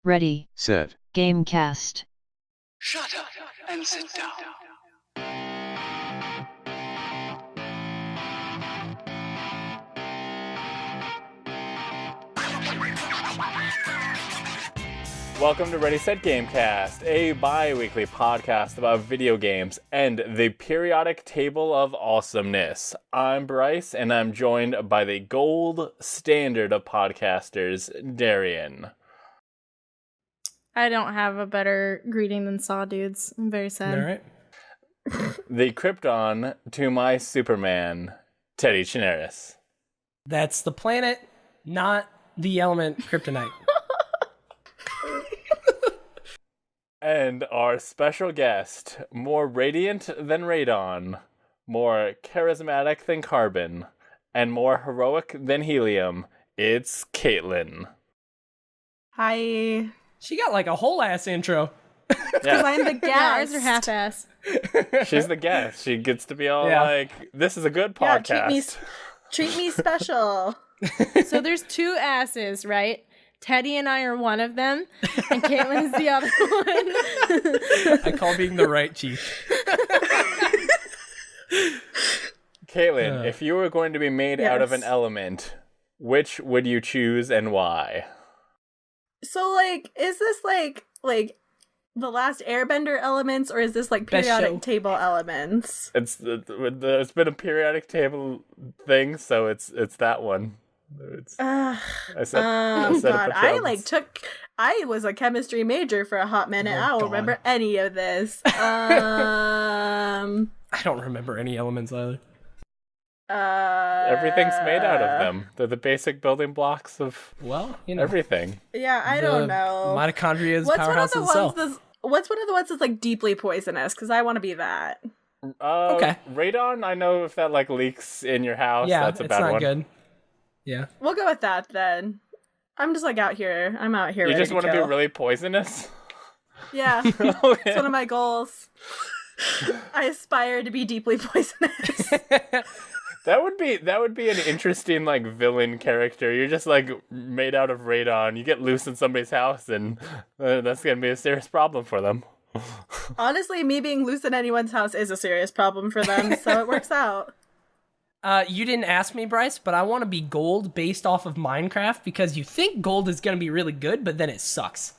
Ready. Set. Gamecast. Shut up and sit down. Welcome to Ready Set Gamecast, a bi-weekly podcast about video games and the periodic table of awesomeness. I'm Bryce, and I'm joined by the gold standard of podcasters, Darian. I don't have a better greeting than Saw Dudes. I'm very sad. All right. The Krypton to my Superman, Teddy Chinaris. That's the planet, not the element kryptonite. And our special guest, more radiant than radon, more charismatic than carbon, and more heroic than helium, it's Caitlin. Hi. She got like a whole ass intro. Because I'm the guest. Ours are half-ass. She's the guest. She gets to be all like, this is a good podcast. Yeah, treat me special. So there's two asses, right? Teddy and I are one of them, and Caitlin is the other one. I call being the right chief. Caitlin, if you were going to be made out of an element, which would you choose and why? So, is this like the last Airbender elements, or is this like periodic table elements? It's been a periodic table thing, so it's that one. I was a chemistry major for a hot minute. I don't remember any of this. I don't remember any elements either. Everything's made out of them. They're the basic building blocks of everything. Yeah, I don't know. Mitochondria is powerhouse itself. What's one of the ones that's like deeply poisonous? Because I want to be that. Okay. Radon, I know if that like leaks in your house, that's a bad one. It's not good. Yeah. We'll go with that then. I'm just out here. I'm out here. You ready just want to be really poisonous? Yeah. It's one of my goals. I aspire to be deeply poisonous. That would be an interesting like villain character. You're just like made out of radon. You get loose in somebody's house, and that's gonna be a serious problem for them. Honestly, me being loose in anyone's house is a serious problem for them, so it works out. You didn't ask me, Bryce, but I want to be gold based off of Minecraft because you think gold is going to be really good, but then it sucks.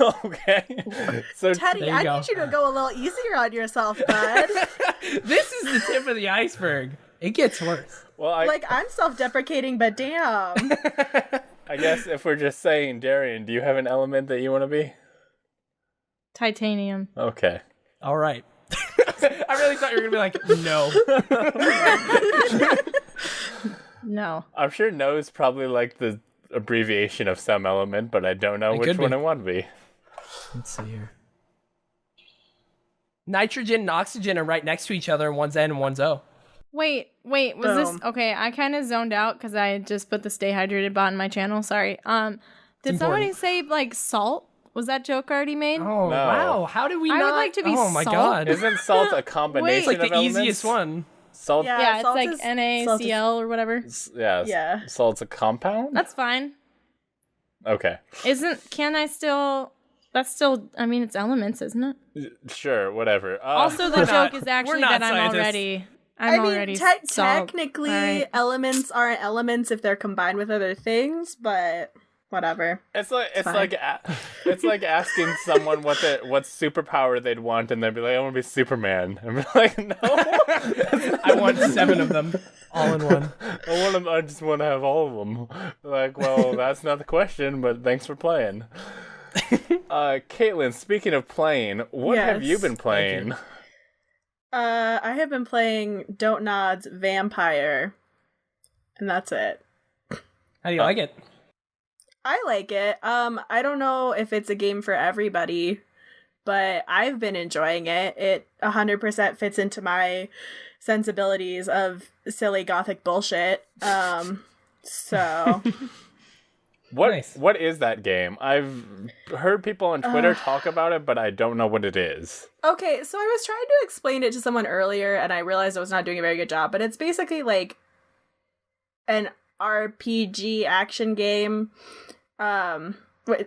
Okay. So Teddy, I need you to go a little easier on yourself, bud. This is the tip of the iceberg. It gets worse. Well, I'm self-deprecating, but damn. I guess if we're just saying, Darian, do you have an element that you want to be? Titanium. Okay. All right. I really thought you were going to be like, no. No. I'm sure no is probably like the abbreviation of some element, but I don't know which one I want to be. Let's see here. Nitrogen and oxygen are right next to each other, and one's N and one's O. Wait, was this... Okay, I kind of zoned out because I just put the Stay Hydrated bot in my channel. Sorry. Did somebody say, like, salt? Was that joke already made? Oh, no. Wow. How do we I not... would like to be Oh, my salt. God. Isn't salt a combination It's like of the elements? easiest one. Salt? Yeah, it's like NaCl or whatever. Yeah. Salt's a compound? That's fine. Okay. That's still, I mean, it's elements, isn't it? Sure, whatever. Also, the joke is actually that I'm already salt. Technically, right. Elements aren't elements if they're combined with other things, but whatever. It's like asking someone what superpower they'd want, and they'd be like, "I want to be Superman." And be like, "No, I want 7 of them, all in one. I just want to have all of them." Like, well, that's not the question, but thanks for playing. Caitlin, speaking of playing, what have you been playing? I have been playing Don't Nod's Vampire, and that's it. How do you like it? I like it. I don't know if it's a game for everybody, but I've been enjoying it. It 100% fits into my sensibilities of silly gothic bullshit. So What is that game? I've heard people on Twitter talk about it, but I don't know what it is. Okay, so I was trying to explain it to someone earlier, and I realized I was not doing a very good job, but it's basically like an RPG action game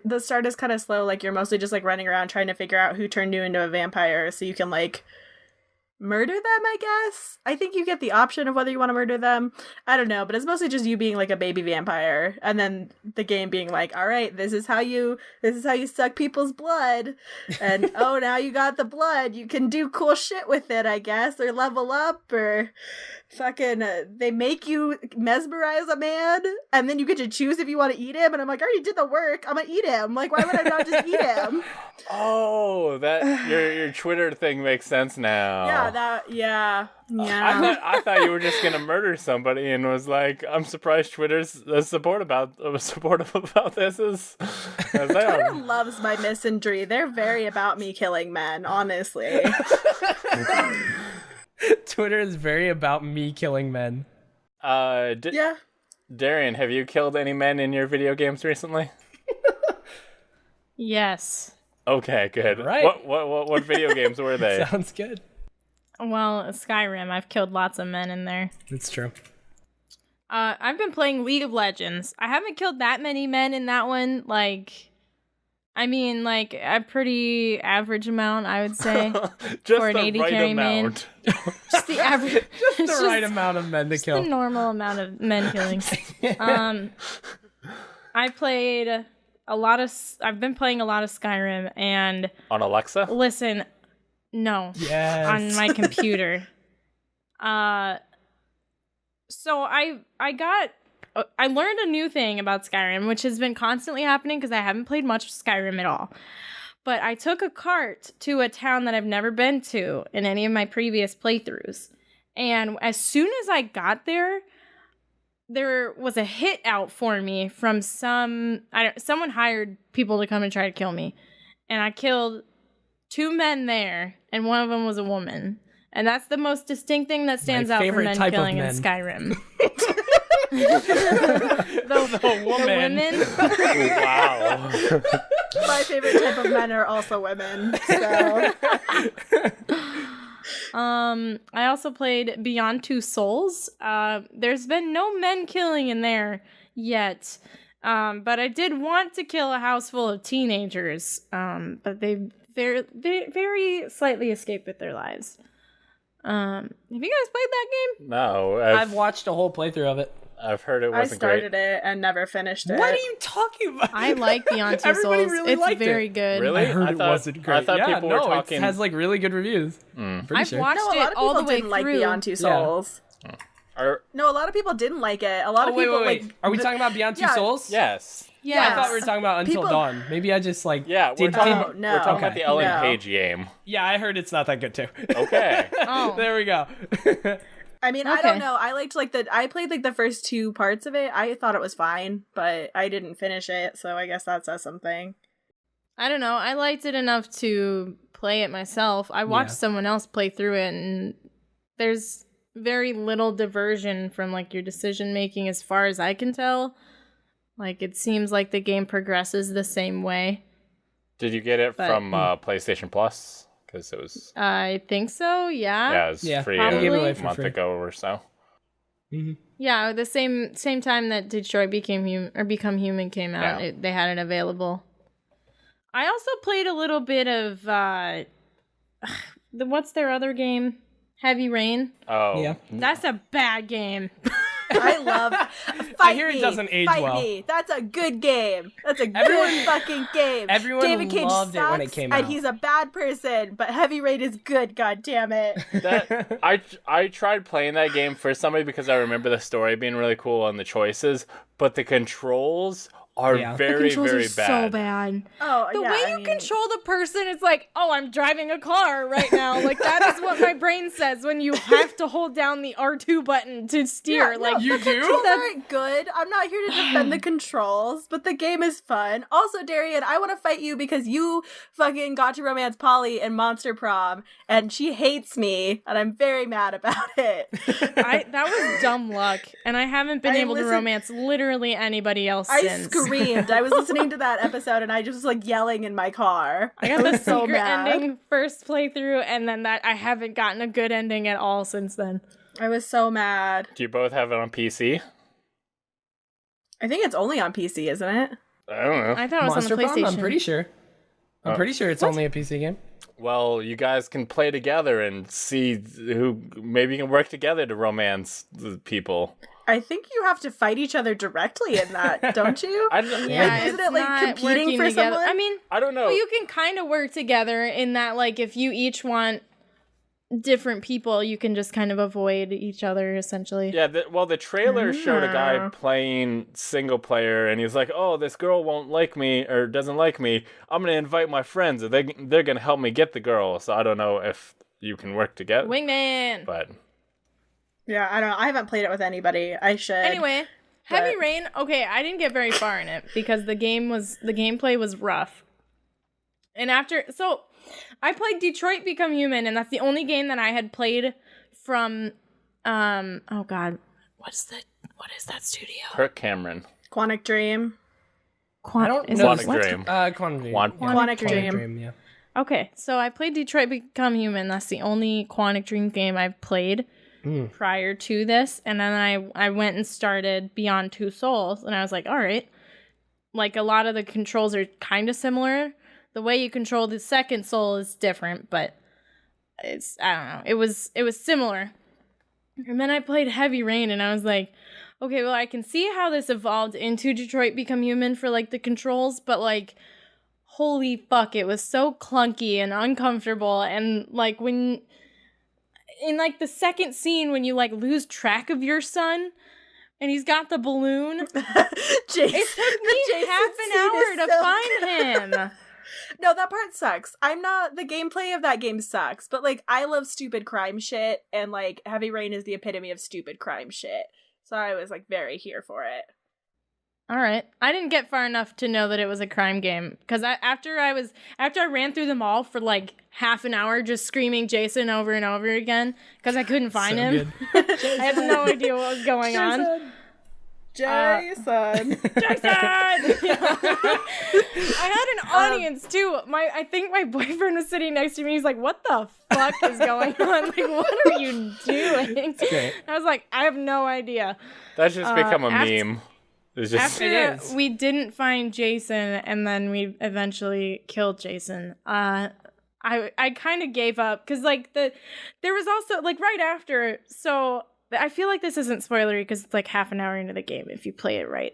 the start is kind of slow. Like, you're mostly just, like, running around trying to figure out who turned you into a vampire so you can, like, murder them, I guess. I think you get the option of whether you want to murder them. I don't know, but it's mostly just you being like a baby vampire, and then the game being like, all right, this is how you suck people's blood, and oh, now you got the blood, you can do cool shit with it, I guess, or level up, or fucking they make you mesmerize a man, and then you get to choose if you want to eat him, and I'm like, I already did the work, I'm gonna eat him. Like, why would I not just eat him? Oh, that your Twitter thing makes sense now. Yeah. I thought you were just gonna murder somebody, and was like, I'm surprised Twitter's as supportive about this as they Twitter are. loves my misandry. They're very about me killing men, honestly. Twitter is very about me killing men. Yeah. Darian, have you killed any men in your video games recently? Yes. Okay, good. Right. What video games were they? Sounds good. Well, Skyrim, I've killed lots of men in there. It's true. I've been playing League of Legends. I haven't killed that many men in that one. Like, I mean, like, a pretty average amount, I would say. Just for an the 80 right carry amount. main. Just the average. Just the right amount of men to kill. The normal amount of men killing. I played a lot of. I've been playing a lot of Skyrim, and On Alexa? listen, no, Yes. on my computer. So I learned a new thing about Skyrim, which has been constantly happening because I haven't played much Skyrim at all. But I took a cart to a town that I've never been to in any of my previous playthroughs. And as soon as I got there was a hit out for me from someone hired people to come and try to kill me. And I killed 2 men there, and one of them was a woman. And that's the most distinct thing that stands out for men killing in Skyrim. the women. Wow. My favorite type of men are also women. So I also played Beyond Two Souls. There's been no men killing in there yet. But I did want to kill a house full of teenagers. But they very slightly escaped with their lives. Have you guys played that game? No. I've watched a whole playthrough of it. I've heard it I wasn't great. started it and never finished it. What are you talking about? I like Beyond Two Everybody Souls. really It's liked very it. good. Really? I heard it thought- wasn't great. I thought people were talking. It has like really good reviews. Pretty I've sure. watched No, a lot it of all people the way didn't like through. Beyond Two Souls. No, a lot of people didn't like it. A lot of people Wait. like. Are we talking about Beyond Two Yeah. Souls? Yes. Yeah. I thought we were talking about Until People- Dawn. Maybe I just like Yeah, we're did- talking, no. we're talking about Okay. the Ellen No. Page game. Yeah, I heard it's not that good too. Okay. Oh. There we go. I mean, I Okay. don't know. I liked I played like the first 2 parts of it. I thought it was fine, but I didn't finish it, so I guess that says something. I don't know. I liked it enough to play it myself. I watched Yeah. someone else play through it, and there's very little diversion from like your decision making as far as I can tell. Like, it seems like the game progresses the same way. Did you get it But- from PlayStation Plus? Because it was I think so, it was Yeah, free probably. Gave it away a for month free. ago or so. Yeah, the same time that Detroit Become Human came out, Yeah. they had it available. I also played a little bit of what's their other game? Heavy Rain. Oh. Yeah. That's a bad game. I love. I hear it doesn't age fight well. Me. That's a good game. That's a Everyone- good fucking game. everyone David Cage loved it sucks, when it came and out. he's a bad person. But Heavy Rain is good. God damn it. That I tried playing that game for somebody because I remember the story being really cool and the choices, but the controls are Yeah. very, Controls very are bad. so bad. Oh, The yeah, way I you mean, control the person, it's like, oh, I'm driving a car right now. Like, that is what my brain says when you have to hold down the R2 button to steer. Yeah, like, no, You the do? controls aren't good. I'm not here to defend the controls, but the game is fun. Also, Darian, I want to fight you because you fucking got to romance Polly in Monster Prom, and she hates me, and I'm very mad about it. that was dumb luck, and I haven't been I able to listened- romance literally anybody else I since. screamed. I was listening to that episode, and I just was like yelling in my car. I got the was so secret mad. ending first playthrough, and then that I haven't gotten a good ending at all since then. I was so mad. Do you both have it on PC? I think it's only on PC, isn't it? I don't know. I thought it was Monster on the Farm, PlayStation. I'm pretty sure. I'm pretty sure it's only a PC game. Well, you guys can play together and see who maybe you can work together to romance the people. I think you have to fight each other directly in that, don't you? I don't, Yeah, Like, isn't it's it, like, not competing working for together. someone? I mean, I don't know. well, you can kind of work together in that, like, if you each want different people, you can just kind of avoid each other, essentially. Yeah, the trailer showed a guy playing single player, and he's like, "Oh, this girl won't like me or doesn't like me. I'm gonna invite my friends, and they're gonna help me get the girl." So I don't know if you can work together. Wingman. But Yeah, I don't know. I haven't played it with anybody. I should. Anyway, Heavy Rain. Okay, I didn't get very far in it because the gameplay was rough. And so I played Detroit Become Human, and that's the only game that I had played from oh god, what is that studio? Kirk Cameron. Quantic Dream. I don't is know. it- Quantic Dream. Quantum Dream. Quantic Quantum Dream. yeah. Okay, so I played Detroit Become Human. That's the only Quantic Dream game I've played prior to this. And then I went and started Beyond Two Souls, and I was like, all right. Like, a lot of the controls are kind of similar. The way you control the second soul is different, but it's, I don't know. It was similar. And then I played Heavy Rain, and I was like, okay, well, I can see how this evolved into Detroit Become Human for, like, the controls, but, like, holy fuck, it was so clunky and uncomfortable. And, like, when, in, like, the second scene, when you, like, lose track of your son, and he's got the balloon, Jason, it took me half an hour to find him. No, that part sucks. The gameplay of that game sucks, but, like, I love stupid crime shit, and, like, Heavy Rain is the epitome of stupid crime shit. So I was, like, very here for it. All right. I didn't get far enough to know that it was a crime game, because after I ran through them all for, like, half an hour just screaming Jason over and over again, because I couldn't find him. I had no idea what was going on. Jason! Jason! I had an audience too. I think my boyfriend was sitting next to me. He's like, "What the fuck is going on? Like, what are you doing?" Okay. I was like, "I have no idea." That's just become a after- meme. It's just After It is. we didn't find Jason, and then we eventually killed Jason, I kind of gave up, because, like, there was also, like, right after, so I feel like this isn't spoilery because it's like half an hour into the game if you play it right.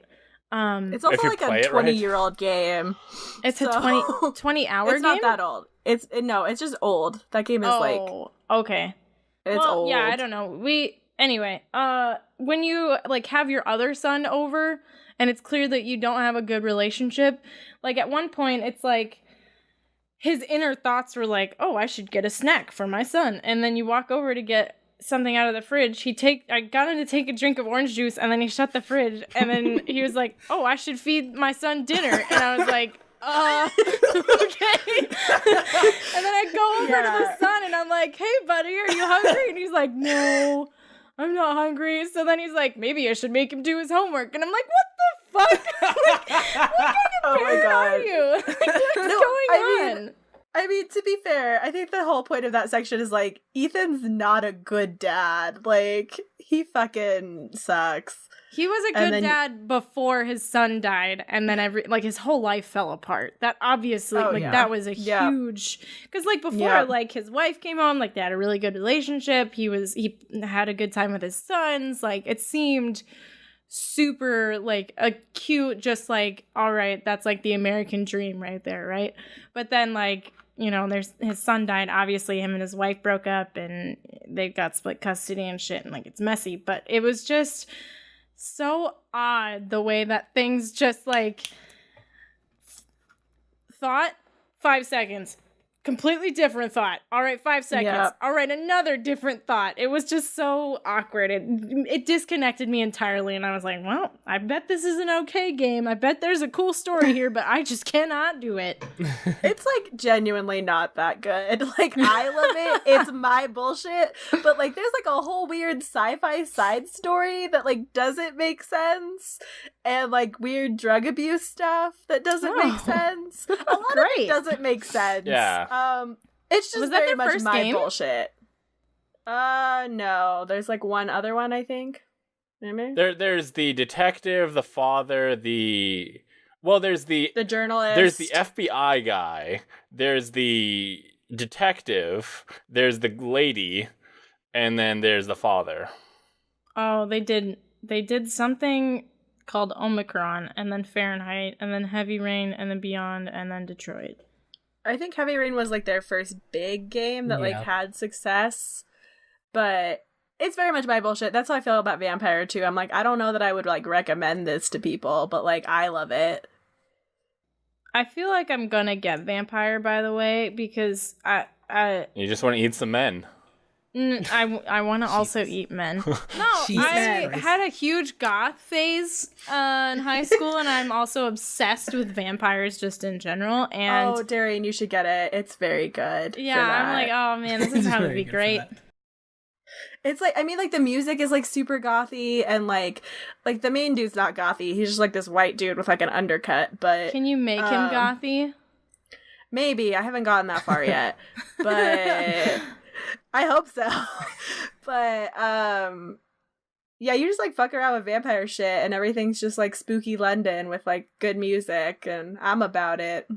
It's also you like play a it right. 20-year-old game. It's So- a 20-hour game? It's not that old. It's just old. That game is okay. it's well, old. yeah, I don't know. Anyway, when you, like, have your other son over and it's clear that you don't have a good relationship, like, at one point it's like his inner thoughts were like, "Oh, I should get a snack for my son." And then you walk over to get something out of the fridge. I got him to take a drink of orange juice, and then he shut the fridge, and then he was like, "Oh, I should feed my son dinner." And I was like, okay. And then I go over to the son, and I'm like, "Hey, buddy, are you hungry?" And he's like, "No, I'm not hungry." So then he's like, "Maybe I should make him do his homework." And I'm like, "What the fuck? Like, what kind of parent are you? Like, what's going on?" I mean, to be fair, I think the whole point of that section is, like, Ethan's not a good dad. Like, he fucking sucks. He was a good dad before his son died, and then his whole life fell apart. That obviously, that was a huge, because, like, before, like, his wife came home, like, they had a really good relationship. He had a good time with his sons. Like, it seemed super, like, a cute, just, like, all right, that's, like, the American dream right there, right? But then, like, you know, his son died. Obviously, him and his wife broke up, and they got split custody and shit, and, like, it's messy. But it was just so odd the way that things just, like, thought, 5 seconds. Completely different thought. All right, 5 seconds. Yep. All right, another different thought. It was just so awkward. It disconnected me entirely, and I was like, well, I bet this is an okay game. I bet there's a cool story here, but I just cannot do it. It's, like, genuinely not that good. Like, I love it. It's my bullshit. But, like, there's, like, a whole weird sci-fi side story that, like, doesn't make sense. And, like, weird drug abuse stuff that doesn't make sense. A lot of it doesn't make sense. Yeah. It's just Was that very their much first my game? bullshit. No. There's, like, one other one, I think. Maybe? there's the detective, the father, the Well, there's the journalist. There's the FBI guy. There's the detective. There's the lady, and then there's the father. Oh, they did something called Omicron, and then Fahrenheit, and then Heavy Rain, and then Beyond, and then Detroit. I think Heavy Rain was like their first big game that like had success, but it's very much my bullshit. That's how I feel about Vampire 2. I'm like, I don't know that I would like recommend this to people, but like I love it. I feel like I'm gonna get Vampire, by the way, because You just want to eat some men. I want to also eat men. No, I had a huge goth phase in high school, and I'm also obsessed with vampires just in general. And oh, Darian, you should get it. It's very good. Yeah, I'm like, oh man, this is how to be great. It's like, I mean, like the music is like super gothy, and like the main dude's not gothy. He's just like this white dude with like an undercut. But can you make him gothy? Maybe. I haven't gotten that far yet, but. I hope so. But, yeah, you just, like, fuck around with vampire shit, and everything's just, like, spooky London with, like, good music, and I'm about it.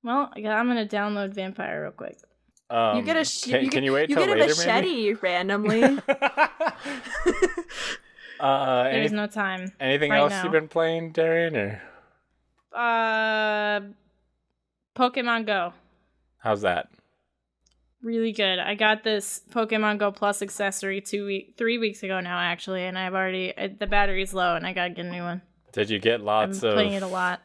Well, I'm gonna download Vampire real quick. You get a can you wait till later, you get a machete maybe? randomly. There's no time. Anything else you've been playing, Darian, or? Pokemon Go. How's that? Really good. I got this Pokemon Go Plus accessory 3 weeks ago now, actually, and I've already the battery's low, and I gotta get a new one. Did you get lots I'm playing it a lot.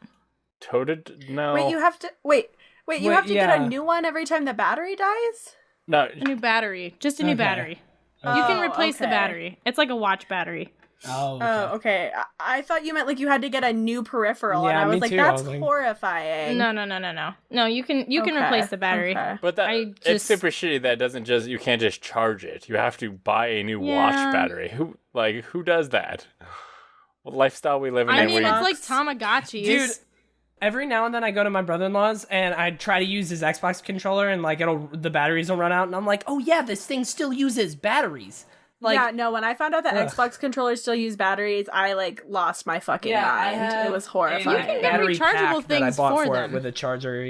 Toted? No. Wait, you have to you have to get a new one every time the battery dies? No. A new battery. Just a new battery. You can replace the battery. It's like a watch battery. Oh, okay. I thought you meant like you had to get a new peripheral, and I was like, that's horrifying. No. No, you can replace the battery. Okay. But it's super shitty that you can't just charge it. You have to buy a new watch battery. Who does that? What lifestyle we live in? I mean, it's like Tamagotchis. Dude, every now and then I go to my brother-in-law's and I try to use his Xbox controller, and like the batteries will run out, and I'm like, oh yeah, this thing still uses batteries. Like, yeah, no, when I found out that Xbox controllers still use batteries, I, like, lost my fucking mind. It was horrifying. You can get rechargeable things for them. With a charger,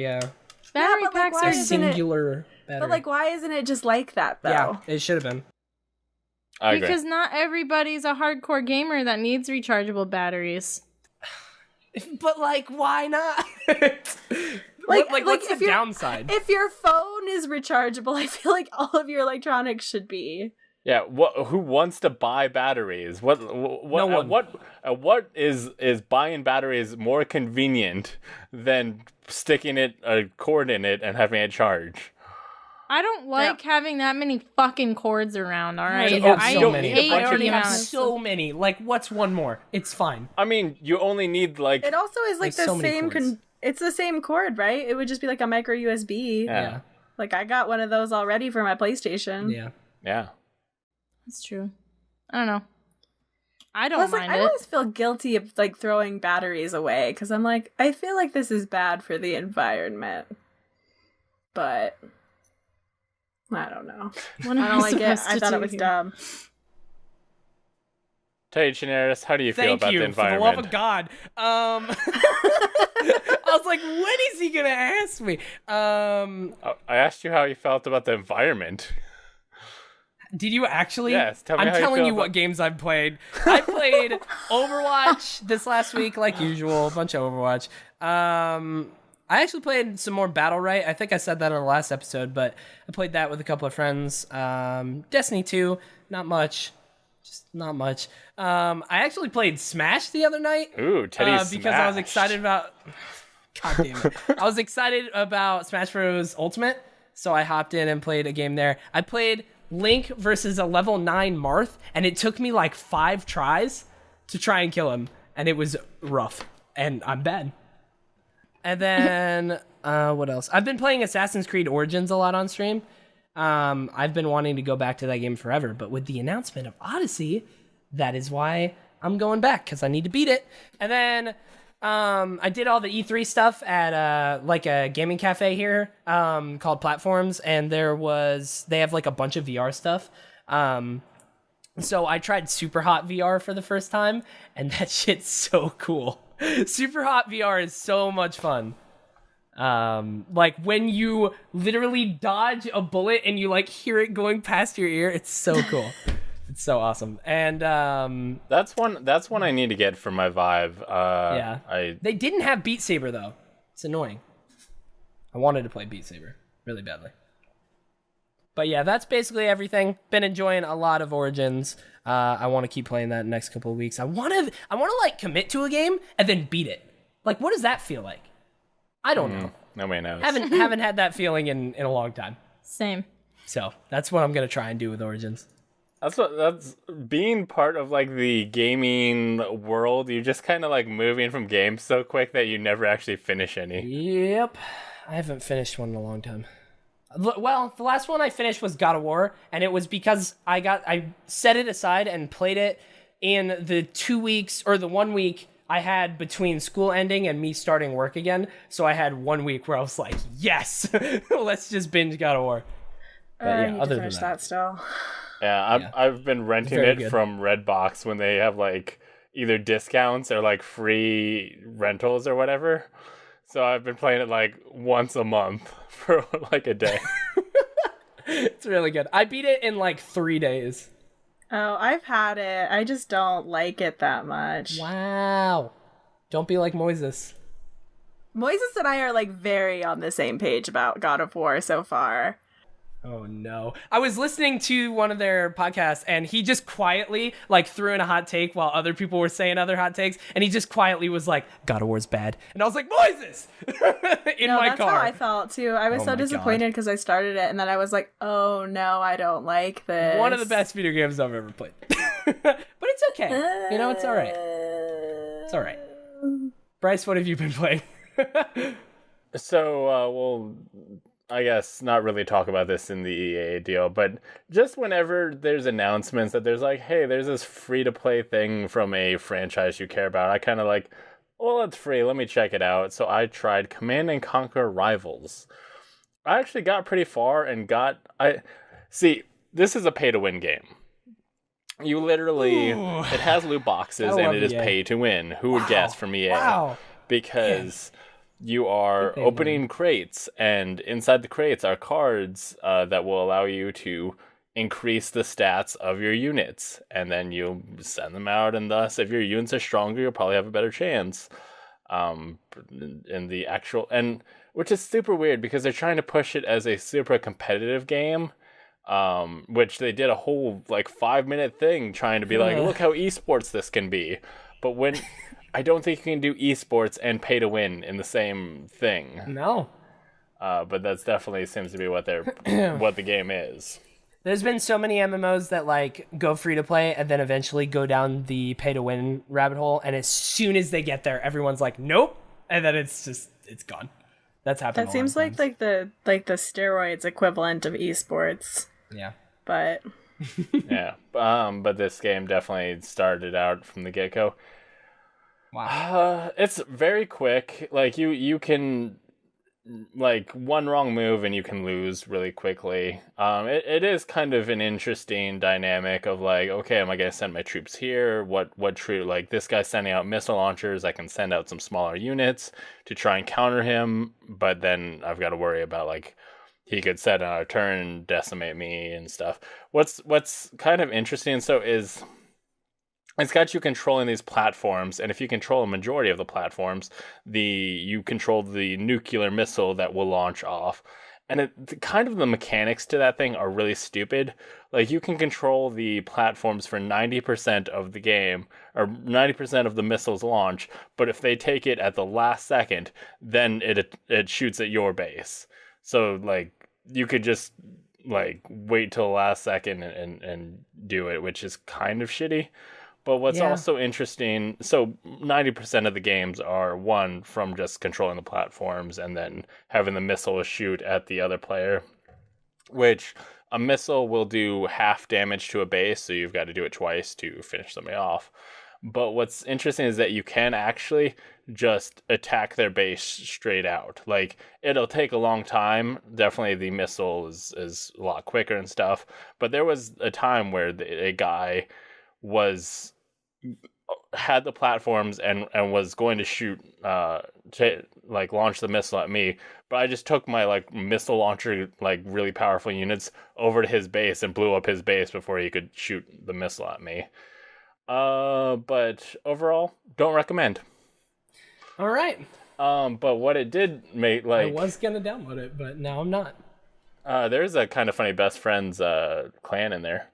Battery packs are singular battery. But, like, why isn't it just like that, though? Yeah, it should have been. I agree. Because not everybody's a hardcore gamer that needs rechargeable batteries. But, like, why not? What's the downside? If your phone is rechargeable, I feel like all of your electronics should be. Yeah, who wants to buy batteries? No one. What is buying batteries more convenient than sticking a cord in it and having it charge? I don't like having that many fucking cords around, all right? I so many. hate I already the have amount. so many. Like, what's one more? It's fine. I mean, you only need like... It also is like the so many same... cords. it's the same cord, right? It would just be like a micro USB. Yeah. Like, I got one of those already for my PlayStation. Yeah. That's true. I don't know. I don't mind I it. always feel guilty of like throwing batteries away because I'm like, I feel like this is bad for the environment, but I don't know. What I don't like it. I thought it was dumb. Tay Chinaris, how do you feel about the environment? For the love of God. I was like, when is he gonna ask me? I asked you how you felt about the environment. Did you actually? Yes, tell me I'm how you telling feel you what games I've played. I played Overwatch this last week, like usual, a bunch of Overwatch. I actually played some more Battle Right. I think I said that on the last episode, but I played that with a couple of friends. Destiny 2, not much. Just not much. I actually played Smash the other night. Ooh, Teddy Smash. Because I was excited about... God damn it. I was excited about Smash Bros. Ultimate, so I hopped in and played a game there. I played Link versus a level 9 Marth, and it took me like 5 tries to try and kill him, and it was rough, and I'm bad. And then, what else? I've been playing Assassin's Creed Origins a lot on stream. I've been wanting to go back to that game forever, but with the announcement of Odyssey, that is why I'm going back, because I need to beat it. And then I did all the E3 stuff at like a gaming cafe here called Platforms, and they have like a bunch of VR stuff. So I tried Super Hot VR for the first time, and that shit's so cool. Super Hot VR is so much fun. Like when you literally dodge a bullet and you like hear it going past your ear, it's so cool. It's so awesome. And that's one I need to get for my Vive. They didn't have Beat Saber though. It's annoying. I wanted to play Beat Saber really badly. But yeah, that's basically everything. Been enjoying a lot of Origins. I want to keep playing that next couple of weeks. I want to like commit to a game and then beat it. Like, what does that feel like? I don't know. Nobody knows. Haven't had that feeling in a long time. Same. So that's what I'm gonna try and do with Origins. That's being part of like the gaming world. You're just kind of like moving from games so quick that you never actually finish any. Yep, I haven't finished one in a long time. Well, the last one I finished was God of War, and it was because I set it aside and played it in the 2 weeks or the 1 week I had between school ending and me starting work again. So I had 1 week where I was like, yes, let's just binge God of War. I need to finish that still. Yeah, I've been renting it from Redbox when they have like either discounts or like free rentals or whatever. So I've been playing it like once a month for like a day. It's really good. I beat it in like 3 days. Oh, I've had it. I just don't like it that much. Wow. Don't be like Moises. Moises and I are like very on the same page about God of War so far. Oh no. I was listening to one of their podcasts and he just quietly like threw in a hot take while other people were saying other hot takes, and he just quietly was like, God of War's bad. And I was like, Moises! in my that's car. How I felt too. I was so disappointed because I started it and then I was like, oh no, I don't like this. One of the best video games I've ever played. But it's okay. You know, it's alright. It's alright. Bryce, what have you been playing? So, we'll, I guess, not really talk about this in the EA deal, but just whenever there's announcements that there's like, hey, there's this free-to-play thing from a franchise you care about, I kind of like, well, it's free, let me check it out. So I tried Command & Conquer Rivals. I actually got pretty far and see, this is a pay-to-win game. You literally, it has loot boxes and it is pay to win. Who would guess from EA? Wow. Because you are opening crates, and inside the crates are cards that will allow you to increase the stats of your units, and then you send them out, and thus, if your units are stronger, you'll probably have a better chance. In the actual, and which is super weird because they're trying to push it as a super competitive game. Which they did a whole like 5-minute thing trying to be like, look how esports this can be. But when I don't think you can do esports and pay to win in the same thing. No. But that's definitely seems to be what what the game is. There's been so many MMOs that like go free to play and then eventually go down the pay to win rabbit hole, and as soon as they get there, everyone's like, nope, and then it's gone. That's happened. That seems like the steroids equivalent of esports. Yeah. But yeah. But this game definitely started out from the get-go. Wow. It's very quick. Like you can like one wrong move and you can lose really quickly. It is kind of an interesting dynamic of like, okay, am I gonna send my troops here? What troop, like this guy's sending out missile launchers, I can send out some smaller units to try and counter him, but then I've got to worry about like he could set on a turn and decimate me and stuff. What's kind of interesting is it's got you controlling these platforms, and if you control a majority of the platforms, you control the nuclear missile that will launch off. And kind of the mechanics to that thing are really stupid. Like, you can control the platforms for 90% of the game, or 90% of the missile's launch, but if they take it at the last second, then it shoots at your base. So, like, you could just, like, wait till the last second and do it, which is kind of shitty. But what's also interesting, so 90% of the games are won from just controlling the platforms and then having the missile shoot at the other player, which a missile will do half damage to a base, so you've got to do it twice to finish somebody off. But what's interesting is that you can actually just attack their base straight out. Like, it'll take a long time. Definitely the missile is a lot quicker and stuff. But there was a time where a guy was had the platforms and was going to shoot to like launch the missile at me, but I just took my like missile launcher, like really powerful units, over to his base and blew up his base before he could shoot the missile at me. But overall, don't recommend. All right. But what it did make, like, I was gonna download it, but now I'm not. There's a kind of funny best friends clan in there.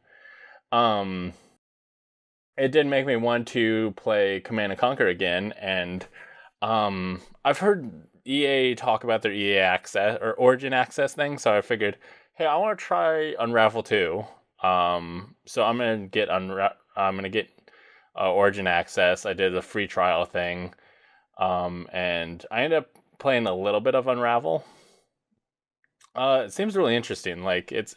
It did make me want to play Command and Conquer again, and I've heard EA talk about their EA Access or Origin Access thing, so I figured, hey, I want to try Unravel 2. So I'm gonna get Origin Access. I did a free trial thing, and I ended up playing a little bit of Unravel. It seems really interesting. Like it's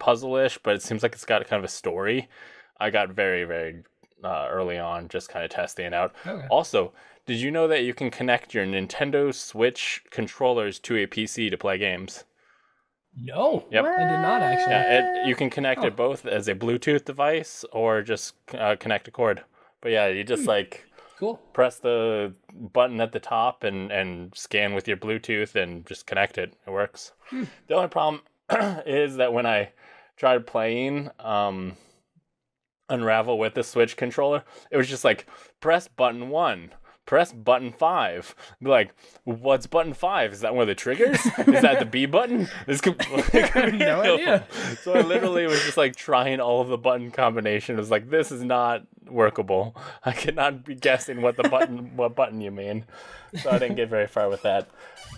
puzzle-ish, but it seems like it's got kind of a story. I got very, very early on, just kind of testing it out. Okay. Also, did you know that you can connect your Nintendo Switch controllers to a PC to play games? No, Yep. I did not actually. Yeah, you can connect it both as a Bluetooth device or just connect a cord. But yeah, you just like Cool. press the button at the top and scan with your Bluetooth and just connect it. It works. The only problem is that when I tried playing Unravel with the Switch controller, it was just like, press button 1, press button 5. Be like, what's button 5? Is that one of the triggers? Is that the B button? This could No idea. So I literally was just like trying all of the button combinations. It was like, this is not workable. I cannot be guessing what button you mean. So I didn't get very far with that.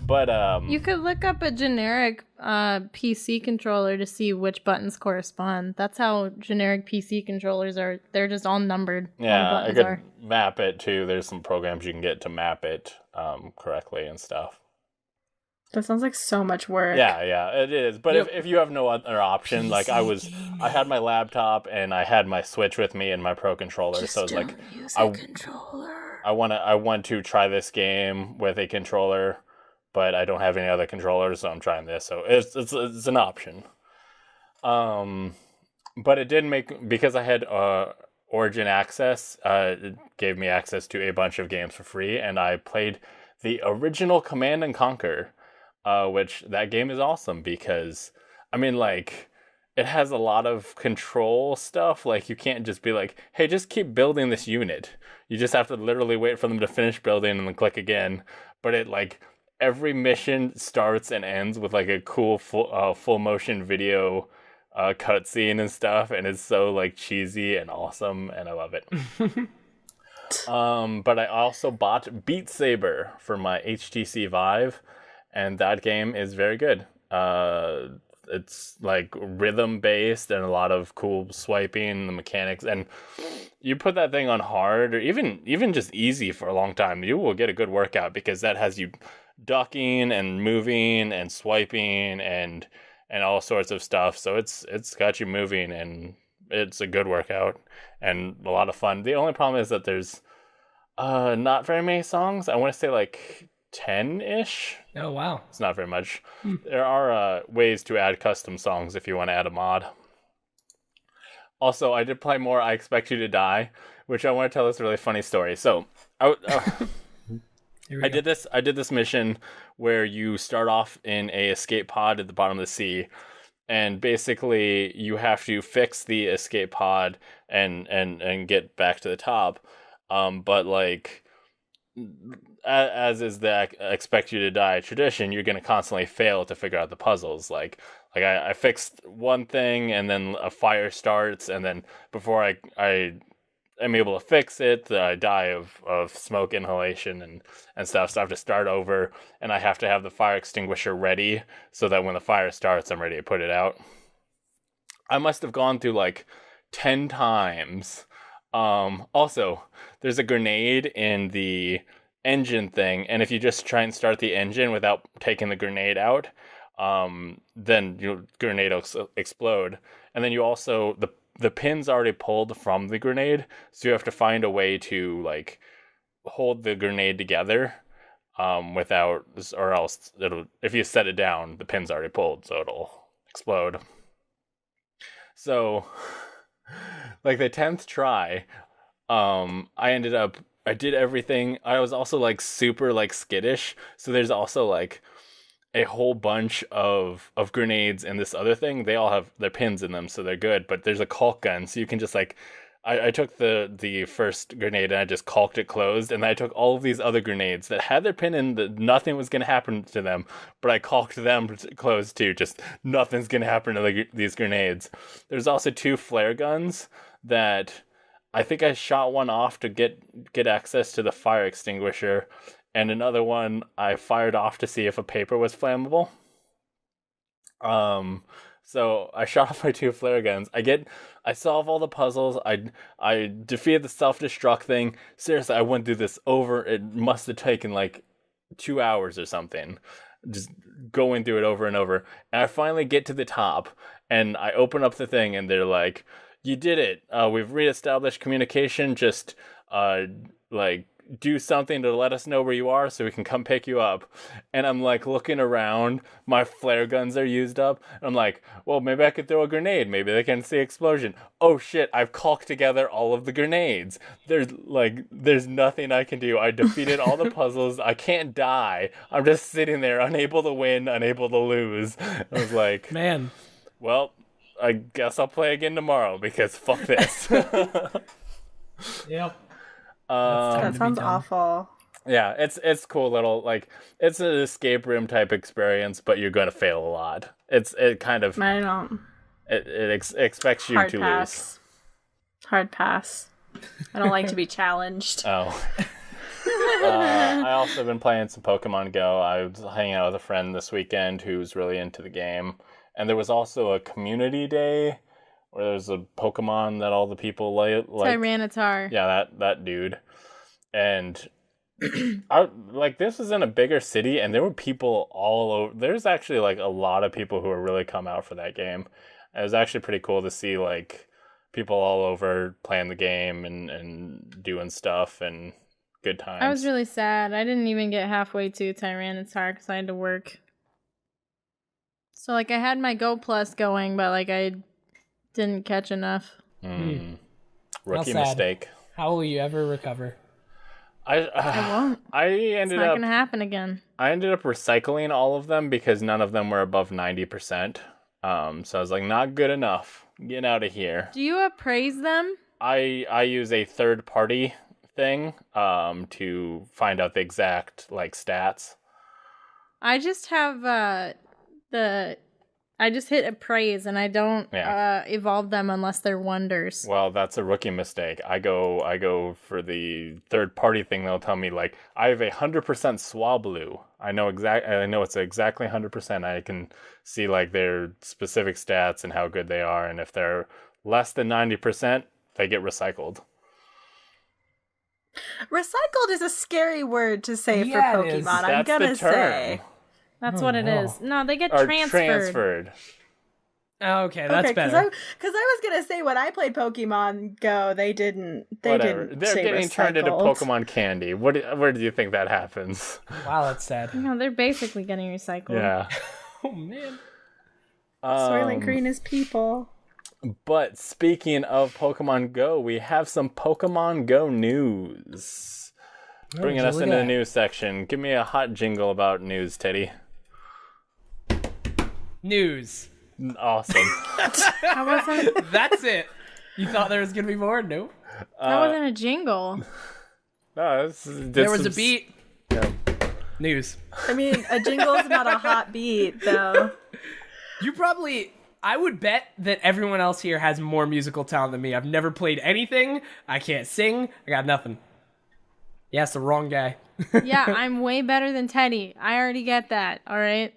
But You could look up a generic PC controller to see which buttons correspond. That's how generic PC controllers are. They're just all numbered. All the yeah, I buttons could are. map it too. There's some programs you can get to map it correctly and stuff. That sounds like so much work. Yeah, it is. But if you have no other option, like I had my laptop and I had my Switch with me and my Pro controller, so it's like I want to try this game with a controller, but I don't have any other controllers, so I'm trying this. So it's an option. But it did make, because I had Origin Access, it gave me access to a bunch of games for free, and I played the original Command and Conquer. Which that game is awesome because, I mean, like, it has a lot of control stuff. Like, you can't just be like, hey, just keep building this unit. You just have to literally wait for them to finish building and then click again. But it, like, every mission starts and ends with, like, a cool full motion video cutscene and stuff. And it's so, like, cheesy and awesome, and I love it. But I also bought Beat Saber for my HTC Vive. And that game is very good. It's like rhythm based and a lot of cool swiping, the mechanics. And you put that thing on hard or even just easy for a long time, you will get a good workout because that has you ducking and moving and swiping and all sorts of stuff. So it's got you moving and it's a good workout and a lot of fun. The only problem is that there's not very many songs. I want to say like 10-ish. Oh, wow. It's not very much. There are ways to add custom songs if you want to add a mod. Also, I did play more I Expect You to Die, which I want to tell this really funny story. So, I did this mission where you start off in a escape pod at the bottom of the sea, and basically you have to fix the escape pod and get back to the top. But like, as is the Expect You to Die tradition, you're going to constantly fail to figure out the puzzles. Like I fixed one thing and then a fire starts, and then before I am able to fix it, I die of smoke inhalation and stuff. So I have to start over, and I have to have the fire extinguisher ready so that when the fire starts, I'm ready to put it out. I must have gone through like 10 times. Also, there's a grenade in the engine thing, and if you just try and start the engine without taking the grenade out, then your grenade will explode. And then you also, the pin's already pulled from the grenade, so you have to find a way to like hold the grenade together without, or else it'll, if you set it down, the pin's already pulled, so it'll explode. So like the 10th try, I did everything. I was also like super like skittish. So there's also like a whole bunch of grenades and this other thing. They all have their pins in them, so they're good. But there's a caulk gun, so you can just like, I took the first grenade and I just caulked it closed, and then I took all of these other grenades that had their pin in that nothing was gonna happen to them, but I caulked them closed too. Just nothing's gonna happen to these grenades. There's also 2 flare guns that I think I shot one off to get access to the fire extinguisher, and another one I fired off to see if a paper was flammable. So I shot off my 2 flare guns. I solve all the puzzles. I defeated the self-destruct thing. Seriously, I went through this over. It must have taken like 2 hours or something. Just going through it over and over. And I finally get to the top, and I open up the thing, and they're like, "You did it. We've reestablished communication. Just like do something to let us know where you are so we can come pick you up." And I'm like looking around, my flare guns are used up, and I'm like, well, maybe I could throw a grenade, maybe they can see explosion. Oh shit, I've caulked together all of the grenades. There's nothing I can do. I defeated all the puzzles. I can't die. I'm just sitting there unable to win, unable to lose. I was like, Man. well, I guess I'll play again tomorrow because fuck this. Yep. That sounds awful. Yeah, it's cool little, like, it's an escape room type experience, but you're going to fail a lot. It kind of I don't. expects you to lose. Hard pass. I don't like to be challenged. Oh. I also been playing some Pokemon Go. I was hanging out with a friend this weekend who's really into the game, and there was also a community day where there's a Pokemon that all the people like. Tyranitar. Yeah, that dude. And this was in a bigger city, and there were people all over. There's actually like a lot of people who are really come out for that game. It was actually pretty cool to see like people all over playing the game and doing stuff and good times. I was really sad. I didn't even get halfway to Tyranitar because I had to work. So like I had my Go Plus going, but like I didn't catch enough. Rookie mistake. How will you ever recover? I won't. It's not gonna happen again. I ended up recycling all of them because none of them were above 90%. So I was like, not good enough. Get out of here. Do you appraise them? I use a third party thing to find out the exact like stats. I just have I just hit appraise and I don't evolve them unless they're wonders. Well, that's a rookie mistake. I go for the third party thing. They'll tell me like I have 100% Swablu. I know it's exactly 100%. I can see like their specific stats and how good they are, and if they're less than 90%, they get recycled. Recycled is a scary word to say for Pokemon. I'm gonna say. That's what it is. No, they get transferred. Oh, okay, that's better. Because I was gonna say when I played Pokemon Go, they didn't. Whatever. Didn't. They're say getting recycled. turned into Pokemon candy. Where do you think that happens? Wow, that's sad. No, they're basically getting recycled. Yeah. Oh man. Soylent Green is people. But speaking of Pokemon Go, we have some Pokemon Go news. Bringing us into the news section. Give me a hot jingle about news, Teddy. News. Awesome. That's it. You thought there was gonna be more? Nope. That wasn't a jingle. No, there was a beat. Yeah. News. I mean, a jingle's not a hot beat, though. I would bet that everyone else here has more musical talent than me. I've never played anything. I can't sing. I got nothing. Yeah, it's the wrong guy. Yeah, I'm way better than Teddy. I already get that. All right.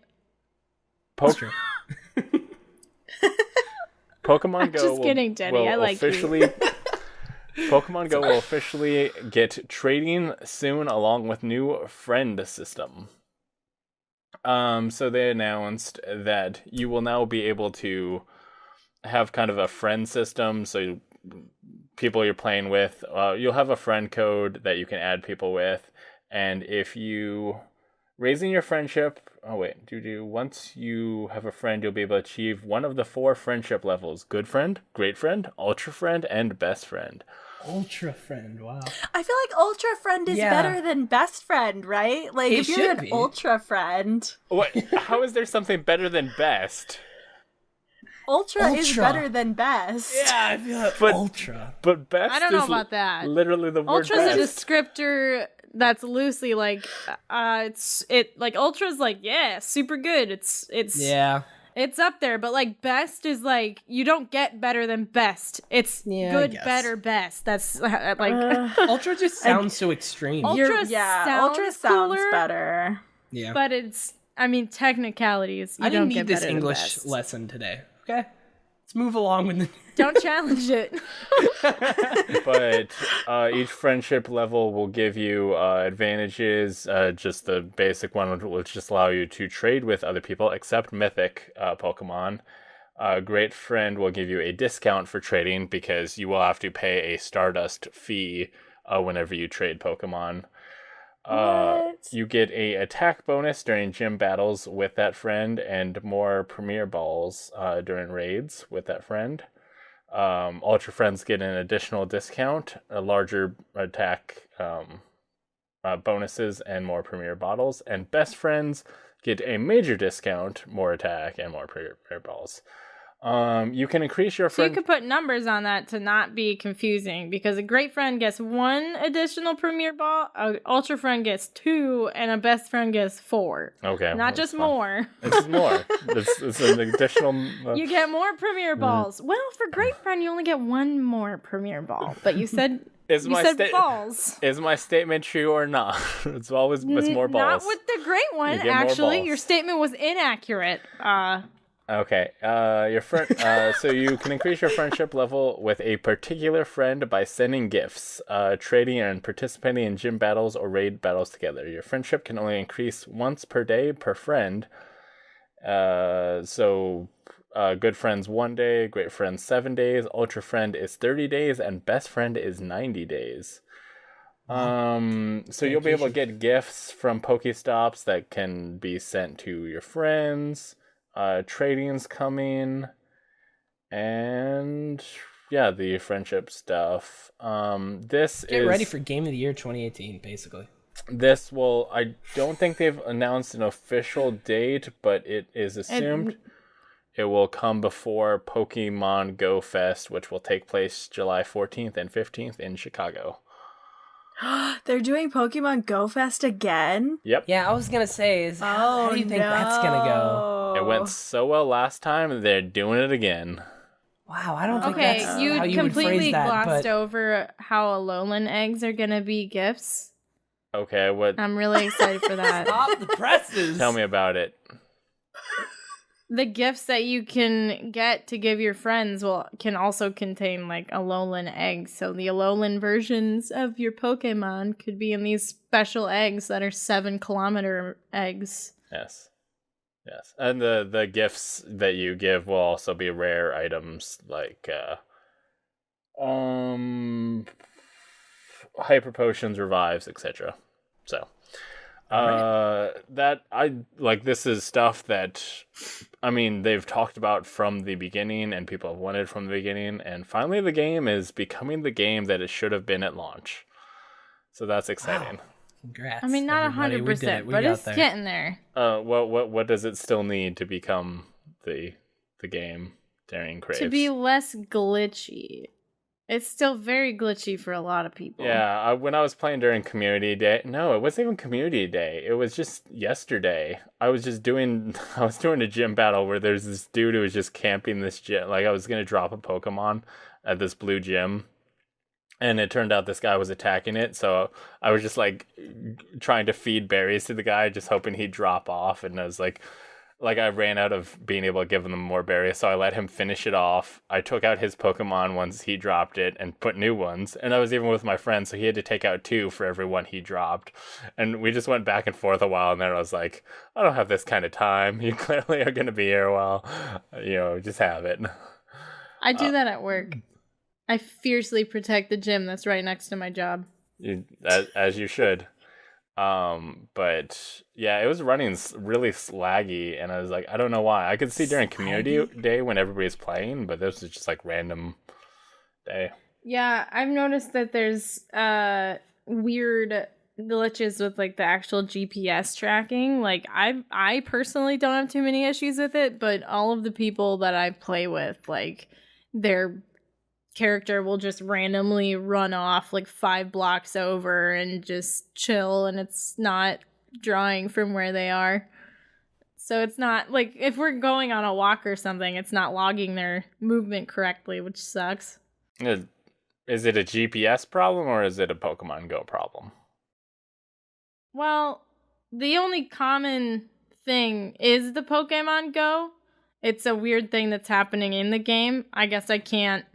Pokemon Go. Just kidding, Teddy. I like you. Pokemon Go will officially get trading soon, along with new friend system. So they announced that you will now be able to have kind of a friend system. So people you're playing with, you'll have a friend code that you can add people with, and if you raising your friendship, once you have a friend, you'll be able to achieve one of the 4 friendship levels: good friend, great friend, ultra friend, and best friend. Ultra friend, wow. I feel like ultra friend is better than best friend, right? Like, It if you're should an be. ultra friend, What? How is there something better than best? ultra is Ultra. better than best. Yeah, I feel like But- ultra. But best I don't know is about that. literally the word Ultra's a best. descriptor that's loosely like ultra's like, yeah, super good. It's Yeah. It's up there, but like best is like you don't get better than best. It's Yeah, I good, guess. better, best. That's like Ultra just sounds so extreme. Ultra Ultra sounds cooler, better. Yeah. but it's technicalities. You I don't didn't get need this better than English best. lesson today. Okay? Let's move along with the Don't challenge it. But each friendship level will give you advantages. Just the basic one will just allow you to trade with other people, except mythic Pokemon. Great Friend will give you a discount for trading because you will have to pay a Stardust fee whenever you trade Pokemon. You get a attack bonus during gym battles with that friend and more Premier Balls during raids with that friend. Ultra Friends get an additional discount, a larger attack bonuses, and more Premier Bottles. And Best Friends get a major discount, more attack, and more Premier Balls. You can increase your So you friend. could put numbers on that to not be confusing because a great friend gets 1 additional premier ball, a ultra friend gets 2, and a best friend gets 4. Okay, Not that's just fine. more. It's more. It's an additional. You get more premier balls. Well, for great friend, you only get 1 more premier ball. But you said Is my balls. Is my statement true or not? It's always it's more balls. Not with the great one. get more Actually, balls. your statement was inaccurate. Okay. Your friend. So you can increase your friendship level with a particular friend by sending gifts, trading, and participating in gym battles or raid battles together. Your friendship can only increase once per day per friend. Good friends 1 day, great friends 7 days, ultra friend is 30 days, and best friend is 90 days. So you'll be able to get gifts from Pokestops that can be sent to your friends. Trading's coming, and yeah, the friendship stuff. Get ready for Game of the Year 2018, basically. This will. I don't think they've announced an official date, but it is assumed it will come before Pokemon Go Fest, which will take place July 14th and 15th in Chicago. They're doing Pokemon Go Fest again? Yep. Yeah, I was gonna say, how do you think that's gonna go? It went so well last time, and they're doing it again. Wow, I don't think Okay, that's you how you would completely phrase that, glossed but over how Alolan eggs are gonna be gifts. Okay, what? I'm really excited for that. stop the presses. Tell me about it. The gifts that you can get to give your friends can also contain like Alolan eggs. So the Alolan versions of your Pokemon could be in these special eggs that are 7-kilometer eggs. Yes. And the gifts that you give will also be rare items like hyper potions, revives, etc. So that I like, this is stuff that they've talked about from the beginning and people have wanted from the beginning, and finally the game is becoming the game that it should have been at launch. So that's exciting. Wow. Congrats. I mean, not everybody. We did 100%, it. We but got it's there. getting there. What does it still need to become the game during Craves? To be less glitchy. It's still very glitchy for a lot of people. Yeah, when I was playing during Community Day, no, it wasn't even Community Day. It was just yesterday. I was doing a gym battle where there's this dude who was just camping this gym. Like, I was going to drop a Pokemon at this blue gym, and it turned out this guy was attacking it. So I was just like trying to feed berries to the guy, just hoping he'd drop off. And I was like I ran out of being able to give him more berries, so I let him finish it off. I took out his Pokemon once he dropped it and put new ones, and I was even with my friend, so he had to take out 2 for every one he dropped. And we just went back and forth a while, and then I was like, I don't have this kind of time. You clearly are going to be here a while. Just have it. I do that at work. I fiercely protect the gym that's right next to my job. As you should. But yeah, it was running really slaggy, and I was like, I don't know why. I could see during Community Day when everybody's playing, but this was just like random day. Yeah, I've noticed that there's weird glitches with like the actual GPS tracking. Like I personally don't have too many issues with it, but all of the people that I play with, like their character will just randomly run off like 5 blocks over and just chill, and it's not drawing from where they are. So it's not like if we're going on a walk or something, it's not logging their movement correctly, which sucks. Is it a GPS problem or is it a Pokemon Go problem? Well, the only common thing is the Pokemon Go. It's a weird thing that's happening in the game. I guess I can't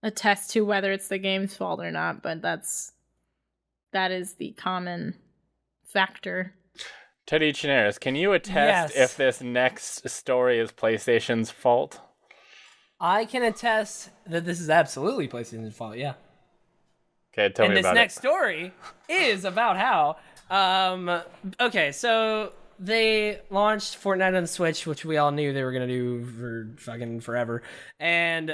attest to whether it's the game's fault or not, but that is the common factor. Teddy Chinaris, can you attest if this next story is PlayStation's fault? I can attest that this is absolutely PlayStation's fault, yeah. Okay, tell me about it. And this next story is about how... okay, so they launched Fortnite on the Switch, which we all knew they were going to do for fucking forever. And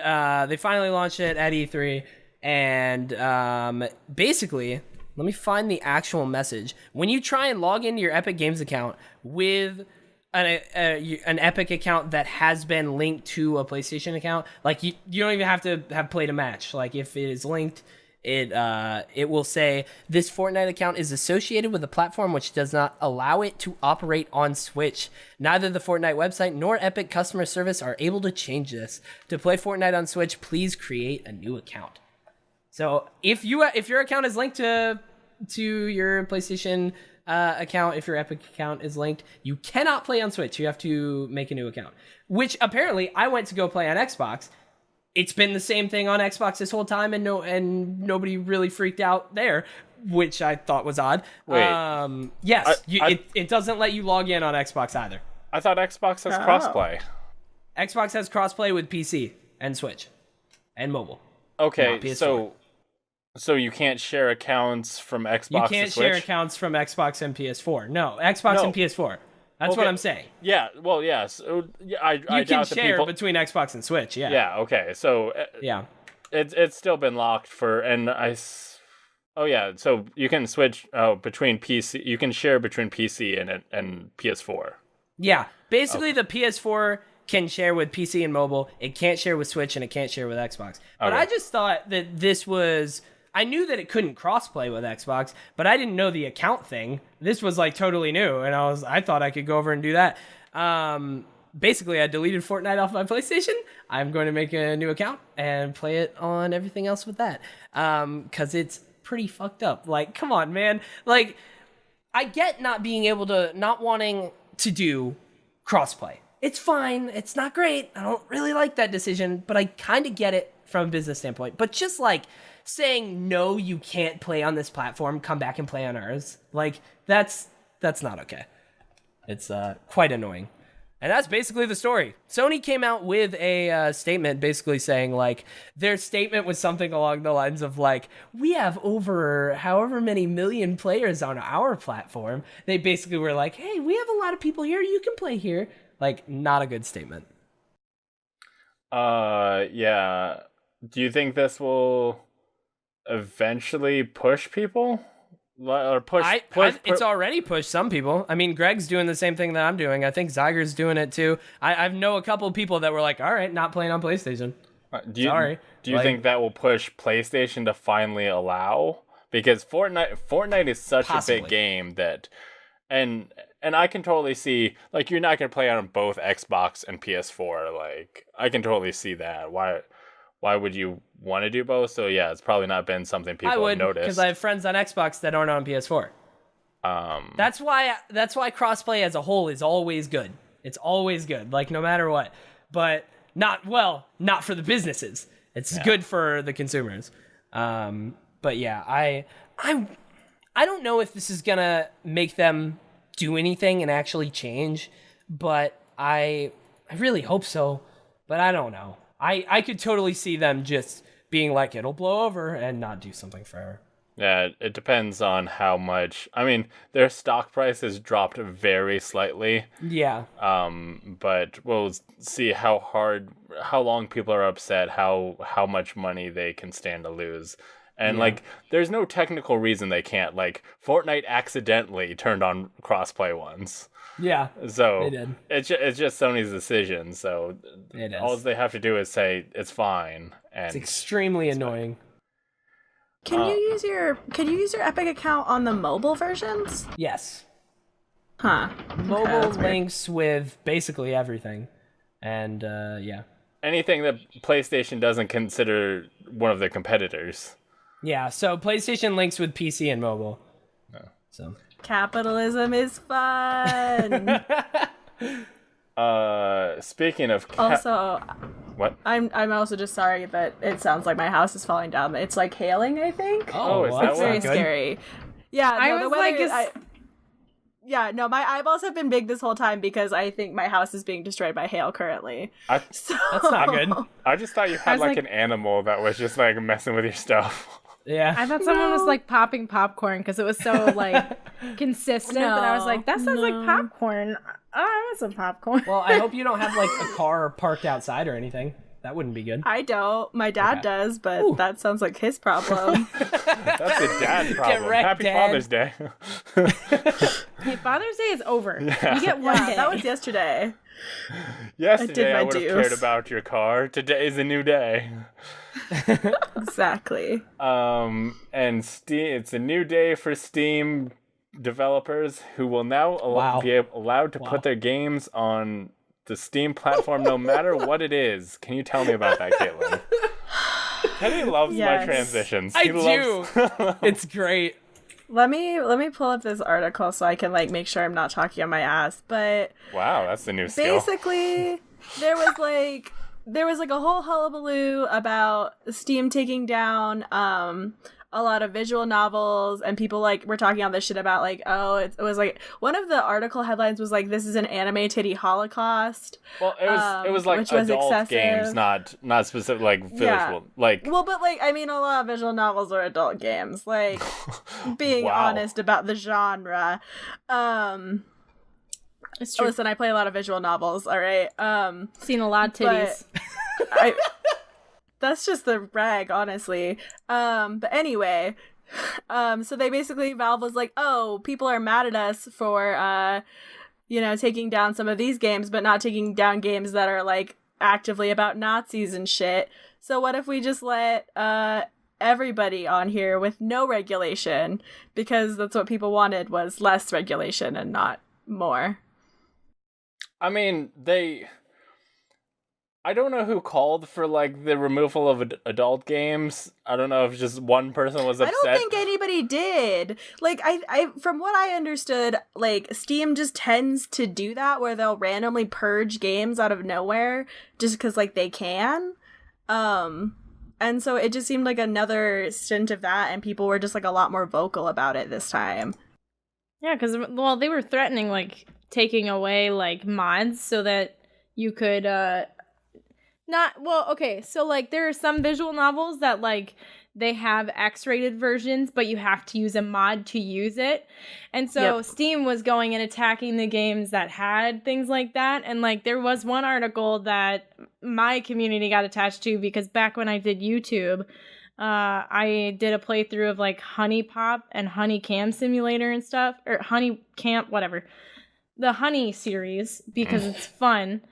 they finally launched it at E3. And basically... Let me find the actual message. When you try and log into your Epic Games account with an Epic account that has been linked to a PlayStation account, like you don't even have to have played a match. Like if it is linked, it will say this Fortnite account is associated with a platform which does not allow it to operate on Switch. Neither the Fortnite website nor Epic customer service are able to change this. To play Fortnite on Switch, please create a new account. So if your account is linked to your PlayStation account, if your Epic account is linked, you cannot play on Switch. You have to make a new account. Which apparently I went to go play on Xbox. It's been the same thing on Xbox this whole time, and nobody really freaked out there, which I thought was odd. Wait, yes, it doesn't let you log in on Xbox either. I thought Xbox has crossplay. Xbox has crossplay with PC and Switch and mobile. Okay, so you can't share accounts from Xbox to Switch? You can't share accounts from Xbox and PS4. No, Xbox and PS4. That's what I'm saying. Yeah, well, yes. I you can share between Xbox and Switch, yeah. Yeah, okay. So yeah. It's still been locked for so you can switch between PC. You can share between PC and PS4. Yeah. Basically the PS4 can share with PC and mobile. It can't share with Switch and it can't share with Xbox. But I just thought that this was... I knew that it couldn't crossplay with Xbox, but I didn't know the account thing. This was like totally new, and I thought I could go over and do that. Basically, I deleted Fortnite off my PlayStation. I'm going to make a new account and play it on everything else with that. Because it's pretty fucked up. Like, come on, man. Like, I get not wanting to do crossplay. It's fine. It's not great. I don't really like that decision, but I kind of get it from a business standpoint. But just like saying, no, you can't play on this platform, come back and play on ours. Like, that's not okay. It's quite annoying. And that's basically the story. Sony came out with a statement basically saying, like, their statement was something along the lines of, like, we have over however many million players on our platform. They basically were like, hey, we have a lot of people here. You can play here. Like, not a good statement. Yeah. Do you think this will eventually push people? Or push it's already pushed some people. I mean, Greg's doing the same thing that I'm doing. I think Zyger's doing it too. I know a couple of people that were like, all right, not playing on PlayStation. Do you think that will push PlayStation to finally allow? Because Fortnite is such a big game that, and I can totally see, like, you're not going to play on both Xbox and PS4. Like, I can totally see that. Why would you want to do both? So yeah, it's probably not been something people have noticed. Because I have friends on Xbox that aren't on PS4. That's why crossplay as a whole is always good. It's always good, like no matter what. But not for the businesses. It's good for the consumers. But yeah, I don't know if this is gonna make them do anything and actually change, but I really hope so. But I don't know. I could totally see them just being like, it'll blow over and not do something forever. Yeah, it depends on how much. I mean, their stock price has dropped very slightly. Yeah. But we'll see how long people are upset, how much money they can stand to lose. And like, there's no technical reason they can't. Like, Fortnite accidentally turned on crossplay once. Yeah. So they did. it's just Sony's decision. So It is. all they have to do is say it's fine. And It's extremely annoying. Can you use your Epic account on the mobile versions? Yes. Huh. Mobile that's weird. links with basically everything. And yeah. anything that PlayStation doesn't consider one of their competitors. Yeah, so PlayStation links with PC and mobile. No. So Capitalism is fun. Speaking of Also, what? I'm also just sorry that it sounds like my house is falling down. It's like hailing, I think. Oh, is well, that that's what- Very not good. scary. Yeah, I no, the was weather. like, yeah, no, my eyeballs have been big this whole time because I think my house is being destroyed by hail currently. So That's not good. I just thought you had was like like- an animal that was just like messing with your stuff. Yeah. I thought someone was No. like popping popcorn because it was so like consistent that I was like, that sounds like popcorn. Oh, I want some popcorn. Well, I hope you don't have like a car parked outside or anything. That wouldn't be good. I don't. My dad Okay. does, but that sounds like his problem. That's a dad problem. wrecked, Happy Dad. Father's Day. Hey, Father's Day is over. Yeah. You get one yeah, day. that was yesterday. Yesterday I my would have dues. cared about your car. Today is a new day. Exactly. And Steam, it's a new day for Steam developers who will now Wow. be allowed to put their games on the Steam platform no matter what it is. Can you tell me about that, Caitlin? Kenny loves my Yes. transitions. I He loves- do. It's great. Let me pull up this article so I can like make sure I'm not talking on my ass. But Wow, that's the new skill. basically, there was like a whole hullabaloo about Steam taking down a lot of visual novels, and people like were talking all this shit about like, oh, it was like one of the article headlines was like, this is an anime titty holocaust. Well, it was like which was adult excessive. games, not specific like visual. Yeah. Like Well, but like, I mean, a lot of visual novels are adult games. Like, being Wow. honest about the genre. It's true. Listen, I play a lot of visual novels. All right. Seen a lot of titties. That's just the rag, honestly. But anyway, so they basically, Valve was like, oh, people are mad at us for, taking down some of these games, but not taking down games that are like actively about Nazis and shit. So what if we just let everybody on here with no regulation, because that's what people wanted, was less regulation and not more. I mean, I don't know who called for like the removal of adult games. I don't know if just one person was upset. I don't think anybody did. Like, I from what I understood, like, Steam just tends to do that where they'll randomly purge games out of nowhere just because, like, they can. And so it just seemed like another stint of that, and people were just, like, a lot more vocal about it this time. Yeah, because, well, they were threatening, like, taking away, like, mods so that you could, so, like, there are some visual novels that, like, they have X-rated versions, but you have to use a mod to use it. And so Yep. Steam was going and attacking the games that had things like that. And, like, there was one article that my community got attached to because back when I did YouTube, I did a playthrough of, like, Honey Pop and Honey Cam Simulator and stuff. Or Honey Camp, whatever. The Honey series, because it's fun.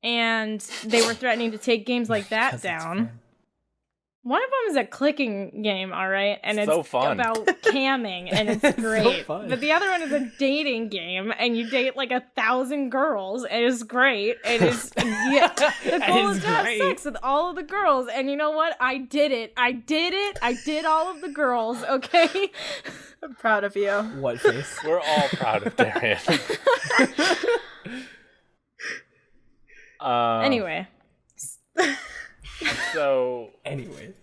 And they were threatening to take games like that down. One of them is a clicking game, all right? And it's So fun. about camming, and it's great. fun. But the other one is a dating game, and you date like 1,000 girls. It is great. It is. Yeah, the goal is is to have great. sex with all of the girls. And you know what? I did it. I did all of the girls, okay? I'm proud of you. What face? We're all proud of Darian. Anyway. So, Anyway.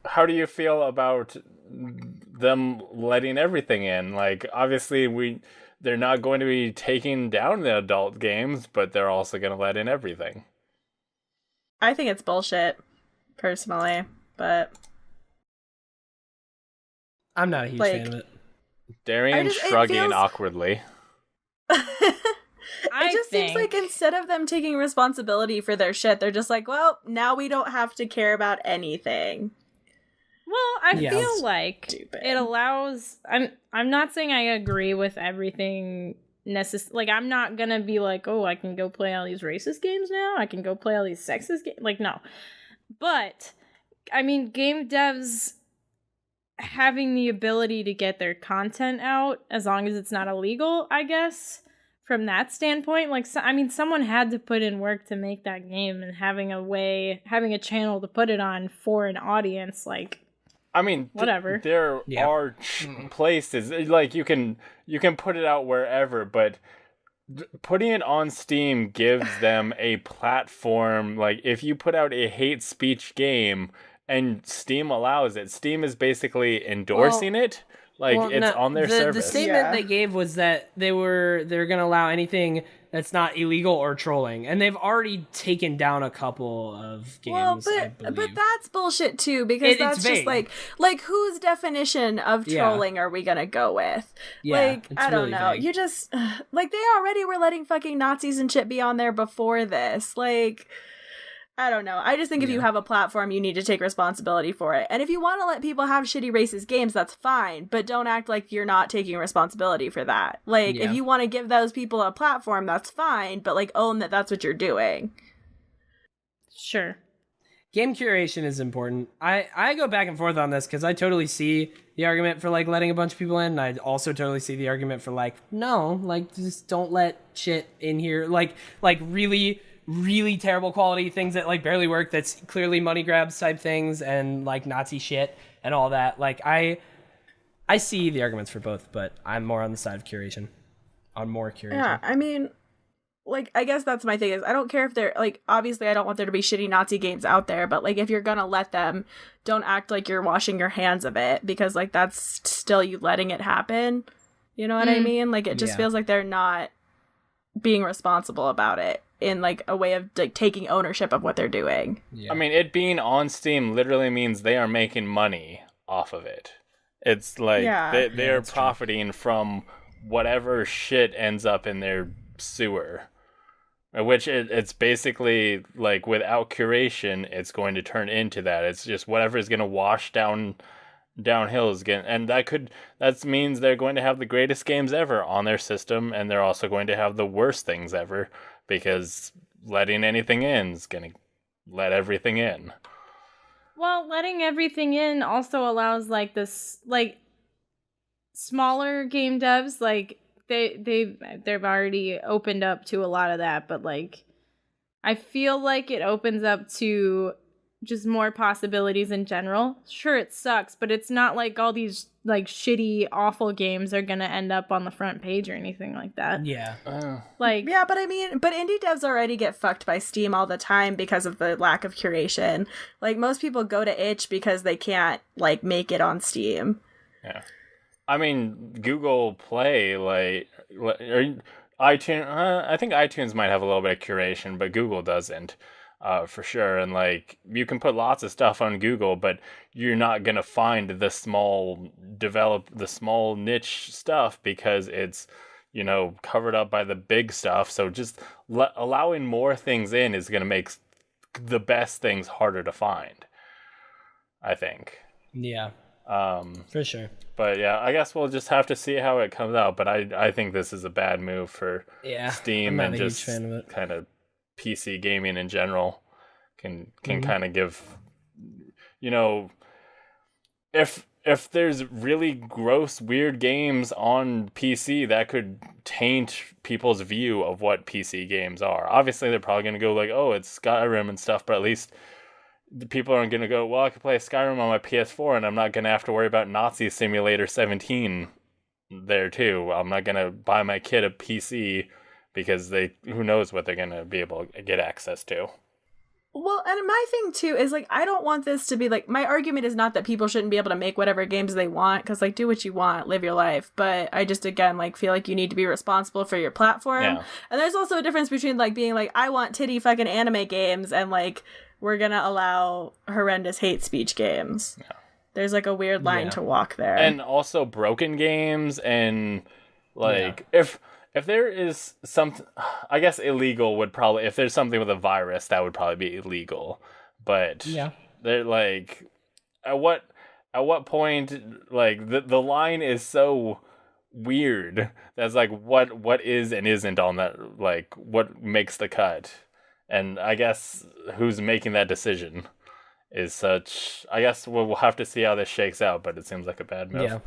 how do you feel about them letting everything in? Like, obviously, they're not going to be taking down the adult games, but they're also going to let in everything. I think it's bullshit, personally, but I'm not a huge fan of it. Darian shrugging awkwardly. It just seems like instead of them taking responsibility for their shit, they're just like, well, now we don't have to care about anything. Well, I feel like it allows. I'm not saying I agree with everything like, I'm not gonna be like, oh, I can go play all these racist games now. I can go play all these sexist games. Like, no. But I mean, game devs having the ability to get their content out as long as it's not illegal, I guess. From that standpoint, like, I mean, someone had to put in work to make that game, and having a channel to put it on for an audience, like, I mean, whatever. There are places like you can put it out wherever, but putting it on Steam gives them a platform. Like, if you put out a hate speech game and Steam allows it, Steam is basically endorsing it. Like, it's on their service. The statement they gave was that they're going to allow anything that's not illegal or trolling, and they've already taken down a couple of games. Well, but that's bullshit too, because that's just like whose definition of trolling are we gonna go with? Yeah, like, I don't really know. vague. You just like, they already were letting fucking Nazis and shit be on there before this. Like, I don't know. I just think if you have a platform, you need to take responsibility for it. And if you want to let people have shitty racist games, that's fine. But don't act like you're not taking responsibility for that. Like, if you want to give those people a platform, that's fine. But, like, own that that's what you're doing. Sure. Game curation is important. I go back and forth on this because I totally see the argument for, like, letting a bunch of people in. And I also totally see the argument for, like, no, like, just don't let shit in here. Like really terrible quality things that, like, barely work, that's clearly money grabs type things, and, like, Nazi shit and all that. Like, I see the arguments for both, but I'm more on the side of curation. Yeah, I mean, like, I guess that's my thing, is I don't care if they're, like, obviously I don't want there to be shitty Nazi games out there, but, like, if you're gonna let them, don't act like you're washing your hands of it, because, like, that's still you letting it happen. You know what I mean? Like, it just feels like they're not being responsible about it in, like, a way of, like, taking ownership of what they're doing. I mean, it being on Steam literally means they are making money off of it. It's like they're profiting from whatever shit ends up in their sewer, which it's basically, like, without curation, it's going to turn into that. It's just whatever is going to wash downhill is getting, and that means they're going to have the greatest games ever on their system, and they're also going to have the worst things ever, because letting anything in is going to let everything in. Well, letting everything in also allows, like, this, like, smaller game devs, like, they've already opened up to a lot of that, but, like, I feel like it opens up to just more possibilities in general. Sure, it sucks, but it's not like all these, like, shitty, awful games are gonna end up on the front page or anything like that. Yeah. Like, yeah, but I mean, but indie devs already get fucked by Steam all the time because of the lack of curation. Like, most people go to itch because they can't, like, make it on Steam. Yeah. I mean, Google Play, like, or iTunes, I think iTunes might have a little bit of curation, but Google doesn't. For sure. And, like, you can put lots of stuff on Google, but you're not gonna find the small niche stuff because it's, you know, covered up by the big stuff. So just allowing more things in is gonna make the best things harder to find, I think. Yeah. For sure. But yeah, I guess we'll just have to see how it comes out. But I think this is a bad move for Steam, and just kind of PC gaming in general can kind of give, you know, if there's really gross, weird games on PC, that could taint people's view of what PC games are. Obviously, they're probably going to go like, oh, it's Skyrim and stuff, but at least the people aren't going to go, well, I can play Skyrim on my PS4 and I'm not going to have to worry about Nazi Simulator 17 there too. I'm not going to buy my kid a PC because who knows what they're going to be able to get access to. Well, and my thing too is, like, I don't want this to be, like, my argument is not that people shouldn't be able to make whatever games they want, because, like, do what you want, live your life, but I just, again, like, feel like you need to be responsible for your platform. Yeah. And there's also a difference between, like, being like, I want titty fucking anime games, and, like, we're gonna allow horrendous hate speech games. Yeah. There's like a weird line to walk there. And also broken games and like if there is something, I guess illegal would probably, if there's something with a virus, that would probably be illegal. But they're like, at what point, like the line is so weird. That's like what is and isn't on that, like what makes the cut. And I guess who's making that decision is such, I guess we'll have to see how this shakes out, but it seems like a bad move. Yeah.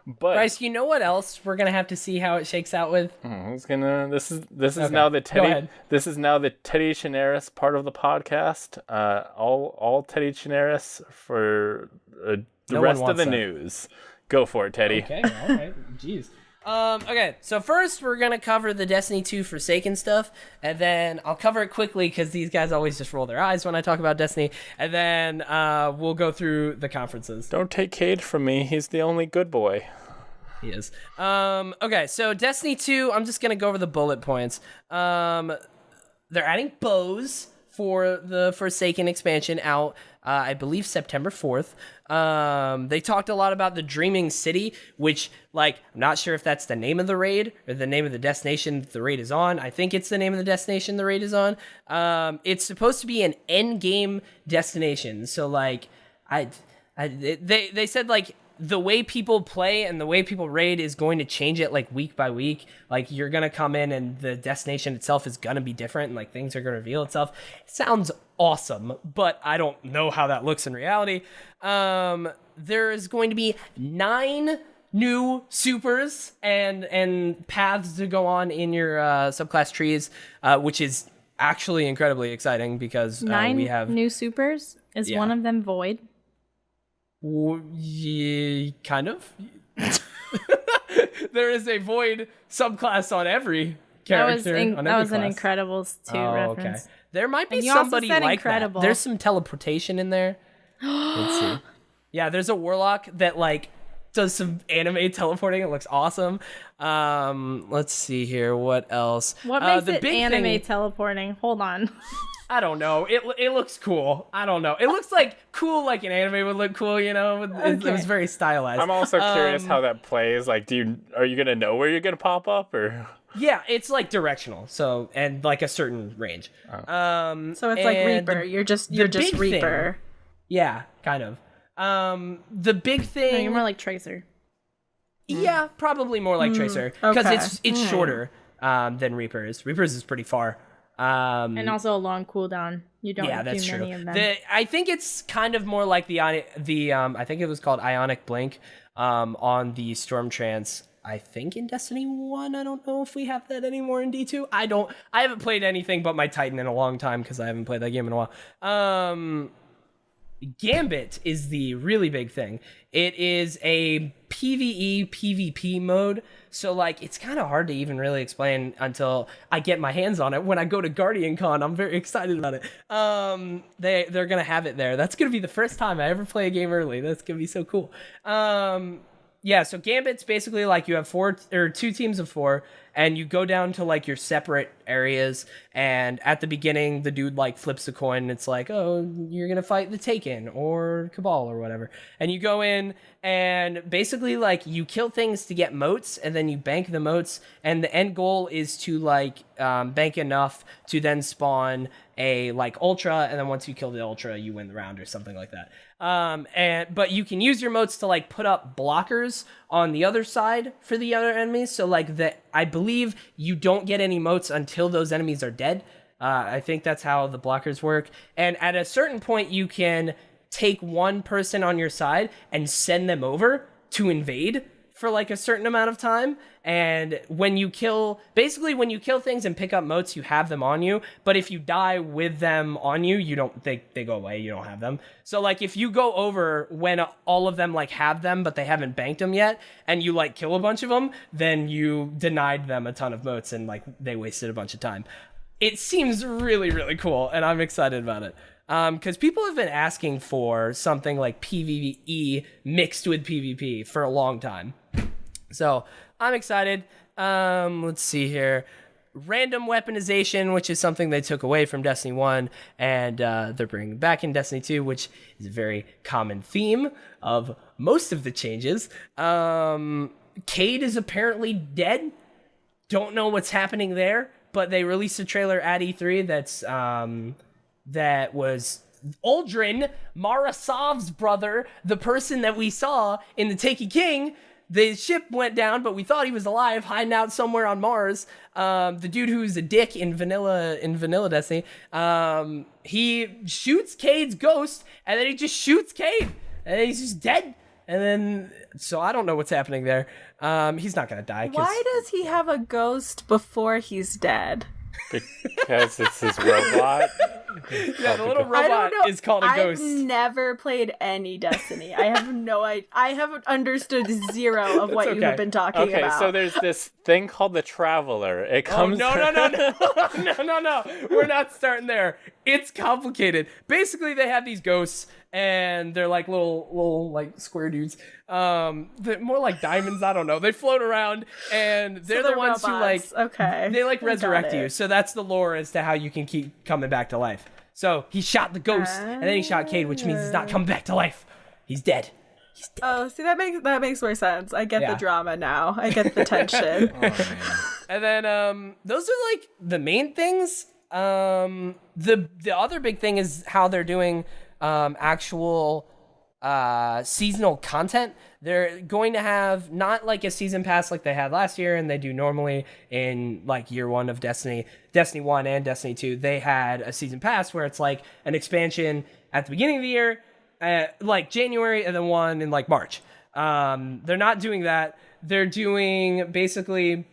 But Bryce, you know what else we're gonna have to see how it shakes out with? This is now the Teddy. This is now the Teddy Chinaris part of the podcast. All Teddy Chinaris for the rest of the news. Go for it, Teddy. Okay, all right. Jeez. Okay, so first we're gonna cover the Destiny 2 Forsaken stuff, and then I'll cover it quickly because these guys always just roll their eyes when I talk about Destiny, and then we'll go through the conferences. Don't take Cade from me; he's the only good boy. He is. Okay, so Destiny 2, I'm just gonna go over the bullet points. They're adding bows for the Forsaken expansion out, I believe September 4th. They talked a lot about the Dreaming City, which, like, I'm not sure if that's the name of the raid or the name of the destination that the raid is on. I think it's the name of the destination the raid is on. It's supposed to be an end game destination. So, like, they said, like, the way people play and the way people raid is going to change it like week by week. Like you're going to come in and the destination itself is going to be different and like things are going to reveal itself. It sounds awesome, but I don't know how that looks in reality. There's going to be 9 new supers and paths to go on in your subclass trees, which is actually incredibly exciting because 9 we have new supers. Is one of them void? Yeah, kind of. There is a void subclass on every character. That was an Incredibles 2 reference. Okay. There might be somebody like incredible. that. There's some teleportation in there. Let's see. Yeah, there's a warlock that like does some anime teleporting. It looks awesome. Let's see here. What else? What makes it anime teleporting? Hold on. I don't know. It looks cool. I don't know. It looks like cool, like an anime would look cool. You know, it was very stylized. I'm also curious how that plays. Like, are you gonna know where you're gonna pop up, or? Yeah, it's like directional. So and like a certain range. So it's like Reaper. You're just Reaper. Thing, yeah, kind of. The big thing. No, you're more like Tracer. Yeah, probably more like Tracer because it's shorter than Reaper's. Reaper's is pretty far. And also a long cooldown. You don't do many of them. I think it's kind of more like the I think it was called Ionic Blink on the Storm Trance. I think in Destiny 1. I don't know if we have that anymore in D2. I haven't played anything but my Titan in a long time because I haven't played that game in a while. Gambit is the really big thing. It is a PvE PvP mode, so like it's kind of hard to even really explain until I get my hands on it. When I go to Guardian Con, I'm very excited about it. They're gonna have it there. That's gonna be the first time I ever play a game early. That's gonna be so cool. Yeah, so Gambit's basically like you have 2 teams of 4, and you go down to like your separate areas, and at the beginning, the dude like flips a coin, and it's like, oh, you're gonna fight the Taken or Cabal or whatever. And you go in, and basically like you kill things to get moats, and then you bank the moats, and the end goal is to like bank enough to then spawn a like ultra, and then once you kill the ultra, you win the round or something like that. But you can use your moats to like put up blockers on the other side for the other enemies. So like I believe you don't get any moats until those enemies are dead. I think that's how the blockers work. And at a certain point, you can take one person on your side and send them over to invade for like a certain amount of time. And when you kill things and pick up moats, you have them on you. But if you die with them on you, they go away. You don't have them. So like if you go over when all of them like have them, but they haven't banked them yet, and you like kill a bunch of them, then you denied them a ton of moats and like they wasted a bunch of time. It seems really, really cool, and I'm excited about it. Because people have been asking for something like PvE mixed with PvP for a long time. So I'm excited. Let's see here. random weaponization, which is something they took away from Destiny 1, and they're bringing back in Destiny 2, which is a very common theme of most of the changes. Cade is apparently dead. Don't know what's happening there, but they released a trailer at E3 that was Aldrin, Marasov's brother, the person that we saw in the Taken King. The ship went down, but we thought he was alive, hiding out somewhere on Mars. The dude who's a dick in vanilla Destiny, he shoots Cade's ghost, and then he just shoots Cade, and he's just dead. And then, so I don't know what's happening there. He's not gonna die. Why does he have a ghost before he's dead? Because it's his robot. Yeah, the little robot is called a ghost. I've never played any Destiny. I have no idea. I haven't understood zero of what you have been talking about. Okay, so there's this thing called the Traveler. It comes. No. We're not starting there. It's complicated. Basically, they have these ghosts, and they're like little like square dudes. They're more like diamonds. I don't know. They float around, and they're the ones robots. who they resurrect you. So that's the lore as to how you can keep coming back to life. So he shot the ghost, and then he shot Cade, which means he's not coming back to life. He's dead. Oh, see, that makes more sense. I get the drama now. I get the tension. And then those are like the main things. The other big thing is how they're doing actual seasonal content. They're going to have not like a season pass like they had last year and they do normally in like year one of Destiny 1 and Destiny 2. They had a season pass where it's like an expansion at the beginning of the year, like January, and then one in like March. They're not doing that. They're doing basically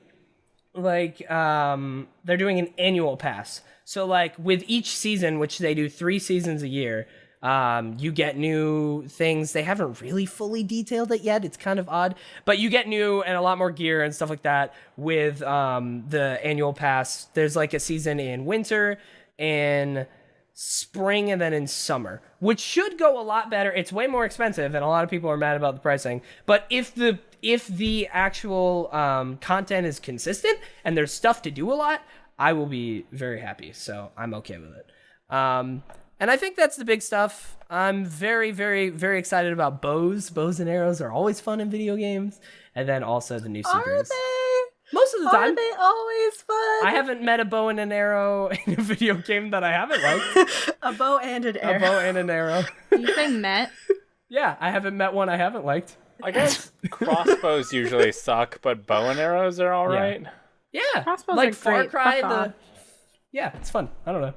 like they're doing an annual pass. So like with each season, which they do 3 seasons a year, you get new things. They haven't really fully detailed it yet. It's kind of odd, but you get new and a lot more gear and stuff like that with the annual pass. There's like a season in winter, in spring, and then in summer, which should go a lot better. It's way more expensive, and a lot of people are mad about the pricing. But if the actual content is consistent and there's stuff to do a lot, I will be very happy. So I'm okay with it. And I think that's the big stuff. I'm very, very, very excited about bows. Bows and arrows are always fun in video games. And then also the new Subarus. Are they? Most of the time. Are they always fun? I haven't met a bow and an arrow in a video game that I haven't liked. A bow and an arrow. A bow and an arrow. You say met? Yeah, I haven't met one I haven't liked. I guess crossbows usually suck, but bow and arrows are all right. Yeah, crossbows like are Far great. Cry. Yeah, it's fun. I don't know.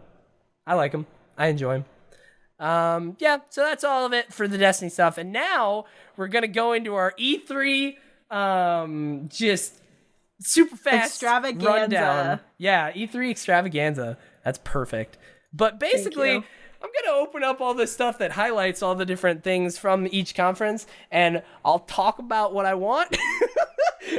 I like them. I enjoy them. Yeah, so that's all of it for the Destiny stuff. And now we're gonna go into our E3 just super fast extravaganza. Rundown. Yeah, E3 extravaganza. That's perfect. But basically, I'm gonna open up all this stuff that highlights all the different things from each conference, and I'll talk about what I want.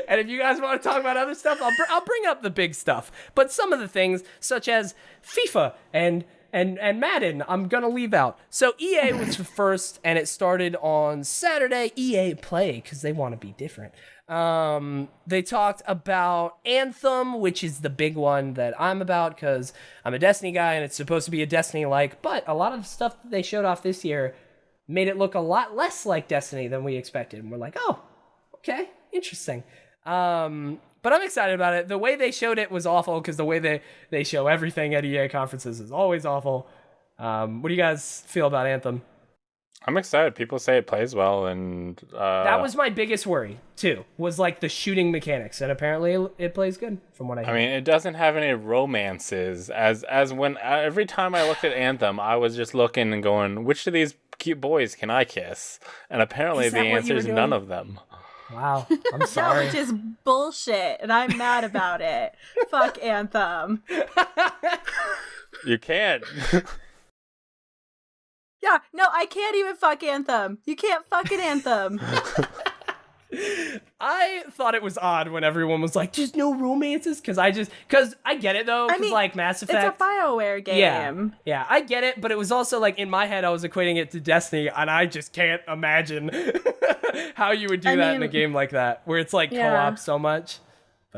And if you guys want to talk about other stuff, I'll bring up the big stuff. But some of the things, such as FIFA and Madden, I'm gonna leave out. So EA was first, and it started on Saturday. EA Play, because they want to be different. They talked about Anthem, which is the big one that I'm about, because I'm a Destiny guy, and it's supposed to be a Destiny-like. But a lot of the stuff that they showed off this year made it look a lot less like Destiny than we expected. And we're like, oh, okay, interesting. But I'm excited about it. The way they showed it was awful, because the way they show everything at EA conferences is always awful. What do you guys feel about Anthem? I'm excited. People say it plays well, and that was my biggest worry too. Was like the shooting mechanics, and apparently it plays good from what I hear. I mean, it doesn't have any romances. As when every time I looked at Anthem, I was just looking and going, which of these cute boys can I kiss? And apparently the answer is none of them. Wow, I'm sorry. Which is bullshit, and I'm mad about it. Fuck Anthem. You can't. Yeah, no, I can't even fuck Anthem. You can't fuck an Anthem. I thought it was odd when everyone was like, "There's no romances," because I get it though, because like Mass Effect, it's a BioWare game. Yeah, I get it, but it was also like in my head I was equating it to Destiny, and I just can't imagine how you would do that in a game like that, where it's like co-op so much.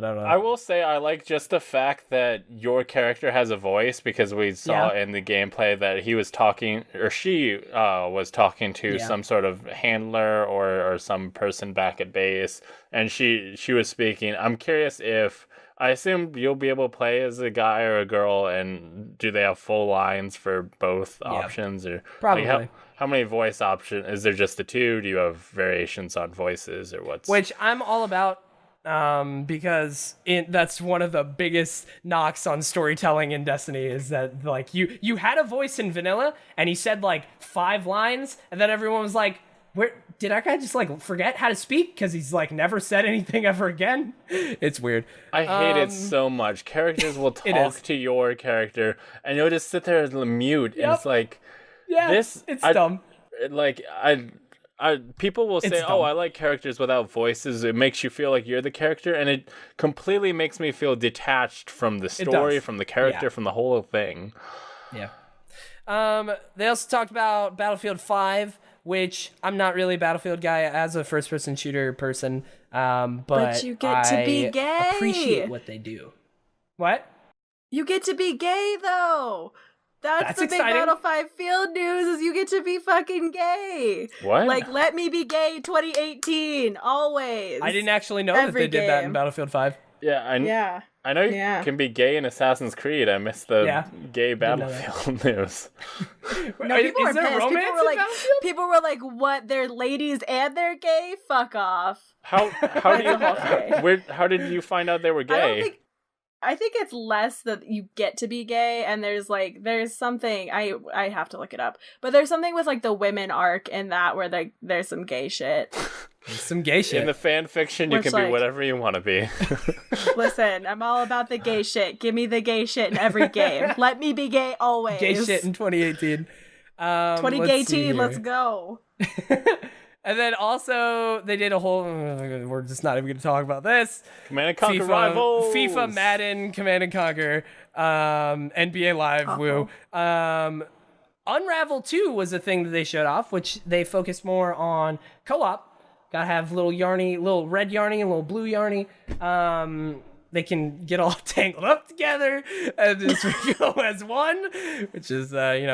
I don't know. I will say I like just the fact that your character has a voice, because we saw in the gameplay that he was talking, or she was talking to some sort of handler or some person back at base, and she was speaking. I'm curious if, I assume you'll be able to play as a guy or a girl, and do they have full lines for both options? Or probably. Like how many voice options? Is there just the two? Do you have variations on voices, or what's... Which I'm all about, because that's one of the biggest knocks on storytelling in Destiny, is that like you had a voice in vanilla and he said like 5 lines, and then everyone was like, where did that guy just like forget how to speak, because he's like never said anything ever again? It's weird. I hate it so much. Characters will talk to your character and you'll just sit there and mute, and it's like, it's dumb. Like people will say, "Oh, I like characters without voices. It makes you feel like you're the character," and it completely makes me feel detached from the story, from the character, from the whole thing. Yeah. They also talked about Battlefield 5, which I'm not really a Battlefield guy as a first-person shooter person, but you get to be gay. I appreciate what they do. What? You get to be gay, though. That's the exciting. big Battle 5 field news, is you get to be fucking gay. What? Like, let me be gay 2018, always. I didn't actually know that they did that in Battlefield 5. Yeah, I know you can be gay in Assassin's Creed. I missed the gay Battlefield news. No, people were pissed. People were like, what, they're ladies and they're gay? Fuck off. How did you find out they were gay? I think it's less that you get to be gay, and there's something, I have to look it up, but there's something with like the women arc in that where there's some gay shit. Some gay shit. In the fan fiction, you can be whatever you want to be. Listen, I'm all about the gay shit. Give me the gay shit in every game. Let me be gay always. Gay shit in 2018. 2018, let's go. And then also, they did a whole... we're just not even going to talk about this. Command & Conquer Rivals! FIFA, Madden, Command & Conquer, NBA Live, woo. Unravel 2 was a thing that they showed off, which they focused more on co-op. Gotta have little red Yarny and little blue Yarny. They can get all tangled up together and just go as one, which is,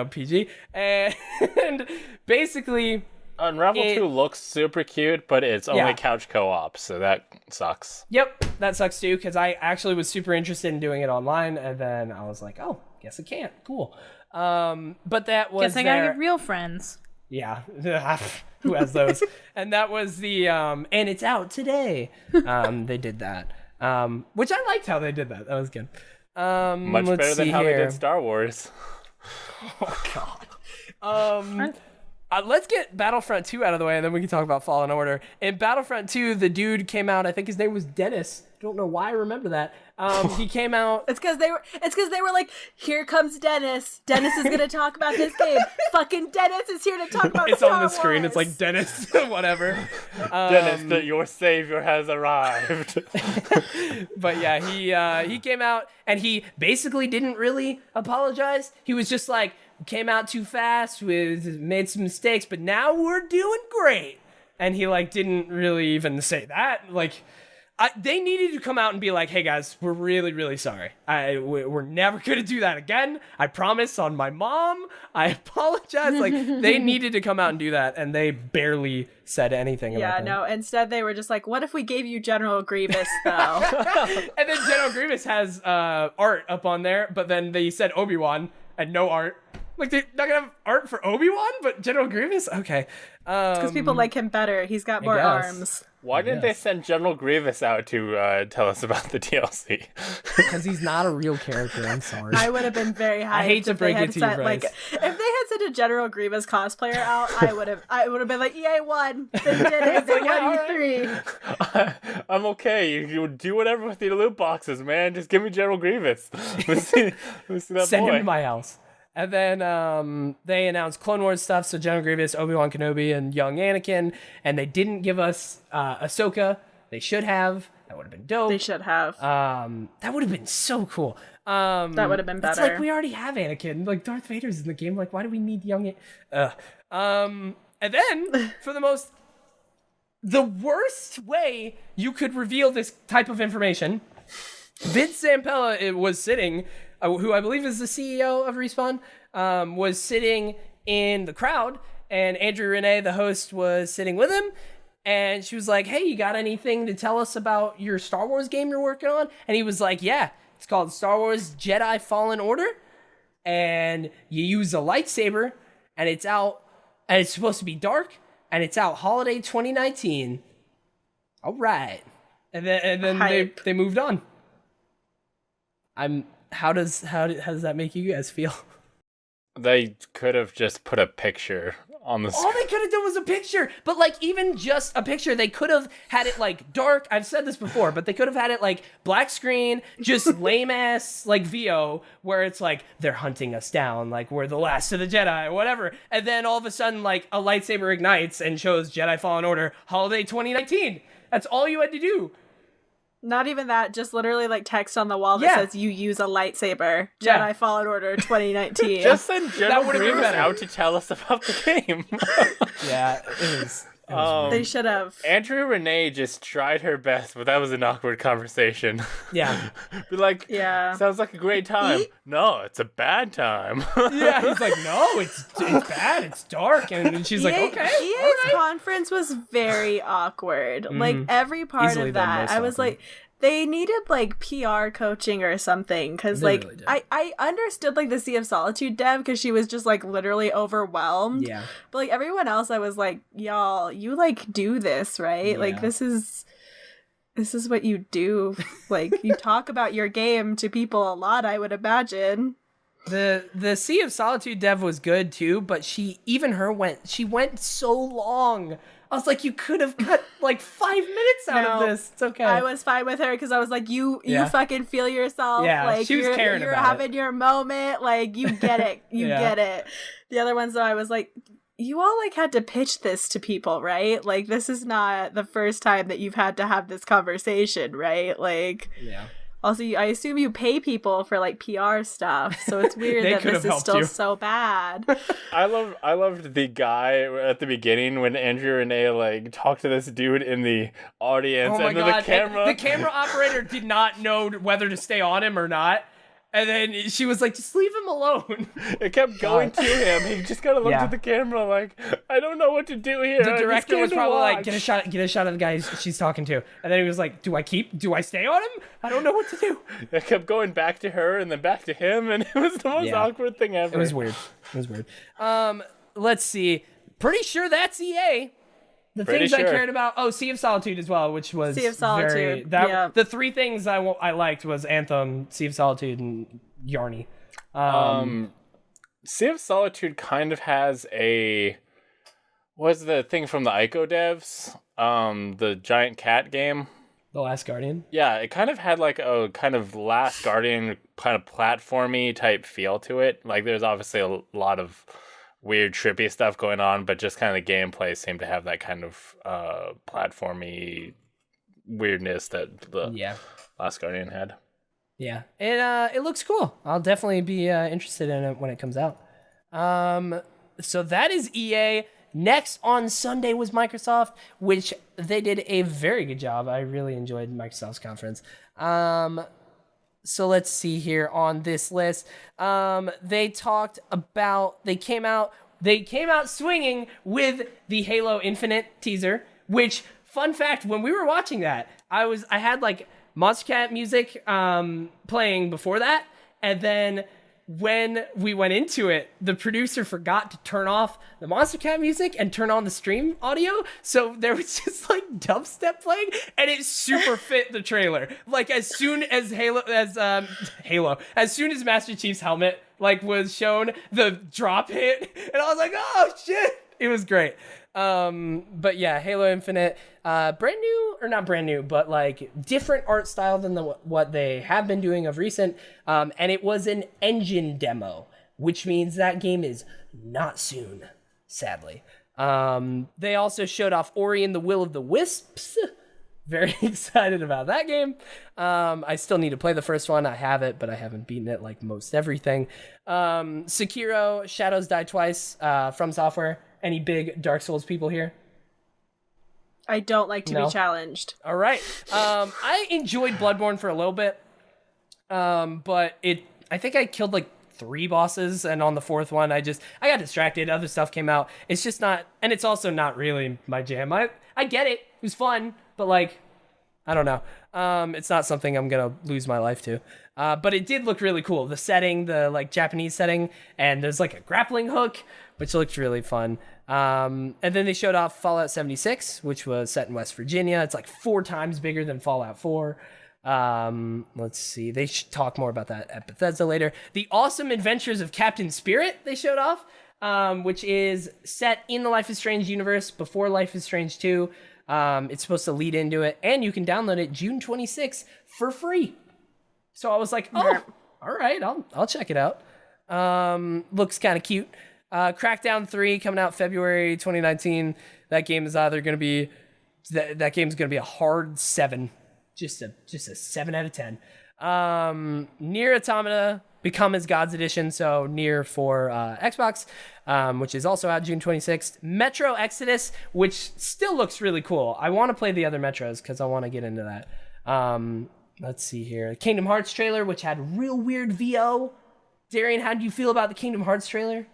PG. And basically... Unravel 2 looks super cute, but it's only couch co-op, so that sucks. Yep, that sucks too, because I actually was super interested in doing it online, and then I was like, oh, guess I can't. Cool. But that was Guess I gotta get real friends. Yeah. Who has those? And that was the, and it's out today. They did that. Which I liked how they did that. That was good. Much better than how they did Star Wars. Oh, God. Let's get Battlefront 2 out of the way, and then we can talk about Fallen Order. In Battlefront 2, the dude came out. I think his name was Dennis. Don't know why I remember that. He came out. It's because they were like, here comes Dennis. Dennis is gonna talk about this game. Fucking Dennis is here to talk about. It's Star on the screen. Wars. It's like Dennis, whatever. Dennis, your savior has arrived. But yeah, he came out and he basically didn't really apologize. He was just like, came out too fast, made some mistakes, but now we're doing great. And he like didn't really even say that. Like, they needed to come out and be like, hey guys, we're really, really sorry. We're never gonna do that again. I promise on my mom. I apologize. Like, they needed to come out and do that, and they barely said anything about that. Yeah, no, instead they were just like, what if we gave you General Grievous, though? And then General Grievous has art up on there, but then they said Obi-Wan and no art. Like, they're not gonna have art for Obi-Wan, but General Grievous? Okay. It's because people like him better. He's got more arms. Why didn't they send General Grievous out to tell us about the DLC? Because he's not a real character. I'm sorry. I would have been very hyped. I hate to break it to you, Bryce. Like, if they had sent a General Grievous cosplayer out, I would have been like, EA won. They did it. They won E3. I'm okay. You do whatever with your loot boxes, man. Just give me General Grievous. Let's see that Send boy. him to my house. And then they announced Clone Wars stuff, so General Grievous, Obi-Wan Kenobi, and young Anakin. And they didn't give us Ahsoka. They should have. That would have been dope. They should have. That would have been so cool. That would have been better. It's like, we already have Anakin. Like, Darth Vader's in the game. Like, why do we need young And then, for the worst way you could reveal this type of information Vince Zampella was sitting, who I believe is the CEO of Respawn, was sitting in the crowd, and Andrew Renee, the host, was sitting with him. And she was like, hey, you got anything to tell us about your Star Wars game you're working on? And he was like, yeah, it's called Star Wars Jedi Fallen Order. And you use a lightsaber, and it's out, and it's supposed to be dark, and it's out holiday 2019. All right. And then they moved on. How does that make you guys feel? They could have just put a picture on the screen. All they could have done was a picture, but like even just a picture, they could have had it like dark. I've said this before, but they could have had it like black screen, just lame ass like VO, where it's like they're hunting us down, like we're the last of the Jedi, or whatever. And then all of a sudden, like a lightsaber ignites and shows Jedi Fallen Order Holiday 2019. That's all you had to do. Not even that, just literally like text on the wall that says you use a lightsaber. Jedi Fallen Order 2019. Just send General Grievous out to tell us about the game. Yeah, it was they should have. Andrew Renee just tried her best, but that was an awkward conversation. Yeah. Be like, sounds like a great time. No, it's a bad time. Yeah, he's like, no, it's bad, it's dark. And she's like, okay. EA's conference was very awkward. Like every part Easily of the that, most I was awkward. like, they needed like PR coaching or something, because They like really did. I understood like the Sea of Solitude dev, because she was just like literally overwhelmed. Yeah. But like everyone else, I was like, y'all, you like do this, right? Yeah. Like this is what you do. Like you talk about your game to people a lot, I would imagine. The Sea of Solitude dev was good too, but she went so long. I was like, you could have cut like 5 minutes out of this. It's okay. I was fine with her because I was like, you fucking feel yourself. Yeah, like she was caring you're about having your moment. Like you get it. You get it. The other ones though, I was like, you all like had to pitch this to people, right? Like this is not the first time that you've had to have this conversation, right? Like Also, I assume you pay people for like PR stuff, so it's weird that this is still so bad. I loved the guy at the beginning when Andrew Renee like talked to this dude in the audience, Oh my and then God. the camera operator did not know whether to stay on him or not. And then she was like, just leave him alone. It kept going to him. He just kind of looked at the camera like, I don't know what to do here. The director was probably like, get a shot of the guy she's talking to. And then he was like, do I stay on him? I don't know what to do. It kept going back to her and then back to him, and it was the most awkward thing ever. It was weird. Let's see. Pretty sure that's EA. The things I cared about. Sea of Solitude as well, which was Sea of Solitude. The three things I liked was Anthem, Sea of Solitude, and Yarny. Sea of Solitude kind of has what's the thing from the Ico devs? The giant cat game. The Last Guardian. Yeah, it kind of had like a kind of Last Guardian kind of platformy type feel to it. Like there's obviously a lot of weird trippy stuff going on, but just kind of the gameplay seemed to have that kind of platformy weirdness that the Last Guardian had. Yeah, it looks cool. I'll definitely be interested in it when it comes out. So that is EA. Next on Sunday was Microsoft, which they did a very good job. I really enjoyed Microsoft's conference. So let's see here on this list. They came out swinging with the Halo Infinite teaser, which, fun fact, when we were watching that, I had like Monster Cat music playing before that, and then when we went into it, the producer forgot to turn off the Monster Cat music and turn on the stream audio, so there was just like dubstep playing, and it super fit the trailer. Like as soon as as soon as Master Chief's helmet like was shown, the drop hit, and I was like, oh shit, it was great. But yeah, Halo Infinite, brand new, or not brand new, but like different art style than what they have been doing of recent. And it was an engine demo, which means that game is not soon, sadly. They also showed off Ori and the Will of the Wisps. Very excited about that game. I still need to play the first one. I have it, but I haven't beaten it like most everything. Sekiro, Shadows Die Twice, From Software. Any big Dark Souls people here? I don't like to No. be challenged. All right. I enjoyed Bloodborne for a little bit, but I think I killed like 3 bosses, and on the 4th one, I got distracted. Other stuff came out. It's just not, and it's also not really my jam. I get it. It was fun, but like, I don't know. It's not something I'm gonna lose my life to. But it did look really cool. The setting, the like Japanese setting, and there's like a grappling hook, which looked really fun. And then they showed off Fallout 76, which was set in West Virginia. It's like 4 times bigger than Fallout 4. Let's see. They should talk more about that at Bethesda later. The Awesome Adventures of Captain Spirit they showed off, which is set in the Life is Strange universe before Life is Strange 2. It's supposed to lead into it, and you can download it June 26th for free. So I was like, oh, all right, I'll check it out. Looks kind of cute. Crackdown 3 coming out February 2019. That game is either going to be that game's going to be a hard 7. Just a 7 out of 10. Nier Automata Become as Gods Edition, so Nier for Xbox, which is also out June 26th. Metro Exodus, which still looks really cool. I want to play the other Metros because I want to get into that. Let's see here. Kingdom Hearts trailer, which had real weird VO. Darian, how do you feel about the Kingdom Hearts trailer?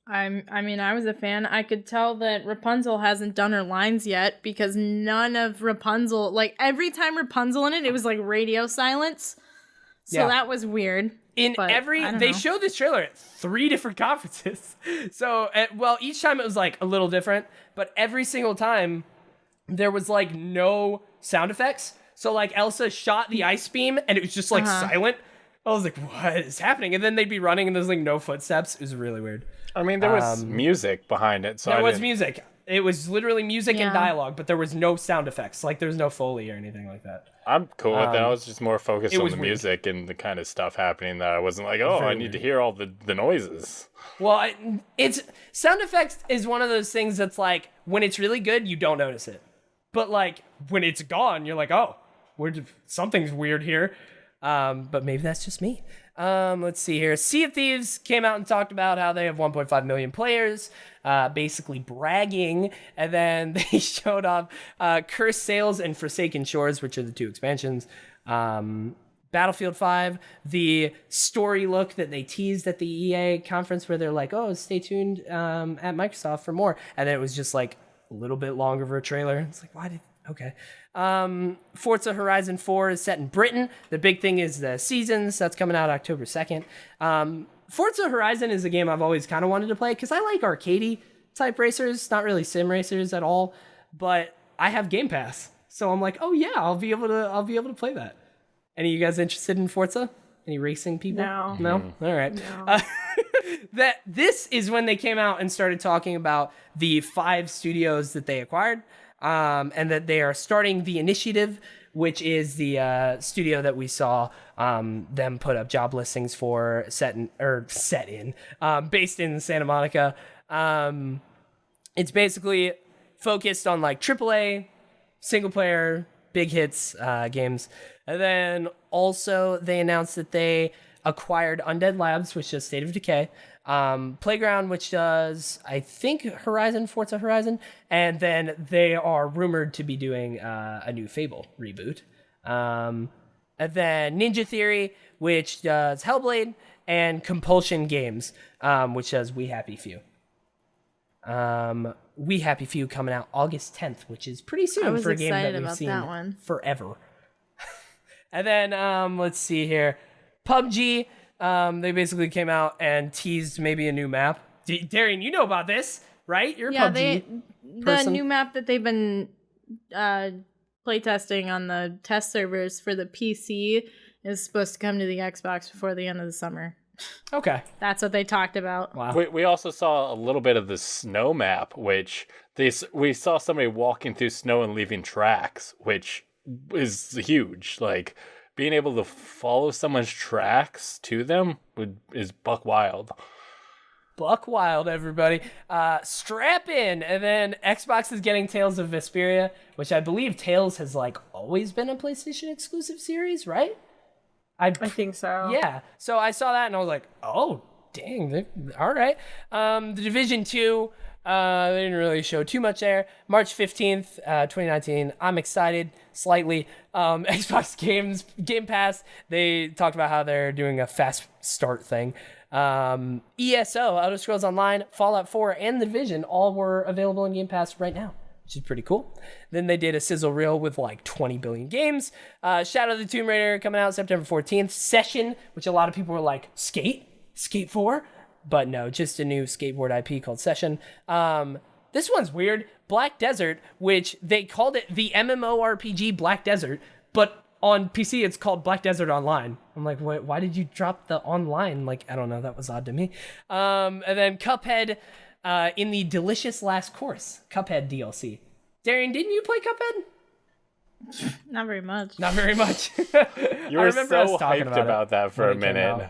I mean, I was a fan. I could tell that Rapunzel hasn't done her lines yet because none of Rapunzel, like every time Rapunzel in it, it was like radio silence. So that was weird. They showed this trailer at 3 different conferences. So, each time it was like a little different, but every single time there was like no sound effects. So like Elsa shot the ice beam and it was just like silent. I was like, what is happening? And then they'd be running and there's like no footsteps. It was really weird. I mean, there was music behind it. So there was music. It was literally music and dialogue, but there was no sound effects. Like there's no Foley or anything like that. I'm cool with that. I was just more focused on the music and the kind of stuff happening that I wasn't like, I need to hear all the noises. Well, it's sound effects is one of those things that's like, when it's really good, you don't notice it. But like when it's gone, you're like, something's weird here. But maybe that's just me. Let's see here. Sea of Thieves came out and talked about how they have 1.5 million players, basically bragging. And then they showed off Cursed Sails and Forsaken Shores, which are the 2 expansions. Battlefield 5, the story look that they teased at the EA conference where they're like, stay tuned at Microsoft for more. And then it was just like a little bit longer of a trailer. It's like, okay. Forza Horizon 4 is set in Britain. The big thing is the seasons. That's coming out October 2nd. Forza Horizon is a game I've always kind of wanted to play because I like arcadey type racers, not really sim racers at all. But I have Game Pass, so I'm like, I'll be able to play that. Any of you guys interested in Forza? Any racing people? No? All right. No. This is when they came out and started talking about the 5 studios that they acquired. And that they are starting the Initiative, which is the studio that we saw them put up job listings for, based in Santa Monica. It's basically focused on like AAA, single player, big hits games. And then also they announced that they acquired Undead Labs, which does State of Decay. Playground, which does, I think, Forza Horizon, and then they are rumored to be doing a new Fable reboot. And then Ninja Theory, which does Hellblade, and Compulsion Games, which does We Happy Few. We Happy Few coming out August 10th, which is pretty soon for a game that we've seen forever. And then let's see here, PUBG. They basically came out and teased maybe a new map. Darian, you know about this, right? You're a PUBG person. The new map that they've been playtesting on the test servers for the PC is supposed to come to the Xbox before the end of the summer. Okay. That's what they talked about. Wow. We also saw a little bit of the snow map, which we saw somebody walking through snow and leaving tracks, which is huge. Like, being able to follow someone's tracks to them is buck wild. Buck wild, everybody. Strap in. And then Xbox is getting Tales of Vesperia, which I believe Tales has like always been a PlayStation exclusive series, right? I think so. Yeah. So I saw that and I was like, oh, dang. All right. The Division 2, They didn't really show too much there. March 15th, 2019. I'm excited slightly. Xbox Game Pass, they talked about how they're doing a fast start thing. ESO, Elder Scrolls Online, Fallout 4, and The Division all were available in Game Pass right now, which is pretty cool. Then they did a sizzle reel with like 20 billion games. Shadow of the Tomb Raider coming out September 14th. Session, which a lot of people were like, Skate 4? But no, just a new skateboard IP called Session. This one's weird. Black Desert, which they called it the MMORPG Black Desert, but on PC it's called Black Desert Online. I'm like, why did you drop the online? Like, I don't know, that was odd to me. And then Cuphead in the Delicious Last Course, Cuphead DLC. Darian, didn't you play Cuphead? Not very much. Not very much. You were so hyped about that for a minute.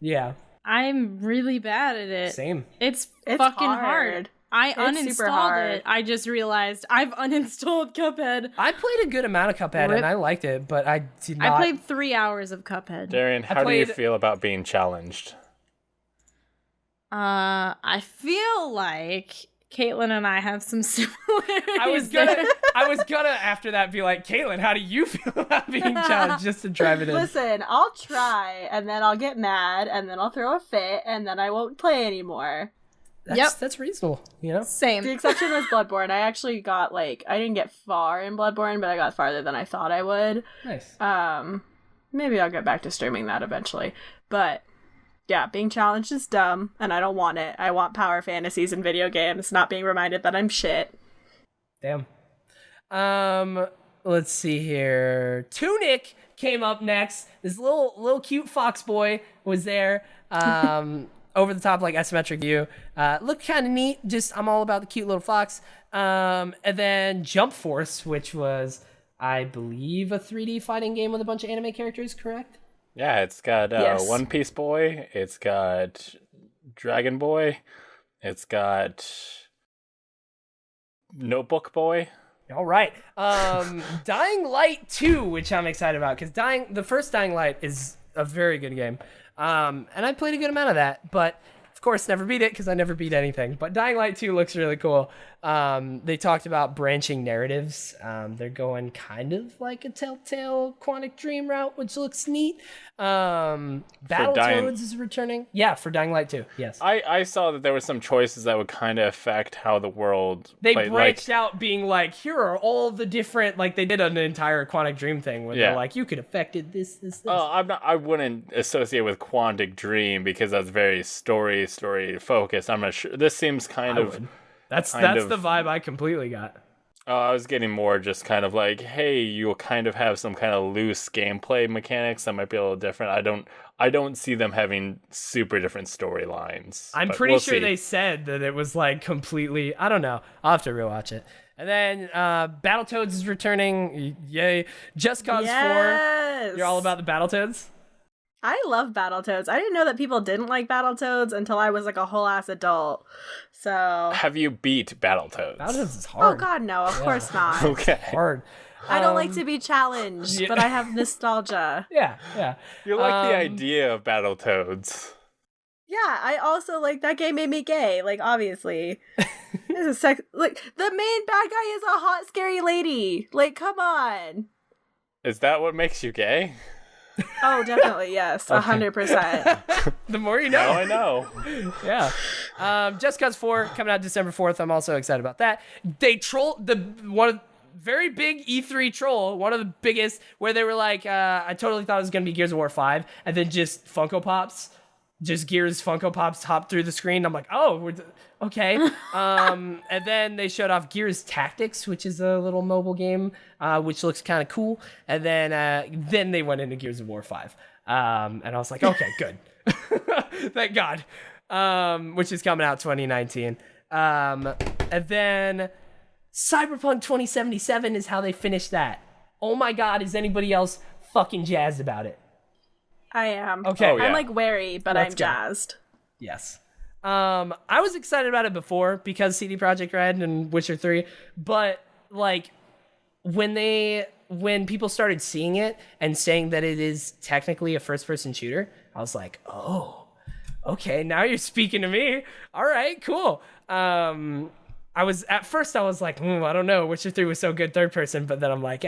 Yeah. I'm really bad at it. Same. It's fucking hard. I It's uninstalled super hard. it. I just realized I've uninstalled Cuphead. I played a good amount of Cuphead and I liked it, but I did not. I played 3 hours of Cuphead. Darian, how do you feel about being challenged? I feel like Caitlin and I have some similarities. I was gonna after that be like, Caitlin, how do you feel about being challenged, just to drive it in? Listen, I'll try, and then I'll get mad, and then I'll throw a fit, and then I won't play anymore. That's reasonable, you know? Same. The exception was Bloodborne. I actually got, I didn't get far in Bloodborne, but I got farther than I thought I would. Nice. Maybe I'll get back to streaming that eventually. But, yeah, being challenged is dumb, and I don't want it. I want power fantasies in video games, not being reminded that I'm shit. Damn. Let's see here. Tunic came up next. This little cute fox boy was there. Over the top, like asymmetric view. Looked kind of neat. Just, I'm all about the cute little fox. And then Jump Force, which was, I believe, a 3D fighting game with a bunch of anime characters, correct? Yeah, it's got Yes. One Piece Boy. It's got Dragon Boy. It's got Notebook Boy. All right. Dying Light 2, which I'm excited about, because the first Dying Light is a very good game. And I played a good amount of that, but of course never beat it because I never beat anything. But Dying Light 2 looks really cool. They talked about branching narratives. They're going kind of like a Telltale Quantic Dream route, which looks neat. Battletoads is returning. Yeah, for Dying Light 2, yes. I saw that there were some choices that would kind of affect how the world They played. branched out being like, here are all the different, like they did an entire Quantic Dream thing where they're like, you could affect it this. I wouldn't associate with Quantic Dream because that's very story focused. I'm not sure. This seems kind of... That's the vibe I completely got. I was getting more just kind of like, hey, you'll kind of have some kind of loose gameplay mechanics that might be a little different. I don't see them having super different storylines. I'm pretty sure they said that it was like completely, I don't know. I'll have to rewatch it. And then Battletoads is returning. Yay. Just Cause 4. You're all about the Battletoads? I love Battletoads. I didn't know that people didn't like Battletoads until I was like a whole ass adult. So Have you beat Battletoads? Battletoads is hard. Oh god, no, of course not. Okay. Hard. I don't like to be challenged, but I have nostalgia. Yeah. You like the idea of Battletoads. Yeah, I also like that game made me gay. Like obviously, this is like the main bad guy is a hot, scary lady. Like, come on. Is that what makes you gay? Oh, definitely yes, 100%. The more you know. Now I know. Yeah. Just Cause 4 coming out December 4th. I'm also excited about that. They trolled one of very big E3 troll, one of the biggest, where they were like, I totally thought it was gonna be Gears of War 5, and then just Funko Pops. Just Gears Funko Pops hop through the screen. I'm like, oh, okay. And then they showed off Gears Tactics, which is a little mobile game, which looks kind of cool. And then they went into Gears of War 5. And I was like, okay, good. Thank God. Which is coming out 2019. And then Cyberpunk 2077 is how they finished that. Oh my God, is anybody else fucking jazzed about it? I am. Okay. I'm like wary, but Let's I'm go. jazzed. Yes. I was excited about it before because CD Projekt Red and Witcher 3, but like when people started seeing it and saying that it is technically a first-person shooter, I was like, oh, okay, now you're speaking to me. All right, cool. I was like, I don't know. Witcher 3 was so good third person, but then I'm like,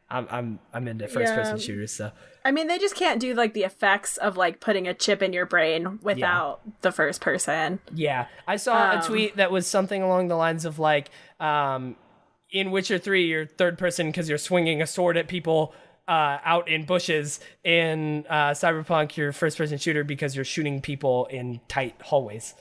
I'm into first person shooters. So I mean, they just can't do like the effects of like putting a chip in your brain without the first person. Yeah, I saw a tweet that was something along the lines of like, in Witcher 3, you're third person because you're swinging a sword at people out in bushes. In Cyberpunk, you're first person shooter because you're shooting people in tight hallways.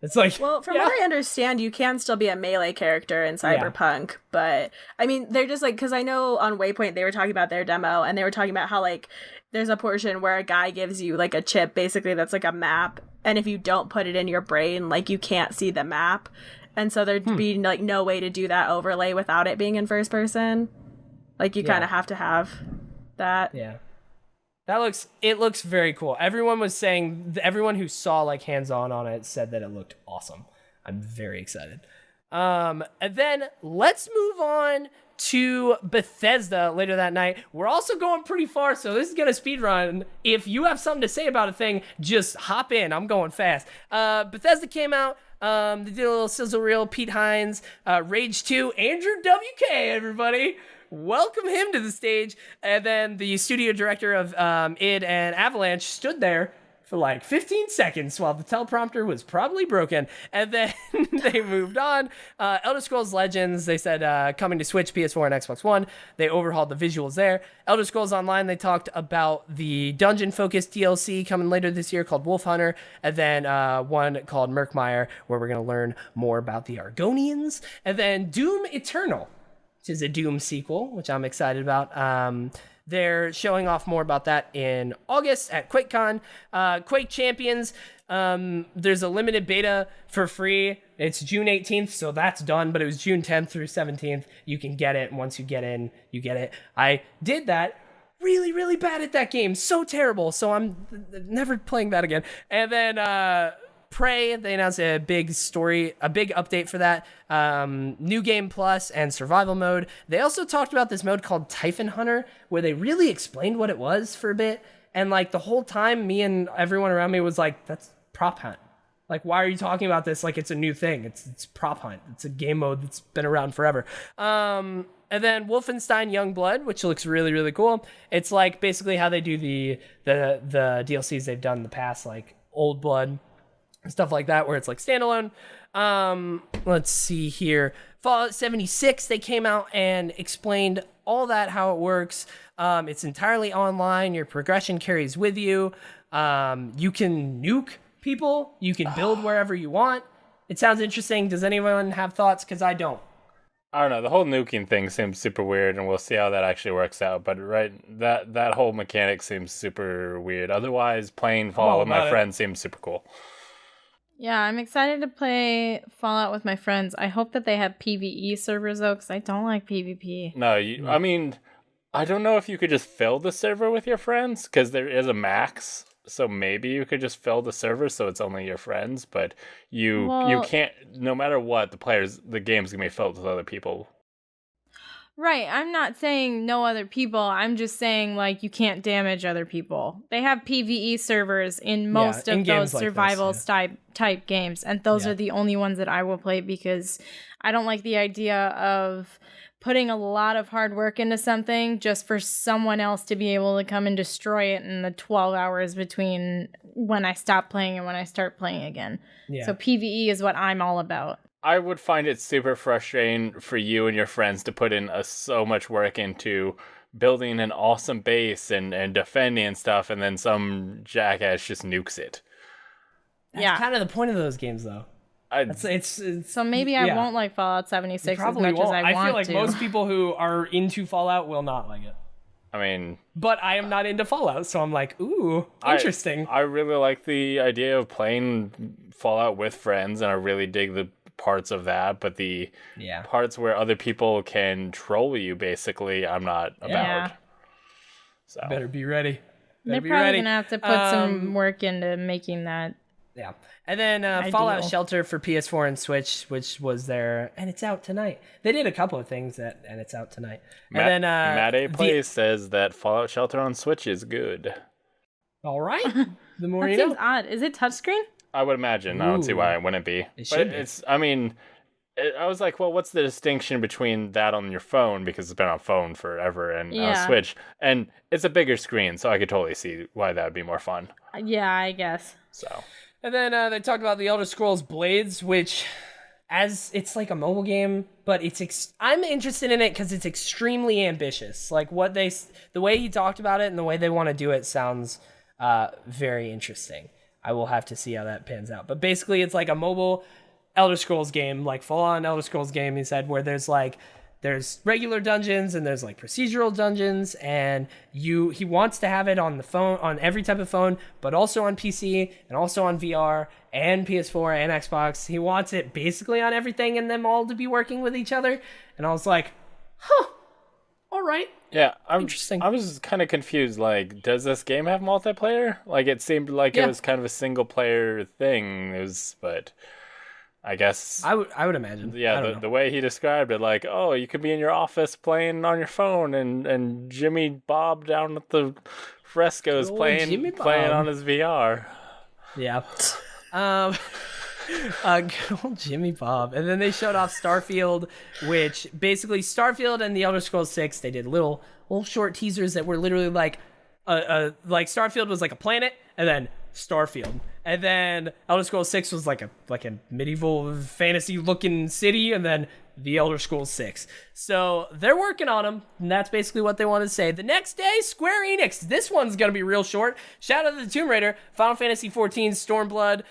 It's like, well, from what I understand, you can still be a melee character in Cyberpunk, but I mean, they're just like, because I know on Waypoint they were talking about their demo, and they were talking about how like there's a portion where a guy gives you like a chip, basically that's like a map, and if you don't put it in your brain, like you can't see the map, and so there'd be like no way to do that overlay without it being in first person. Like you kind of have to have that. Yeah. It looks very cool. Everyone who saw like hands-on on it said that it looked awesome. I'm very excited. And then let's move on to Bethesda later that night. We're also going pretty far, so this is gonna speed run. If you have something to say about a thing, just hop in. I'm going fast. Bethesda came out. They did a little sizzle reel. Pete Hines, Rage 2, Andrew WK, everybody. Welcome him to the stage. And then the studio director of id and Avalanche stood there for like 15 seconds while the teleprompter was probably broken. And then they moved on. Elder Scrolls Legends, they said coming to Switch, PS4, and Xbox One. They overhauled the visuals there. Elder Scrolls Online, they talked about the dungeon-focused DLC coming later this year called Wolf Hunter. And then one called Murkmire, where we're going to learn more about the Argonians. And then Doom Eternal, which is a Doom sequel, which I'm excited about. They're showing off more about that in August at QuakeCon. Quake Champions, there's a limited beta for free. It's June 18th, so that's done, but it was June 10th through 17th. You can get it. Once you get in, you get it. I did that. Really, really bad at that game. So terrible. So I'm never playing that again. And then Prey, they announced a big update for that. New Game Plus and Survival Mode. They also talked about this mode called Typhon Hunter, where they really explained what it was for a bit. And like the whole time, me and everyone around me was like, that's prop hunt. Like, why are you talking about this like it's a new thing? It's prop hunt. It's a game mode that's been around forever. And then Wolfenstein Youngblood, which looks really, really cool. It's like basically how they do the DLCs they've done in the past, like Old Blood, stuff like that, where it's like standalone. Let's see here. Fallout 76, they came out and explained all that, how it works. It's entirely online. Your progression carries with you. You can nuke people. You can build wherever you want. It sounds interesting. Does anyone have thoughts? Because I don't. I don't know. The whole nuking thing seems super weird, and we'll see how that actually works out. But that whole mechanic seems super weird. Otherwise, playing Fallout with my friends seems super cool. Yeah, I'm excited to play Fallout with my friends. I hope that they have PvE servers, though, because I don't like PvP. No, I mean, I don't know if you could just fill the server with your friends, because there is a max. So maybe you could just fill the server so it's only your friends, but you can't, no matter what, the game's going to be filled with other people. Right, I'm not saying no other people. I'm just saying, like, you can't damage other people. They have PvE servers in most of those survival type games, and those are the only ones that I will play because I don't like the idea of putting a lot of hard work into something just for someone else to be able to come and destroy it in the 12 hours between when I stop playing and when I start playing again. Yeah. So PvE is what I'm all about. I would find it super frustrating for you and your friends to put in so much work into building an awesome base and defending and stuff, and then some jackass just nukes it. That's kind of the point of those games, though. So maybe I won't like Fallout 76 as much as I want to. I feel like most people who are into Fallout will not like it. I mean... But I am not into Fallout, so I'm like, ooh, interesting. I really like the idea of playing Fallout with friends, and I really dig the parts of that, but the parts where other people can troll you, basically, I'm not about. So better be ready. They're probably going to have to put some work into making that. Yeah. And then Fallout Shelter for PS4 and Switch, which was there, and it's out tonight. They did a couple of things and it's out tonight. And Matt A. Plays says that Fallout Shelter on Switch is good. All right. The more That you seems know. odd. Is it touchscreen? I would imagine. I don't see why it wouldn't be. It But should be. it's, I mean, I was like, well, what's the distinction between that on your phone, because it's been on phone forever, and Yeah. Switch, and it's a bigger screen, so I could totally see why that would be more fun. Yeah, I guess. So And then they talked about the Elder Scrolls Blades, which, as it's like a mobile game, but I'm interested in it because it's extremely ambitious. Like the way he talked about it and the way they want to do it sounds very interesting. I will have to see how that pans out. But basically, it's like a mobile Elder Scrolls game, like full-on Elder Scrolls game, he said, where there's regular dungeons and there's like procedural dungeons, and he wants to have it on the phone, on every type of phone, but also on PC and also on VR and PS4 and Xbox. He wants it basically on everything and them all to be working with each other. And I was like, all right. yeah, Interesting. I was kind of confused. Like, does this game have multiplayer? Like, it seemed like it was kind of a single player thing. But I guess I would imagine. yeah, the way he described it, like, oh, you could be in your office playing on your phone, and Jimmy Bob down at the frescoes Good old playing Jimmy Bob. on his VR. Yeah. Good old Jimmy Bob. And then they showed off Starfield, which basically Starfield and the Elder Scrolls 6, they did little short teasers that were literally like Starfield was like a planet, and then Starfield. And then Elder Scrolls 6 was like a medieval fantasy looking city, and then the Elder Scrolls 6. So they're working on them, and that's basically what they want to say. The next day, Square Enix. This one's going to be real short. Shadow of the Tomb Raider, Final Fantasy XIV, Stormblood.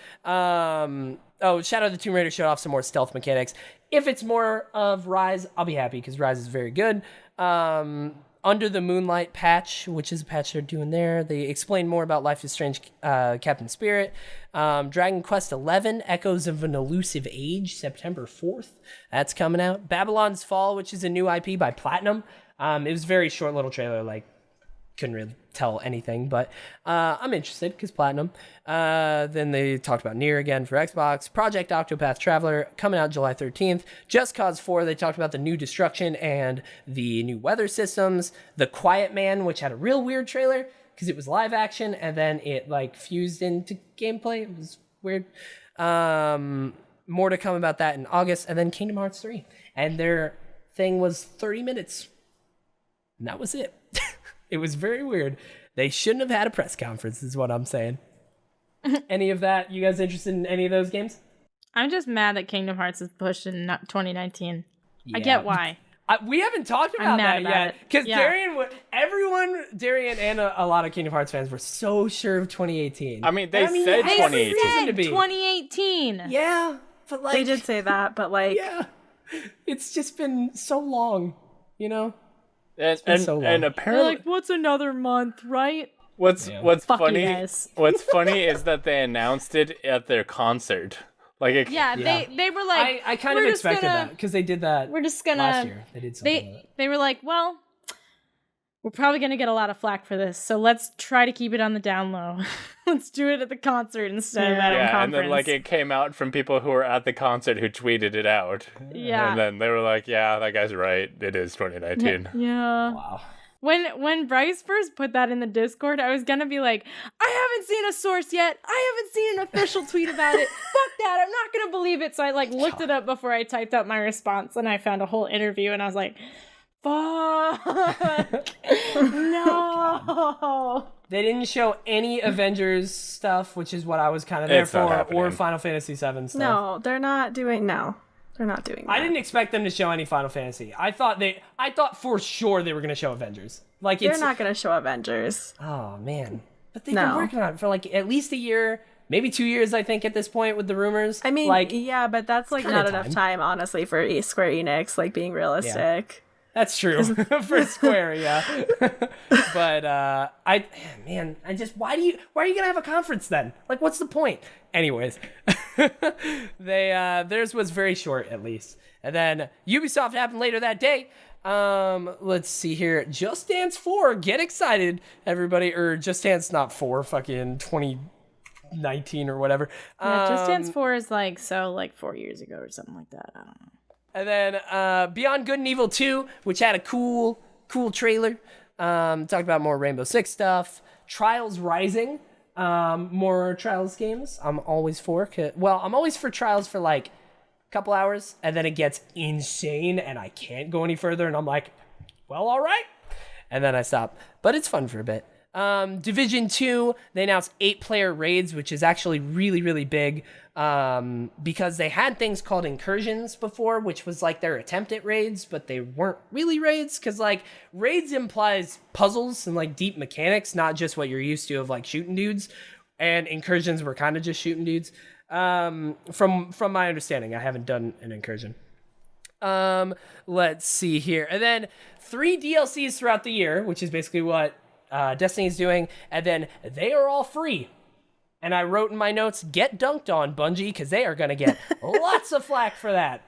Shadow of the Tomb Raider showed off some more stealth mechanics. If it's more of Rise, I'll be happy, because Rise is very good. Under the Moonlight patch, which is a patch they're doing there. They explain more about Life is Strange Captain Spirit. Dragon Quest XI, Echoes of an Elusive Age, September 4th. That's coming out. Babylon's Fall, which is a new IP by Platinum. It was a very short little trailer, like, couldn't really tell anything, but I'm interested because Platinum. Then they talked about Nier again for Xbox. Project Octopath Traveler coming out July 13th. Just Cause 4, they talked about the new destruction and the new weather systems. The Quiet Man, which had a real weird trailer because it was live action and then it like fused into gameplay. It was weird. More to come about that in August. And then Kingdom Hearts 3. And their thing was 30 minutes. And that was it. It was very weird. They shouldn't have had a press conference, is what I'm saying. Any of that? You guys interested in any of those games? I'm just mad that Kingdom Hearts is pushed in 2019. Yeah. I get why. We haven't talked I'm about mad that about yet. it. Because Yeah. Darian and a lot of Kingdom Hearts fans were so sure of 2018. I mean, they said hey, 2018. reason to be. 2018. Yeah, but like... They did say that, but like, Yeah. It's just been so long, you know? And so long. and They're apparently, like, what's another month, right? what's Fuck you funny? guys. What's funny is that they announced it at their concert. Like, Yeah, Yeah. they were like, I kind of we're just expected gonna- that because they did that We're just gonna. last year. They did something with it. They were like, well, we're probably gonna get a lot of flack for this, so let's try to keep it on the down low. Let's do it at the concert instead of at a yeah, conference. and then like it came out from people who were at the concert who tweeted it out. Yeah. And then they were like, yeah, that guy's right. It is 2019. Yeah. Wow. When Bryce first put that in the Discord, I was gonna be like, I haven't seen a source yet. I haven't seen an official tweet about it. Fuck that. I'm not gonna believe it. So I like looked it up before I typed out my response, and I found a whole interview, and I was like, fuck. No. They didn't show any Avengers stuff, which is what I was kind of there It's not for, happening. or Final Fantasy VII stuff. no, they're not doing that. I didn't expect them to show any Final Fantasy. I thought for sure they were going to show Avengers. Like They're it's not going to show Avengers. Oh man. But they've been No. working on it for like at least a year, maybe 2 years I think at this point with the rumors. I mean, like yeah, but that's like kinda not enough time, honestly, for Square Enix. Like being realistic. that's true for Square, yeah. But I just why are you going to have a conference then? Like what's the point? Anyways, theirs was very short at least. And then Ubisoft happened later that day. Let's see here. Just Dance 4, get excited, everybody. Or Just Dance not 4, fucking 2019 or whatever. Yeah, Just Dance 4 is like 4 years ago or something like that. I don't know. And then Beyond Good and Evil 2, which had a cool trailer. Talked about more Rainbow Six stuff. Trials Rising, More Trials games. I'm always for. I'm always for Trials for like a couple hours, and then it gets insane, and I can't go any further, and I'm like, well, all right, and then I stop. But it's fun for a bit. Division 2, they announced 8-player raids, which is actually really, really big, because they had things called incursions before, which was like their attempt at raids, but they weren't really raids, because like raids implies puzzles and like deep mechanics, not just what you're used to of like shooting dudes, and incursions were kind of just shooting dudes. From my understanding, I haven't done an incursion. Let's see here, and then 3 DLCs throughout the year, which is basically what Destiny's doing, and then they are all free. And I wrote in my notes, get dunked on, Bungie, because they are going to get lots of flack for that.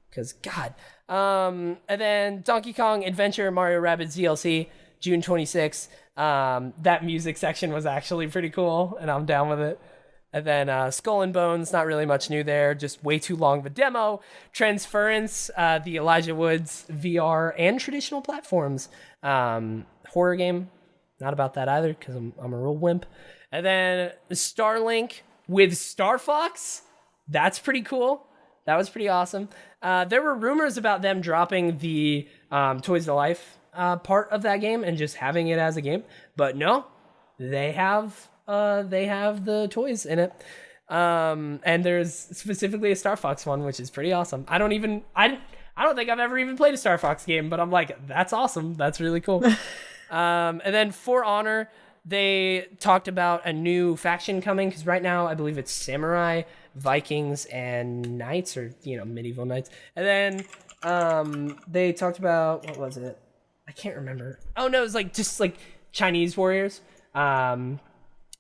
Because, God. And then Donkey Kong Adventure Mario Rabbids DLC, June 26th. That music section was actually pretty cool, and I'm down with it. And then Skull and Bones, not really much new there, just way too long of a demo. Transference, the Elijah Woods VR and traditional platforms. Horror game, not about that either, because I'm a real wimp. And then Starlink with Star Fox. That's pretty cool. That was pretty awesome. There were rumors about them dropping the Toys to Life part of that game and just having it as a game. But no, they have the toys in it. And there's specifically a Star Fox one, which is pretty awesome. I don't think I've ever even played a Star Fox game, but I'm like, that's awesome. That's really cool. And then For Honor, they talked about a new faction coming, because right now I believe it's Samurai, Vikings, and Knights, or medieval knights. And then they talked about, what was it? I can't remember. Oh no, it was just Chinese warriors. And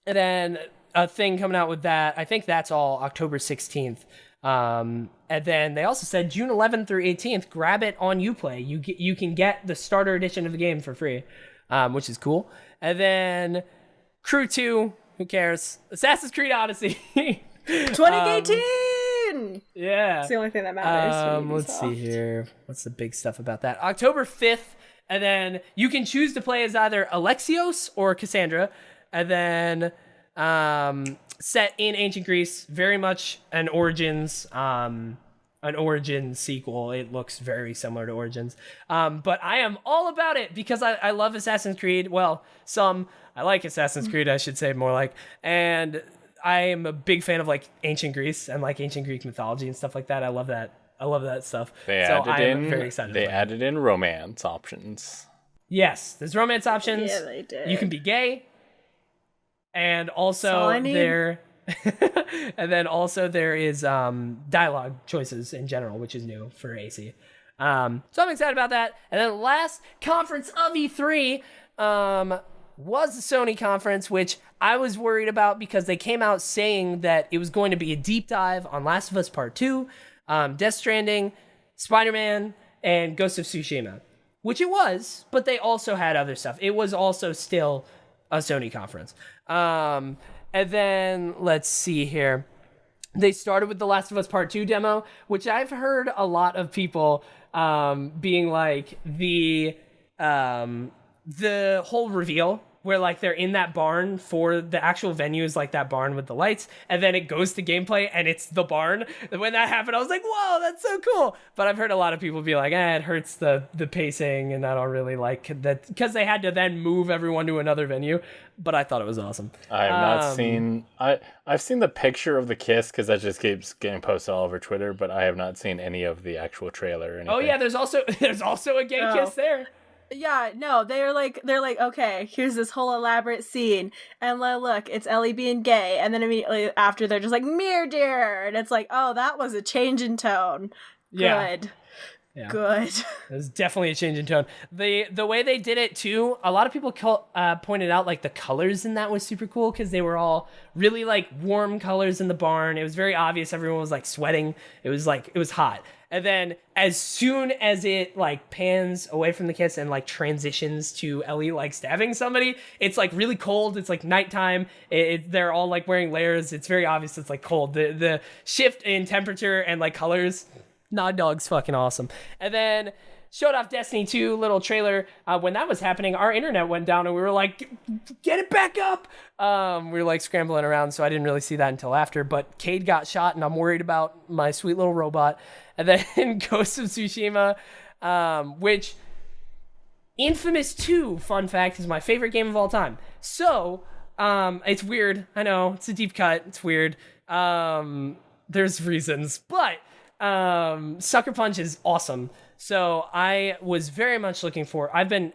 then a thing coming out with that. I think that's all October 16th. And then they also said June 11th through 18th, grab it on Uplay. You can get the starter edition of the game for free, which is cool. And then Crew 2, who cares? Assassin's Creed Odyssey. 2018! Yeah. It's the only thing that matters. Let's see here. What's the big stuff about that? October 5th, and then you can choose to play as either Alexios or Cassandra. And then set in ancient Greece, very much an Origins sequel. It looks very similar to Origins. But I am all about it because I love Assassin's Creed. Well, I like Assassin's Creed, I should say, more like. And I am a big fan of ancient Greece and ancient Greek mythology and stuff like that. I love that stuff. I'm very excited. They added in romance options. Yes, there's romance options. Yeah, they did. You can be gay. And also there is dialogue choices in general, which is new for AC. So I'm excited about that. And then last conference of E3 was the Sony conference, which I was worried about because they came out saying that it was going to be a deep dive on Last of Us Part 2, Death Stranding, Spider-Man, and Ghost of Tsushima, which it was, but they also had other stuff. It was also still a Sony conference. And then let's see here. They started with the Last of Us Part 2 demo, which I've heard a lot of people being like the whole reveal where they're in that barn for the actual venue is that barn with the lights, and then it goes to gameplay and it's the barn. When that happened, I was like, whoa, that's so cool. But I've heard a lot of people be like, it hurts the pacing, and I don't really like that because they had to then move everyone to another venue. But I thought it was awesome. I have not seen. I've seen the picture of the kiss because that just keeps getting posted all over Twitter, but I have not seen any of the actual trailer or anything. Oh yeah, there's also a gay kiss there. Yeah, no, they're like, okay, here's this whole elaborate scene, and look, it's Ellie being gay, and then immediately after they're just like, Mere dear, and it's like, oh, that was a change in tone. Yeah. Good. Yeah. Good. There's definitely a change in tone. The way they did it too, a lot of people pointed out the colors in that was super cool because they were all really warm colors in the barn. It was very obvious everyone was sweating. It was hot. And then as soon as it pans away from the kiss and transitions to Ellie stabbing somebody, it's really cold. It's nighttime. They're all wearing layers. It's very obvious it's cold. The shift in temperature and colors. Naughty Dog's fucking awesome. And then showed off Destiny 2 little trailer. When that was happening, our internet went down and we were like, get it back up. We were like scrambling around, so I didn't really see that until after. But Cade got shot and I'm worried about my sweet little robot. And then Ghost of Tsushima, which Infamous 2, fun fact, is my favorite game of all time. So, it's weird. I know, it's a deep cut. It's weird. There's reasons, but Sucker Punch is awesome. So I was very much looking for.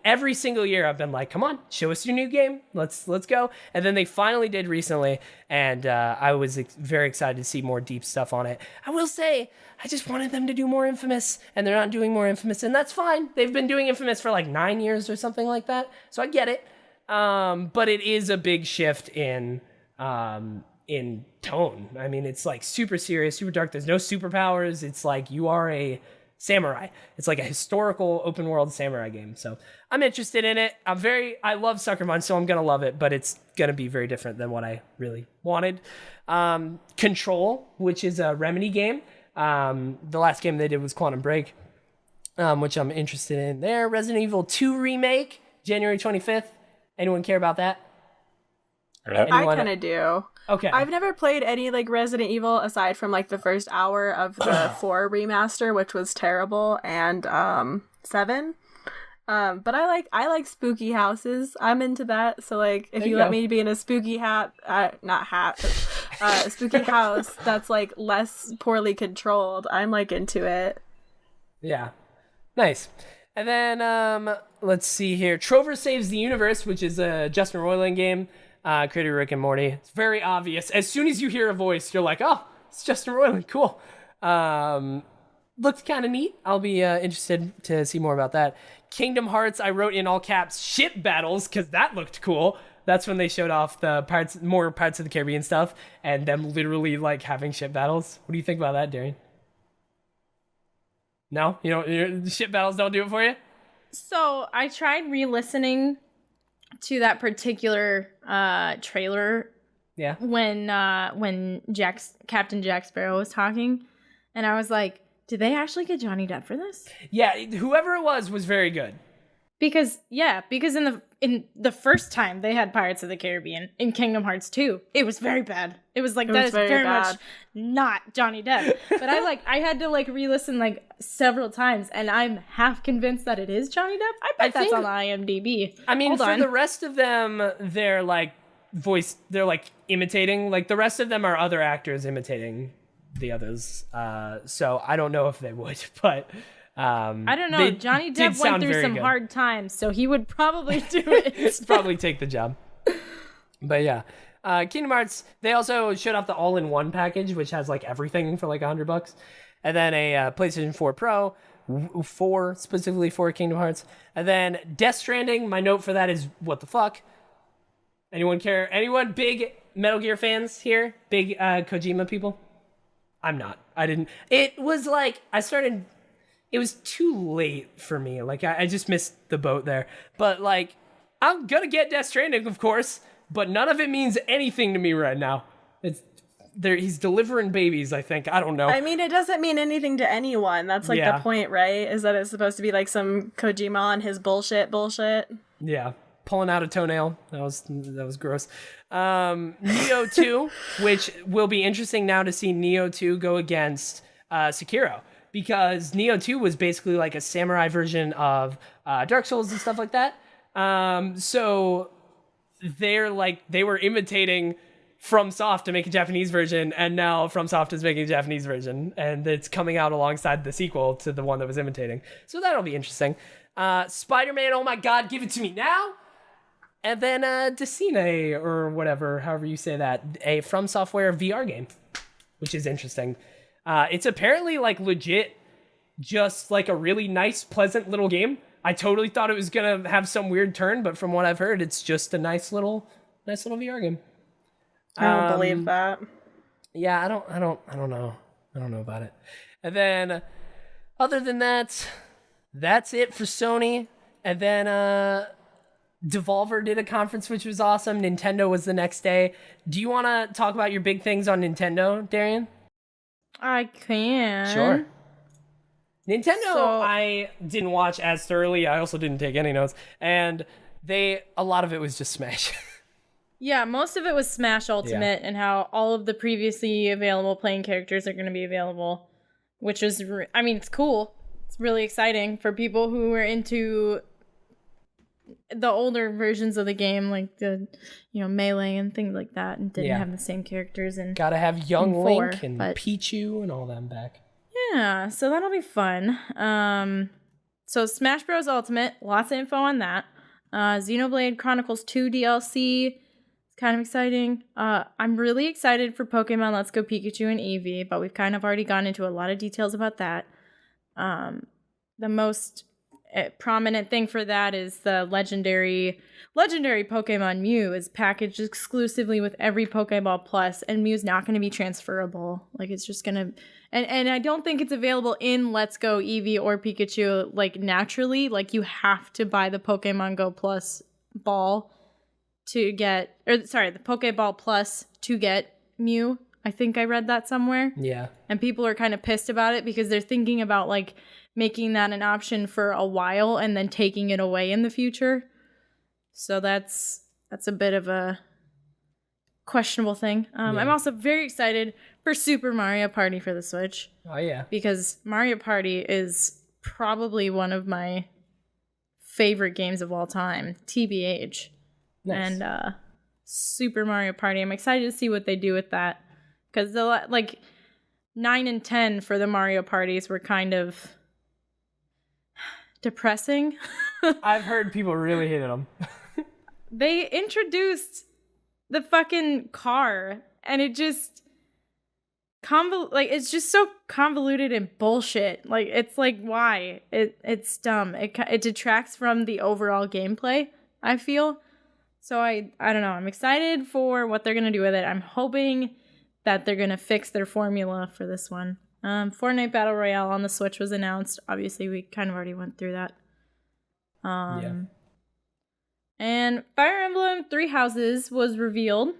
Every single year I've been like, come on, show us your new game. Let's go. And then they finally did recently, and I was very excited to see more deep stuff on it. I will say, I just wanted them to do more Infamous, and they're not doing more Infamous, and that's fine. They've been doing Infamous for like 9 years or something like that, so I get it. But it is a big shift in tone. I mean, it's like super serious, super dark. There's no superpowers. It's like you are a samurai. It's like a historical open world samurai game. So I'm interested in it. I love Sucker Punch, so I'm gonna love it, but it's gonna be very different than what I really wanted. Control, which is a Remedy game. The last game they did was Quantum Break, which I'm interested in there. Resident Evil 2 remake, January 25th. Anyone care about that? I kind of do. Okay. I've never played any like Resident Evil aside from like the first hour of the 4 remaster, which was terrible, and 7. But I like spooky houses. I'm into that. So like if you let me be in a spooky spooky house that's like less poorly controlled, I'm like into it. Yeah. Nice. And then let's see here. Trover Saves the Universe, which is a Justin Roiland game. Creator Rick and Morty. It's very obvious. As soon as you hear a voice, you're like, oh, it's Justin Roiland. Cool. Looked kind of neat. I'll be interested to see more about that. Kingdom Hearts, I wrote in all caps, ship battles, because that looked cool. That's when they showed off the more Pirates of the Caribbean stuff, and them literally like having ship battles. What do you think about that, Darian? No? The ship battles don't do it for you? So I tried re-listening to that particular trailer. Yeah. When Captain Jack Sparrow was talking, and I was like, did they actually get Johnny Depp for this? Yeah, whoever it was very good. Because in the first time they had Pirates of the Caribbean in Kingdom Hearts 2, it was very bad. It was like, that is very much not Johnny Depp. But I had to like re-listen like several times, and I'm half convinced that it is Johnny Depp. I bet that's on IMDb. I mean, the rest of them, they're like imitating. Like the rest of them are other actors imitating the others. So I don't know if they would, but I don't know. Johnny Depp went through some hard times, so he would probably do it. Probably take the job. But yeah. Kingdom Hearts, they also showed off the all-in-one package, which has like everything for like $100. And then a PlayStation 4 Pro, 4 specifically for Kingdom Hearts. And then Death Stranding, my note for that is, what the fuck? Anyone care? Anyone big Metal Gear fans here? Big Kojima people? I'm not. I didn't. It was like, it was too late for me. Like, I just missed the boat there. But like, I'm gonna get Death Stranding, of course, but none of it means anything to me right now. He's delivering babies, I think. I don't know. I mean, it doesn't mean anything to anyone. That's like the point, right? Is that it's supposed to be like some Kojima on his bullshit. Yeah. Pulling out a toenail. That was gross. Neo 2, which will be interesting now to see Neo 2 go against Sekiro. Because Neo 2 was basically like a samurai version of Dark Souls and stuff like that. So they were imitating FromSoft to make a Japanese version, and now FromSoft is making a Japanese version, and it's coming out alongside the sequel to the one that was imitating. So that'll be interesting. Spider-Man, oh my god, give it to me now! And then Decine, or whatever, however you say that, a From Software VR game, which is interesting. It's apparently like legit, just like a really nice, pleasant little game. I totally thought it was gonna have some weird turn, but from what I've heard, it's just a nice little VR game. I don't believe that. Yeah, I don't know. I don't know about it. And then, other than that, that's it for Sony. And then Devolver did a conference, which was awesome. Nintendo was the next day. Do you want to talk about your big things on Nintendo, Darian? I can. Sure. Nintendo, So- I didn't watch as thoroughly. I also didn't take any notes. And a lot of it was just Smash. Yeah, most of it was Smash Ultimate and how all of the previously available playing characters are going to be available, which is, it's cool. It's really exciting for people who are into the older versions of the game, like the, Melee and things like that, and didn't have the same characters. And Gotta have young in Link 4, and but- Pichu and all them back. Yeah, so that'll be fun. So Smash Bros. Ultimate, lots of info on that. Xenoblade Chronicles 2 DLC. Kind of exciting. I'm really excited for Pokemon Let's Go Pikachu and Eevee, but we've kind of already gone into a lot of details about that. The most prominent thing for that is the legendary Pokemon Mew is packaged exclusively with every Pokeball Plus, and Mew's not going to be transferable. Like, it's just going to... And I don't think it's available in Let's Go Eevee or Pikachu, like, naturally. Like, you have to buy the Pokemon Go Plus ball to get, the Pokeball Plus to get Mew. I think I read that somewhere. Yeah. And people are kind of pissed about it because they're thinking about, like, making that an option for a while and then taking it away in the future. So that's a bit of a questionable thing. I'm also very excited for Super Mario Party for the Switch. Oh, yeah. Because Mario Party is probably one of my favorite games of all time, TBH. Nice. And Super Mario Party, I'm excited to see what they do with that. Because the 9 and 10 for the Mario Parties were kind of depressing. I've heard people really hated them. They introduced the fucking car, and it just it's just so convoluted and bullshit. Like, it's like, why? It's dumb. It detracts from the overall gameplay, I feel. So I don't know. I'm excited for what they're gonna do with it. I'm hoping that they're gonna fix their formula for this one. Fortnite Battle Royale on the Switch was announced. Obviously, we kind of already went through that. And Fire Emblem Three Houses was revealed.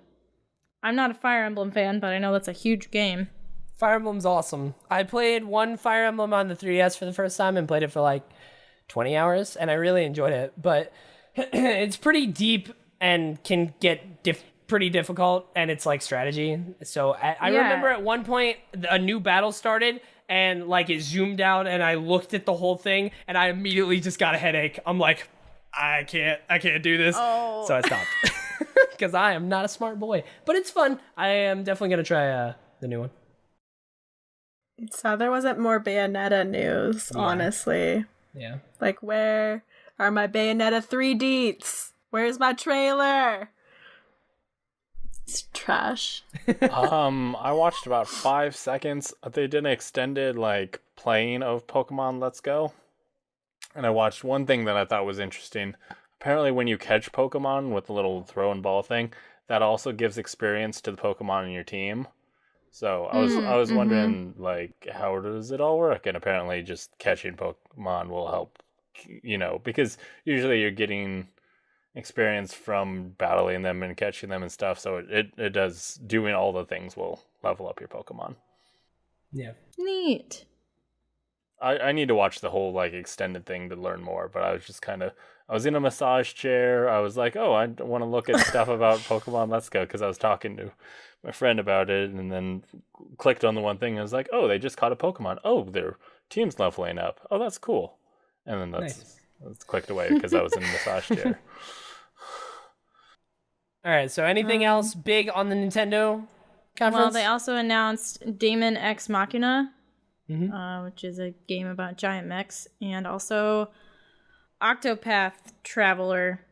I'm not a Fire Emblem fan, but I know that's a huge game. Fire Emblem's awesome. I played one Fire Emblem on the 3DS for the first time and played it for like 20 hours, and I really enjoyed it. But it's pretty deep and can get pretty difficult, and it's like strategy. So I remember at one point a new battle started, and like it zoomed out, and I looked at the whole thing, and I immediately just got a headache. I'm like, I can't do this. Oh. So I stopped because I am not a smart boy. But it's fun. I am definitely gonna try the new one. So there wasn't more Bayonetta news, honestly. Yeah. Like, where are my Bayonetta 3 deets? Where's my trailer? It's trash. I watched about 5 seconds. They did an extended playing of Pokemon Let's Go. And I watched one thing that I thought was interesting. Apparently when you catch Pokemon with the little throw and ball thing, that also gives experience to the Pokemon in your team. So I was wondering how does it all work? And apparently just catching Pokemon will help, because usually you're getting experience from battling them and catching them and stuff. So it does, doing all the things will level up your Pokemon. Yeah. Neat. I need to watch the whole extended thing to learn more, but I was just I was in a massage chair. I was like, oh, I want to look at stuff about Pokemon Let's Go because I was talking to my friend about it, and then clicked on the one thing and I was like, oh, they just caught a Pokemon. Oh, their team's leveling up. Oh, that's cool. And then that's clicked away because I was in a massage chair. All right, so anything else big on the Nintendo conference? Well, they also announced Daemon X Machina, which is a game about giant mechs, and also Octopath Traveler.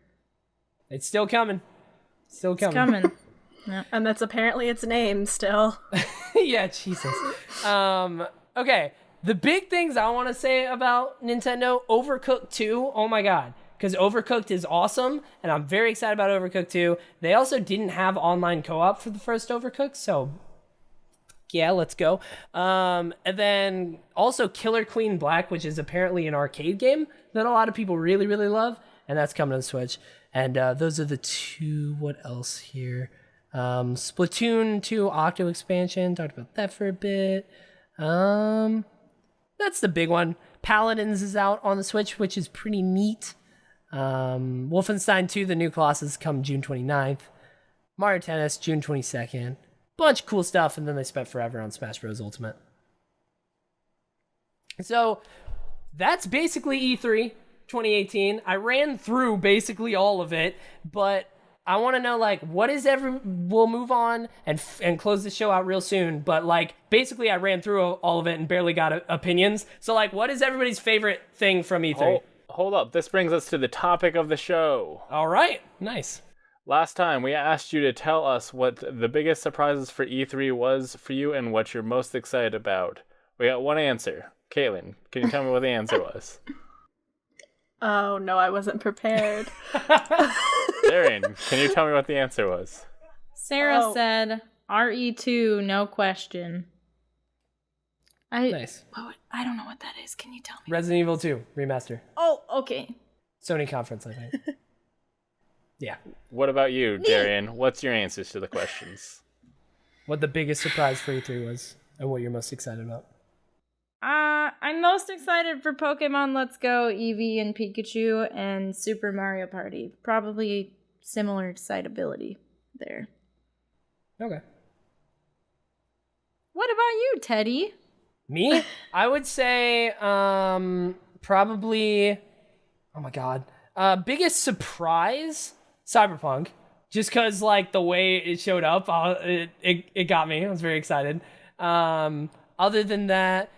It's still coming. It's coming. And that's apparently its name still. Yeah, Jesus. Okay, the big things I want to say about Nintendo, Overcooked 2, oh my god. Because Overcooked is awesome, and I'm very excited about Overcooked 2. They also didn't have online co-op for the first Overcooked, so yeah, let's go. And then also Killer Queen Black, which is apparently an arcade game that a lot of people really, really love, and that's coming to the Switch. And those are the two. What else here? Splatoon 2 Octo expansion. Talked about that for a bit. that's the big one. Paladins is out on the Switch, which is pretty neat. Wolfenstein 2, the new Colossus, come June 29th. Mario Tennis, June 22nd. Bunch of cool stuff, and then they spent forever on Smash Bros. Ultimate. So that's basically E3 2018. I ran through basically all of it, but I want to know, like, what is we'll move on and close the show out real soon, but, like, basically I ran through all of it and barely got opinions. So, like, what is everybody's favorite thing from E3? Hold up. This brings us to the topic of the show. All right. Nice. Last time, we asked you to tell us what the biggest surprises for E3 was for you and what you're most excited about. We got one answer. Caitlin, can you tell me what the answer was? Oh, no, I wasn't prepared. Darian, can you tell me what the answer was? Sarah said RE2, no question. Nice. I don't know what that is. Can you tell me? Resident Evil 2 remaster. Oh, okay. Sony conference, I think. Yeah. What about you, Darian? What's your answers to the questions? What the biggest surprise for E3 was and what you're most excited about. I'm most excited for Pokemon Let's Go, Eevee and Pikachu, and Super Mario Party. Probably similar excitability there. Okay. What about you, Teddy? Me? I would say probably, oh my god, biggest surprise, Cyberpunk. Just because, like, the way it showed up, it got me. I was very excited. Other than that,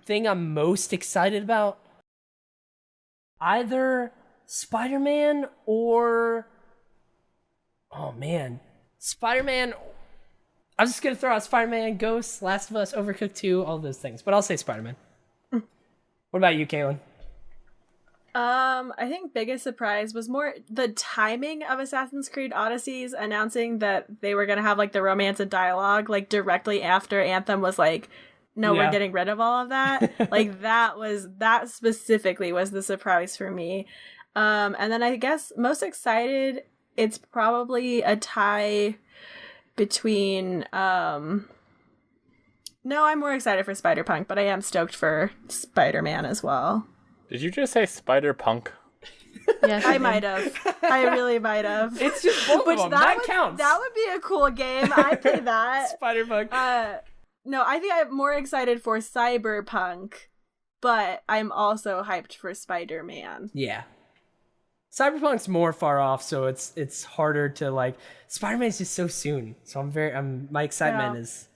thing I'm most excited about, either Spider-Man or, oh man, Spider-Man. I'm just going to throw out Spider-Man, Ghosts, Last of Us, Overcooked 2, all those things. But I'll say Spider-Man. What about you, Caitlin? I think biggest surprise was more the timing of Assassin's Creed Odyssey's announcing that they were going to have, like, the romance and dialogue, like, directly after Anthem was like, no, we're getting rid of all of that. Like, that specifically was the surprise for me. And then I guess most excited, it's probably a tie between, no, I'm more excited for Spider-Punk, but I am stoked for Spider-Man as well. Did you just say Spider-Punk? Yes, I might have. I really might have. It's just both of them. That counts. That would be a cool game. I'd play that. Spider-Punk. No, I think I'm more excited for Cyberpunk, but I'm also hyped for Spider-Man. Yeah. Cyberpunk's more far off, so it's harder to, like, Spider-Man's just so soon. So my excitement is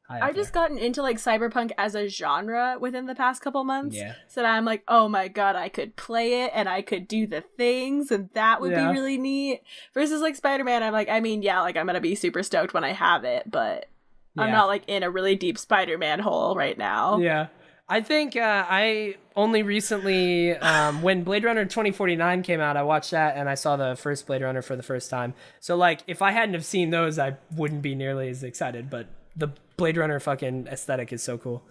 high. I've just gotten into, like, Cyberpunk as a genre within the past couple months. Yeah. So now I'm like, oh my god, I could play it and I could do the things and that would be really neat. Versus, like, Spider-Man, I'm like, I mean, yeah, like, I'm gonna be super stoked when I have it, but I'm not, like, in a really deep Spider-Man hole right now. Yeah. I think I only recently, when Blade Runner 2049 came out, I watched that and I saw the first Blade Runner for the first time. So, like, if I hadn't have seen those, I wouldn't be nearly as excited. But the Blade Runner fucking aesthetic is so cool.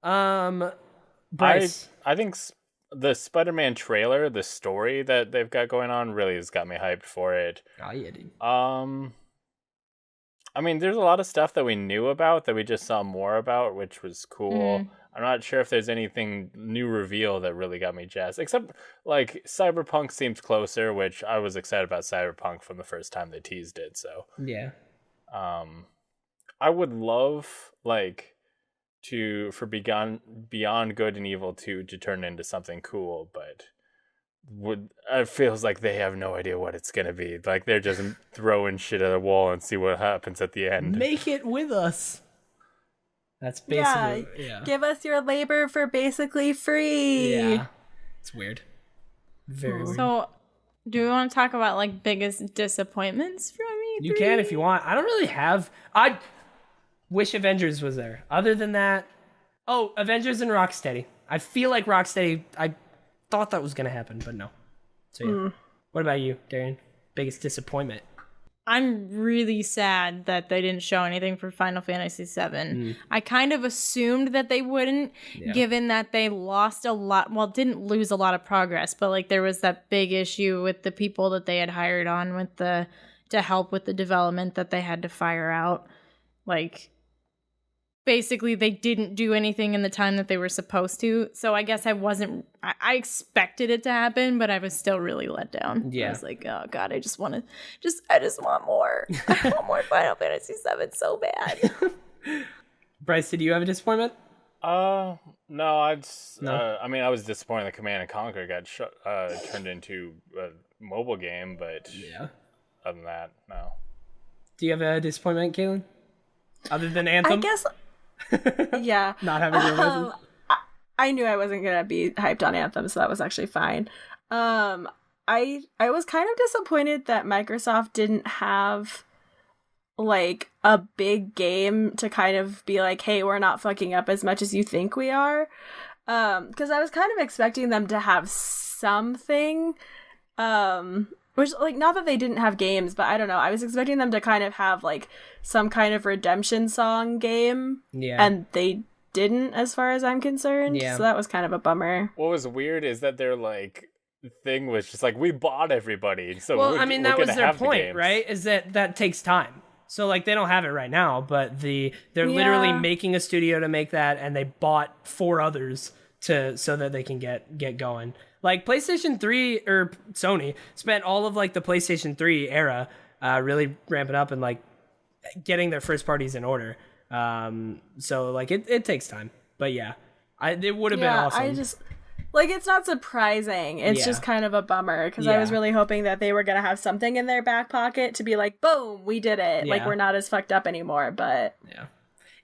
Bryce. I think the Spider-Man trailer, the story that they've got going on, really has got me hyped for it. Oh, yeah, dude. I mean, there's a lot of stuff that we knew about that we just saw more about, which was cool. I'm not sure if there's anything new reveal that really got me jazzed, except, like, Cyberpunk seems closer, which I was excited about Cyberpunk from the first time they teased it. So yeah, I would love, like, for Beyond Good and Evil 2 to turn into something cool, but it feels like they have no idea what it's gonna be. Like, they're just throwing shit at a wall and see what happens at the end. Make it with us. That's basically Give us your labor for basically free. Yeah, it's weird. Very weird. So, do we want to talk about, like, biggest disappointments from E3? You can if you want. I don't really have. I wish Avengers was there. Other than that, Avengers and Rocksteady. I feel like Rocksteady. I thought that was gonna happen, but no. So yeah. What about you, Darian? Biggest disappointment? I'm really sad that they didn't show anything for Final Fantasy VII. I kind of assumed that they wouldn't, given that they lost a lot. Well, didn't lose a lot of progress, but, like, there was that big issue with the people that they had hired on with to help with the development that they had to fire out. Like, basically they didn't do anything in the time that they were supposed to. So I guess I expected it to happen, but I was still really let down. Yeah. I was like, oh God, I just want more. I want more Final Fantasy VII so bad. Bryce, did you have a disappointment? No, No? I mean, I was disappointed that Command and Conquer got turned into a mobile game, but Yeah. other than that, no. Do you have a disappointment, Caitlin? Other than Anthem? I guess, yeah. Not having your license? I knew I wasn't gonna be hyped on Anthem, so that was actually fine. I was kind of disappointed that Microsoft didn't have like a big game to kind of be like, hey, we're not fucking up as much as you think we are. Because I was kind of expecting them to have something. Which, like, not that they didn't have games, but I don't know. I was expecting them to kind of have, like, some kind of redemption song game. Yeah. And they didn't, as far as I'm concerned. Yeah. So that was kind of a bummer. What was weird is that their, like, thing was just like, we bought everybody. So Well, we're, I mean, we're that was gonna their have the point, games. right? Is that takes time. So, like, they don't have it right now, but they're literally making a studio to make that, and they bought 4 others so that they can get going. Like, PlayStation 3, or Sony, spent all of, like, the PlayStation 3 era really ramping up and, like, getting their first parties in order. So, like, it takes time. But, yeah, it would have been awesome. Like, it's not surprising. It's just kind of a bummer, because I was really hoping that they were going to have something in their back pocket to be like, boom, we did it. Yeah. Like, we're not as fucked up anymore, but... Yeah.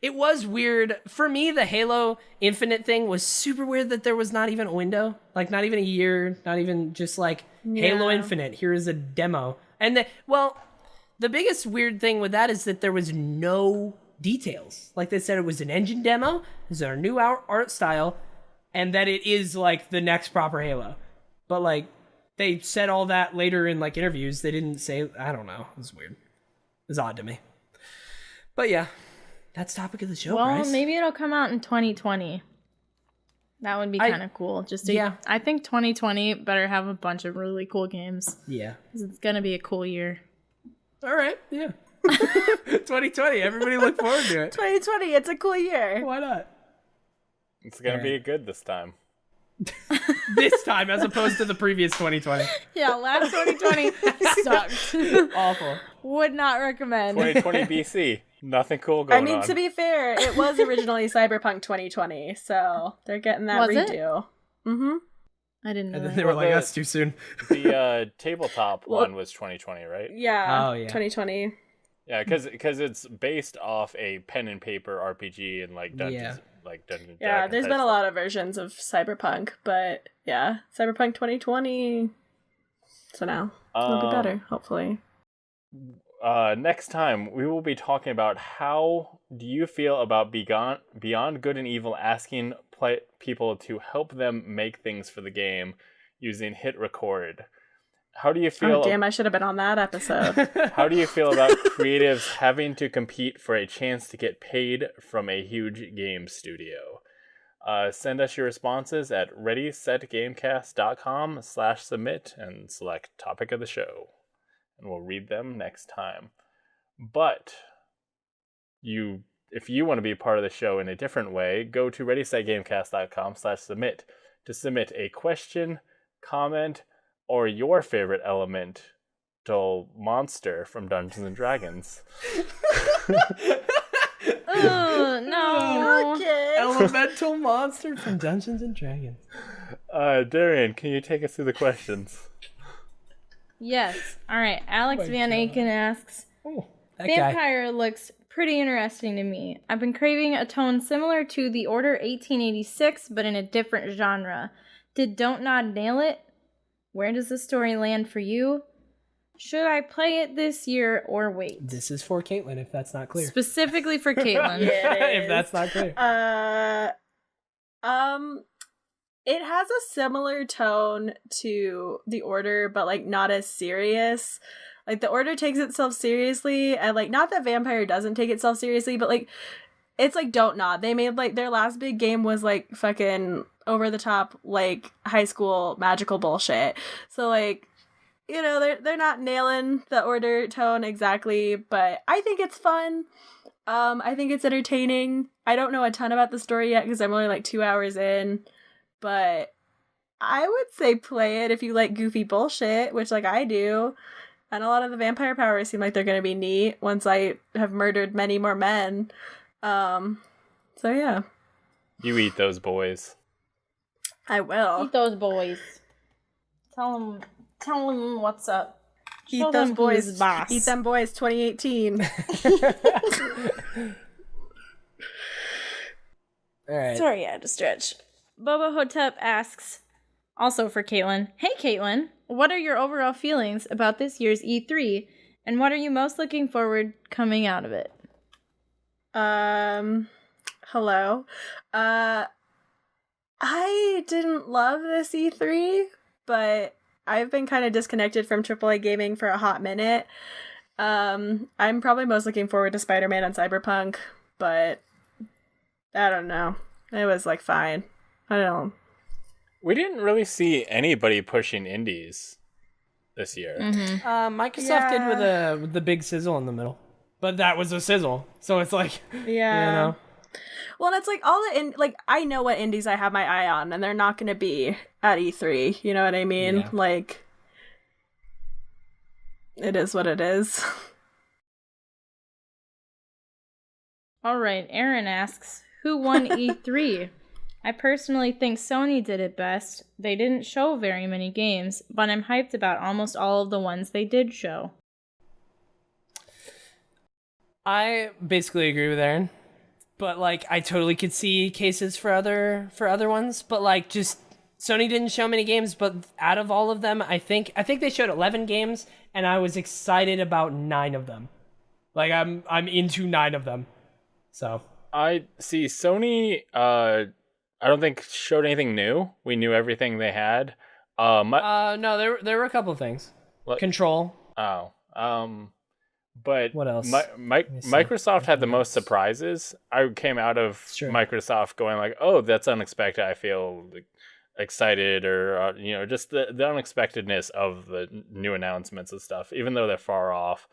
It was weird. For me, the Halo Infinite thing was super weird that there was not even a window. Like, not even a year, not even just like, Halo Infinite, here is a demo. And, the biggest weird thing with that is that there was no details. Like, they said it was an engine demo, this is our new art style, and that it is, like, the next proper Halo. But, like, they said all that later in, like, interviews. They didn't say, I don't know. It was weird. It was odd to me. But, yeah. That's the topic of the show, Well, Bryce. maybe it'll come out in 2020. That would be kind of cool. I think 2020 better have a bunch of really cool games. Yeah. 'Cause it's going to be a cool year. All right, yeah. 2020, everybody look forward to it. 2020, it's a cool year. Why not? It's going to be good this time. This time, as opposed to the previous 2020. Yeah, last 2020 sucked. Awful. Would not recommend. 2020 BC. Nothing cool going on. I mean, to be fair, it was originally Cyberpunk 2020, so they're getting that Was it? redo. Mm-hmm. I didn't know And then that. they were like, that's too soon. The tabletop one was 2020, right? Yeah. Oh, yeah. 2020. Yeah, because it's based off a pen and paper RPG and like dungeons, Dungeons. Yeah, there's been a lot of versions of Cyberpunk, but yeah, Cyberpunk 2020. So now it'll be better, hopefully. Next time we will be talking about how do you feel about Beyond Good and Evil asking people to help them make things for the game using hit record. How do you feel? Oh, damn, I should have been on that episode. How do you feel about creatives having to compete for a chance to get paid from a huge game studio? Send us your responses at readysetgamecast.com/submit and select topic of the show. And we'll read them next time. But if you want to be a part of the show in a different way, go to readysetgamecast.com/submit to submit a question, comment, or your favorite elemental monster from Dungeons and Dragons. Oh, no. Okay. Elemental monster from Dungeons and Dragons. Darian, can you take us through the questions? Yes. All right. Alex Van Aken asks, Oh, that Vampire looks pretty interesting to me. I've been craving a tone similar to The Order 1886, but in a different genre. Did Don't Nod nail it? Where does the story land for you? Should I play it this year or wait? This is for Caitlin, if that's not clear. Specifically for Caitlin. If that's not clear. It has a similar tone to The Order, but like not as serious. Like The Order takes itself seriously, and like not that Vampire doesn't take itself seriously, but like it's like Don't Nod. They made like their last big game was like fucking over the top like high school magical bullshit. So like, you know, they're not nailing the Order tone exactly, but I think it's fun. I think it's entertaining. I don't know a ton about the story yet because I'm only like 2 hours in, but I would say play it if you like goofy bullshit, which like I do. And a lot of the vampire powers seem like they're going to be neat once I have murdered many more men. So yeah. You eat those boys. I will. Eat those boys. Tell them what's up. Show Eat those them boys. who's boss. Eat them boys 2018. All right. Sorry, I had to stretch. Boba Hotep asks, also for Caitlin, hey Caitlin, what are your overall feelings about this year's E3, and what are you most looking forward coming out of it? Hello. I didn't love this E3, but I've been kind of disconnected from AAA gaming for a hot minute. I'm probably most looking forward to Spider-Man and Cyberpunk, but I don't know. It was like fine. I don't know. We didn't really see anybody pushing indies this year. Mm-hmm. Microsoft did with the big sizzle in the middle, but that was a sizzle, so it's like, Yeah. you know. Well, and it's like all the I know what indies I have my eye on, and they're not going to be at E3. You know what I mean? Yeah. Like, it is what it is. All right, Aaron asks, who won E3? I personally think Sony did it best. They didn't show very many games, but I'm hyped about almost all of the ones they did show. I basically agree with Aaron, but like I totally could see cases for other ones, but like just Sony didn't show many games, but out of all of them, I think they showed 11 games, and I was excited about 9 of them. Like I'm into 9 of them. So I see Sony. I don't think showed anything new. We knew everything they had. no, there were a couple of things. What? Control. Oh. But What else? Microsoft had the most surprises. I came out of Sure. Microsoft going like, "Oh, that's unexpected." I feel like excited, or just the unexpectedness of the new announcements and stuff, even though they're far off,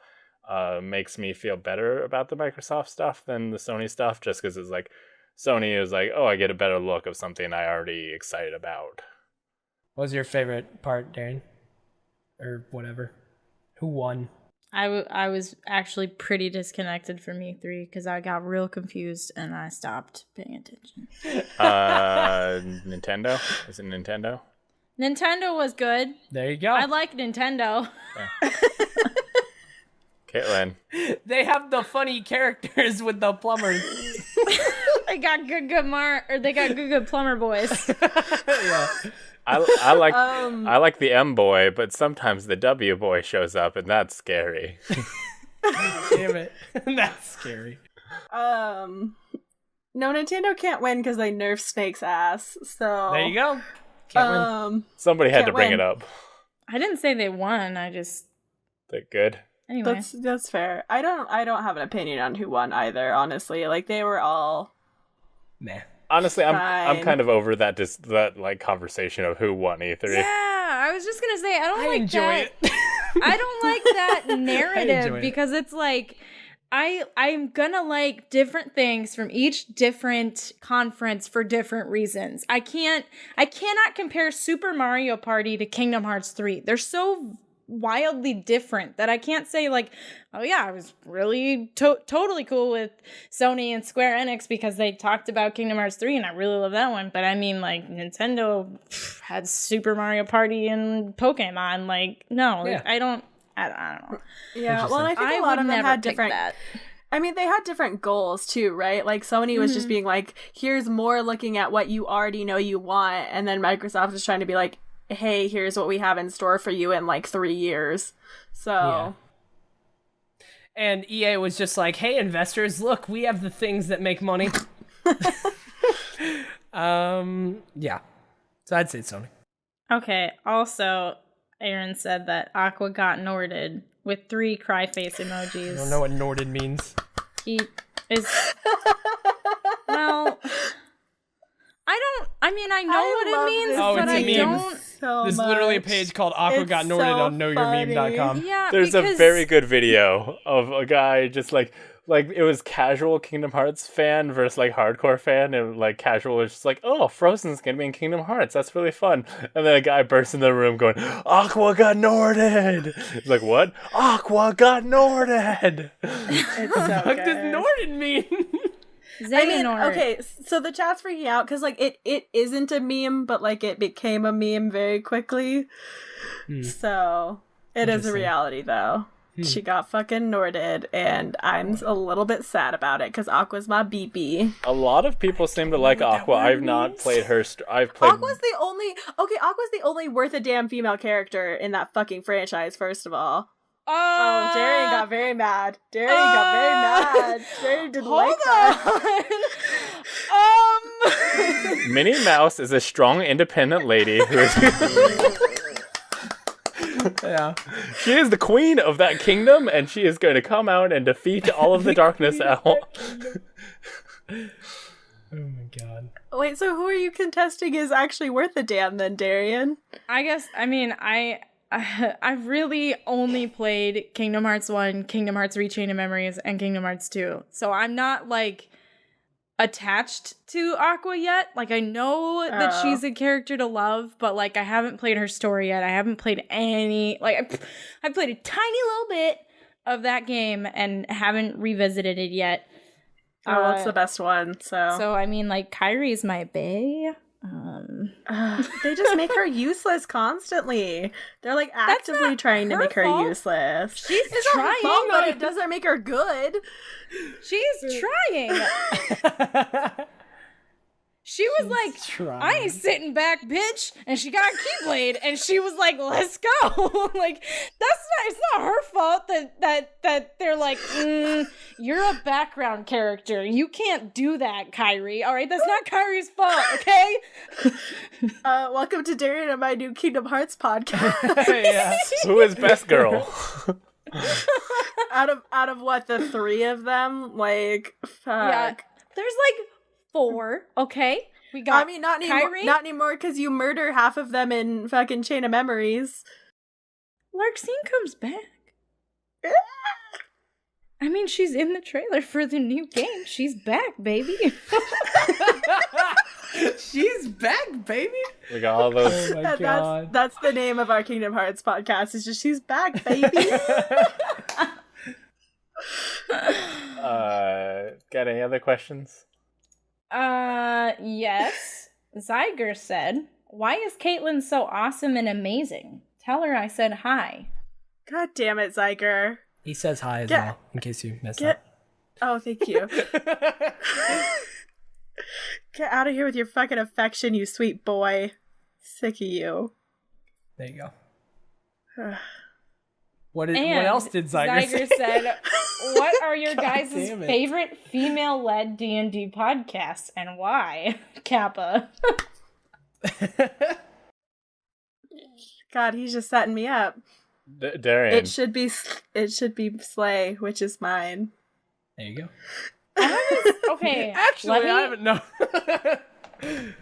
makes me feel better about the Microsoft stuff than the Sony stuff. Just because it's like Sony is like, "Oh, I get a better look of something I already excited about." What was your favorite part, Darren? Or whatever. Who won? I was actually pretty disconnected from E3 because I got real confused and I stopped paying attention. Nintendo? Is it Nintendo? Nintendo was good. There you go. I like Nintendo. Caitlin. They have the funny characters with the plumbers. They got good plumber boys. Yeah. I like the M boy, but sometimes the W boy shows up, and that's scary. Damn it. That's scary. No, Nintendo can't win because they nerfed Snake's ass. So There you go. Can't win. Somebody had Can't to bring win. it up. I didn't say they won. I just They're good. anyway. That's fair. I don't have an opinion on who won either. Honestly, like they were all. Nah. Honestly, I'm Fine. kind of over that that like conversation of who won E3. Yeah, I was just gonna say I don't I like enjoy that. it. I don't like that enjoy narrative it. because it's like I'm gonna like different things from each different conference for different reasons. I cannot compare Super Mario Party to Kingdom Hearts 3. They're so wildly different that I can't say like, oh yeah, I was really totally cool with Sony and Square Enix because they talked about Kingdom Hearts 3 and I really love that one. But I mean, like Nintendo had Super Mario Party and Pokemon. Like, no, Yeah. I don't know. Yeah, well, and I think I a lot would of them never had pick different. that. I mean, they had different goals too, right? Like Sony was just being like, "Here's more looking at what you already know you want," and then Microsoft is trying to be like, "Hey, here's what we have in store for you in like 3 years." So. Yeah. And EA was just like, hey, investors, look, we have the things that make money. Yeah. So I'd say Sony. Okay, also, Aaron said that Aqua got Norded with 3 cry face emojis. I don't know what Norded means. He is... Well... I know what it love means, this Oh, but it's a I meme. don't... So There's much. literally a page called Aqua It's Got Norded so on knowyourmeme.com. Yeah, There's because... a very good video of a guy just like, like it was casual Kingdom Hearts fan versus like hardcore fan, and like casual was just like, oh, Frozen's gonna be in Kingdom Hearts, that's really fun. And then a guy bursts in the room going, Aqua got Norded. It's like, what? Aqua got Norded. It's What so the fuck does good. Norden mean? I mean, Xehanort. okay, so the chat's freaking out because like it isn't a meme, but like it became a meme very quickly. So it is a Interesting. reality though. She got fucking Norded, and I'm a little bit sad about it because Aqua's my BB. A lot of people seem to like Aqua. I've not played her. I've played. Aqua's the only worth a damn female character in that fucking franchise. First of all, oh, Darian got very mad. Darian got very mad. Darian didn't like that. Minnie Mouse is a strong, independent lady who is. Yeah. She is the queen of that kingdom, and she is going to come out and defeat all of the darkness out. Oh my god. Wait, so who are you contesting is actually worth a damn then, Darian? I guess, I mean, I've really only played Kingdom Hearts 1, Kingdom Hearts Rechain of Memories, and Kingdom Hearts 2. So I'm not, like, attached to Aqua yet. Like, I know that she's a character to love, but, like, I haven't played her story yet. I haven't played any, like, I played a tiny little bit of that game and haven't revisited it yet. Oh, well, it's the best one, so. So, I mean, like, Kyrie's my bae. They just make her useless constantly. They're like actively not trying to her make her fault. useless. She's It's not her trying. fault, but it doesn't make her good. She's trying. She was like, trying. I ain't sitting back, bitch. And she got a Keyblade, and she was like, let's go. Like, it's not her fault that they're like, you're a background character. You can't do that, Kyrie. All right, that's not Kyrie's fault, okay? Welcome to Darian and my new Kingdom Hearts podcast. Yeah. Who is best girl? out of what, the three of them? Like, fuck. Yeah. There's like 4, okay? We got I mean, not Kyrie. anymore, because you murder half of them in fucking Chain of Memories. Larxene comes back. I mean, she's in the trailer for the new game. She's back, baby. She's back, baby. We got all those. Oh my god. That's the name of our Kingdom Hearts podcast. It's just she's back, baby. Got any other questions? Yes. Zyger said, why is Caitlin so awesome and amazing? Tell her I said hi. God damn it, Zyger. He says hi as Get- well, in case you missed Get. Oh, thank you. Get out of here with your fucking affection, you sweet boy. Sick of you. There you go. What And else did Zyger say? said, what are your God guys' damn it. favorite female-led D&D podcasts and why? Kappa. God, he's just setting me up. Darian. It should be Slay, which is mine. There you go. Okay. Actually, let me- I haven't known.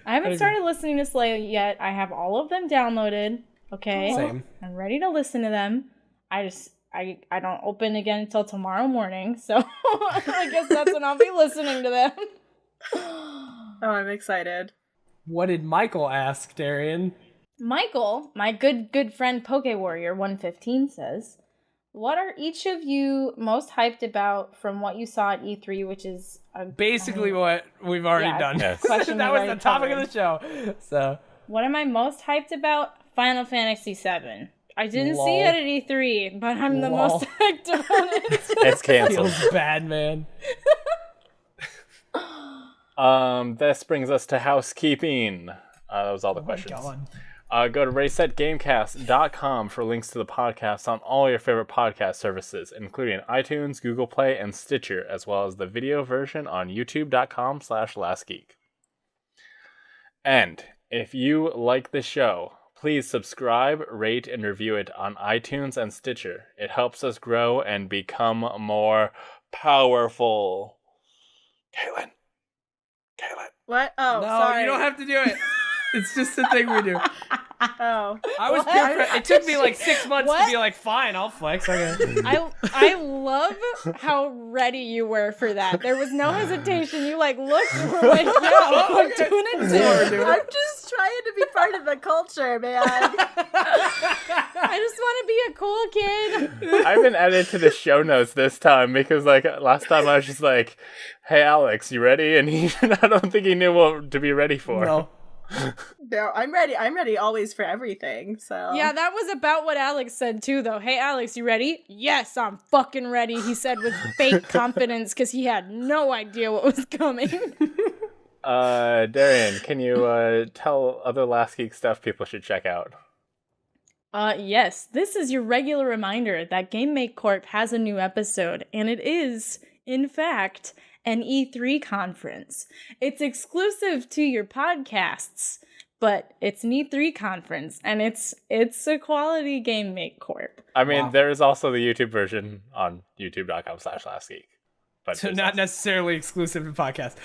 I haven't started listening to Slay yet. I have all of them downloaded. Okay. Same. I'm ready to listen to them. I don't open again until tomorrow morning, so I guess that's when I'll be listening to them. Oh, I'm excited. What did Michael ask, Darian? Michael, my good friend Poke Warrior 115 says, what are each of you most hyped about from what you saw at E3, which is Basically what we've already done. Yes. question That we've was the already topic covered. of the show. So What am I most hyped about? Final Fantasy VII. I didn't Lol. see it at E3, but I'm the Lol. most hyped about it. It's canceled. feels bad, man. This brings us to housekeeping. That was all the questions. Go to ReadySetGamecast.com for links to the podcast on all your favorite podcast services, including iTunes, Google Play, and Stitcher, as well as the video version on youtube.com/lastgeek. And if you like the show, please subscribe, rate, and review it on iTunes and Stitcher. It helps us grow and become more powerful. Caitlin. What? Oh, No, sorry. you don't have to do it. It's just a thing we do. Oh. I was it took me like 6 months to be like, fine, I'll flex. Okay. I love how ready you were for that. There was no hesitation. You like looked and were like, yo, I'm doing it too. I'm just trying to be part of the culture, man. I just want to be a cool kid. I've been added to the show notes this time because like last time I was just like, hey Alex, you ready? And I don't think he knew what to be ready for. No, I'm ready. I'm ready always for everything. So Yeah, that was about what Alex said too, though. Hey, Alex, you ready? Yes, I'm fucking ready, he said with fake confidence because he had no idea what was coming. Darian, can you tell other Last Geek stuff people should check out? Yes, this is your regular reminder that Game Make Corp has a new episode, and it is, in fact, an E3 conference. It's exclusive to your podcasts, but it's an E3 conference, and it's a quality Game Make Corp. I mean, there is also the YouTube version on youtube.com/lastgeek. But So not necessarily exclusive to podcast.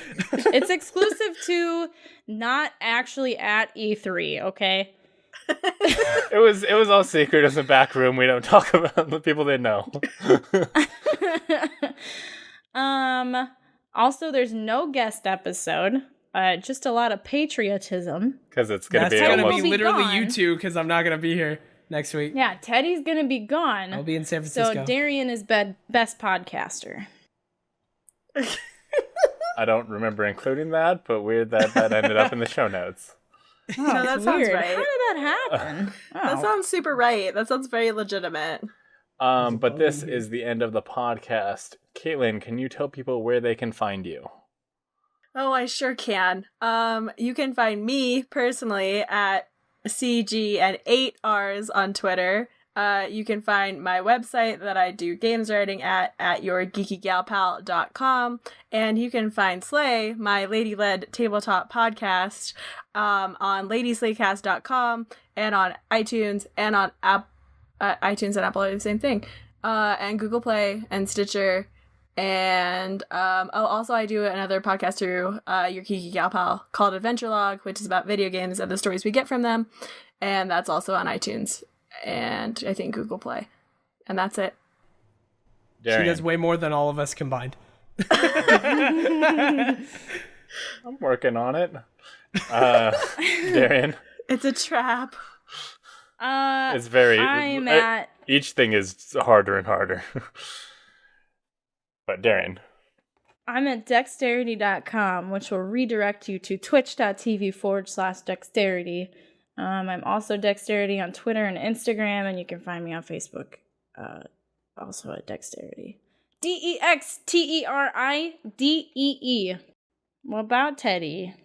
It's exclusive to not actually at E3, okay? It was all secret in the back room. We don't talk about the people they know. Also, there's no guest episode. Just a lot of patriotism. Because it's going to That's be going to almost... be literally gone. you two because I'm not going to be here next week. Yeah, Teddy's gonna be gone. I'll be in San Francisco. So Darian is best podcaster. I don't remember including that, but weird that ended up in the show notes. No, that sounds Weird. right. How did that happen? That sounds super right. That sounds very legitimate. But this is the end of the podcast. Caitlin, can you tell people where they can find you? Oh, I sure can. You can find me personally at CG and 8 R's on Twitter. You can find my website that I do games writing at yourgeekygalpal.com. And you can find Slay, my lady-led tabletop podcast, on ladyslaycast.com and on iTunes and on iTunes and Apple are the same thing. And Google Play and Stitcher. And also I do another podcast through Your Geeky Gal Pal called Adventure Log, which is about video games and the stories we get from them. And that's also on iTunes and I think Google Play. And that's it. Darian. She does way more than all of us combined. I'm working on it. Darian. It's a trap. It's very... I'm at... Each thing is harder and harder. But Darian. I'm at dexterity.com, which will redirect you to twitch.tv/dexterity. I'm also Dexterity on Twitter and Instagram, and you can find me on Facebook, also at Dexterity. DEXTERIDEE. What about Teddy?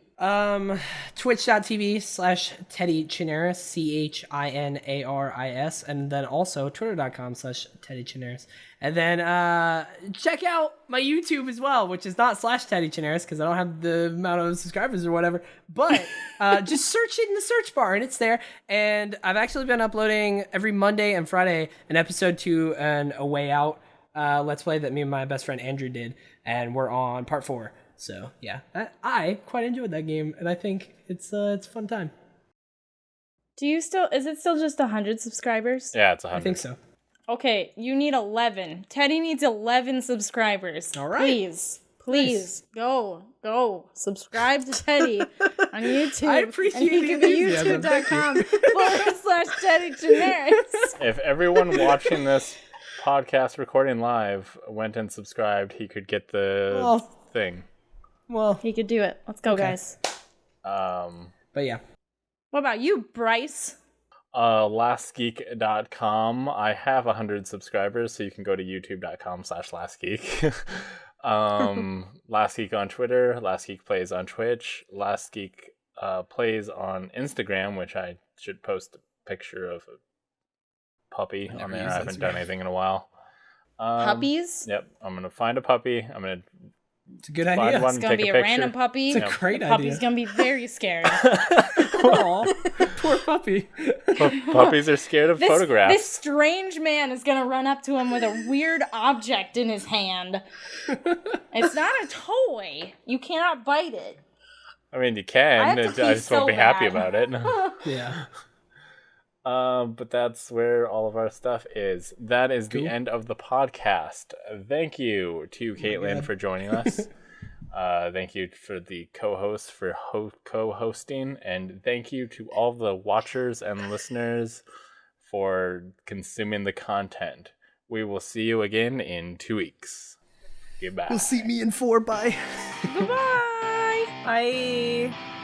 Twitch.tv/Teddy Chinaris, CHINARIS, and then also twitter.com/Teddy Chinaris. And then check out my YouTube as well, which is not /Teddy Chinaris because I don't have the amount of subscribers or whatever. But just search it in the search bar and it's there. And I've actually been uploading every Monday and Friday an episode to A Way Out Let's Play that me and my best friend Andrew did. And we're on part 4. So yeah, I quite enjoyed that game, and I think it's a fun time. Is it still just 100 subscribers? Yeah, it's 100. I think so. Okay, you need 11. Teddy needs 11 subscribers. All right. Please, go, subscribe to Teddy on YouTube. I appreciate and he the can be enthusiasm. youtube.com/Teddy Generis. If everyone watching this podcast recording live went and subscribed, he could get the thing. Well, He could do it. Let's go, guys. but yeah. What about you, Bryce? lastgeek.com. I have 100 subscribers, so you can go to youtube.com/lastgeek. Last Geek on Twitter, Last Geek Plays on Twitch, Last Geek Plays on Instagram, which I should post a picture of a puppy on there. I haven't done anything in a while. Puppies? Yep, I'm going to find a puppy. I'm going to It's a good find idea. one, It's going to take be a a picture. random puppy. It's a great The idea. puppy's going to be very scared. Aw, poor puppy. Puppies are scared of photographs. This strange man is going to run up to him with a weird object in his hand. It's not a toy. You cannot bite it. I mean, you can. I have to I pee just won't so be happy bad. about it. Yeah. But that's where all of our stuff is. That is the end of the podcast. Thank you to Caitlin for joining us. Thank you for the co-host for co-hosting, and thank you to all the watchers and listeners for consuming the content. We will see you again in 2 weeks. Goodbye. You'll see me in 4. Bye. Goodbye. Bye.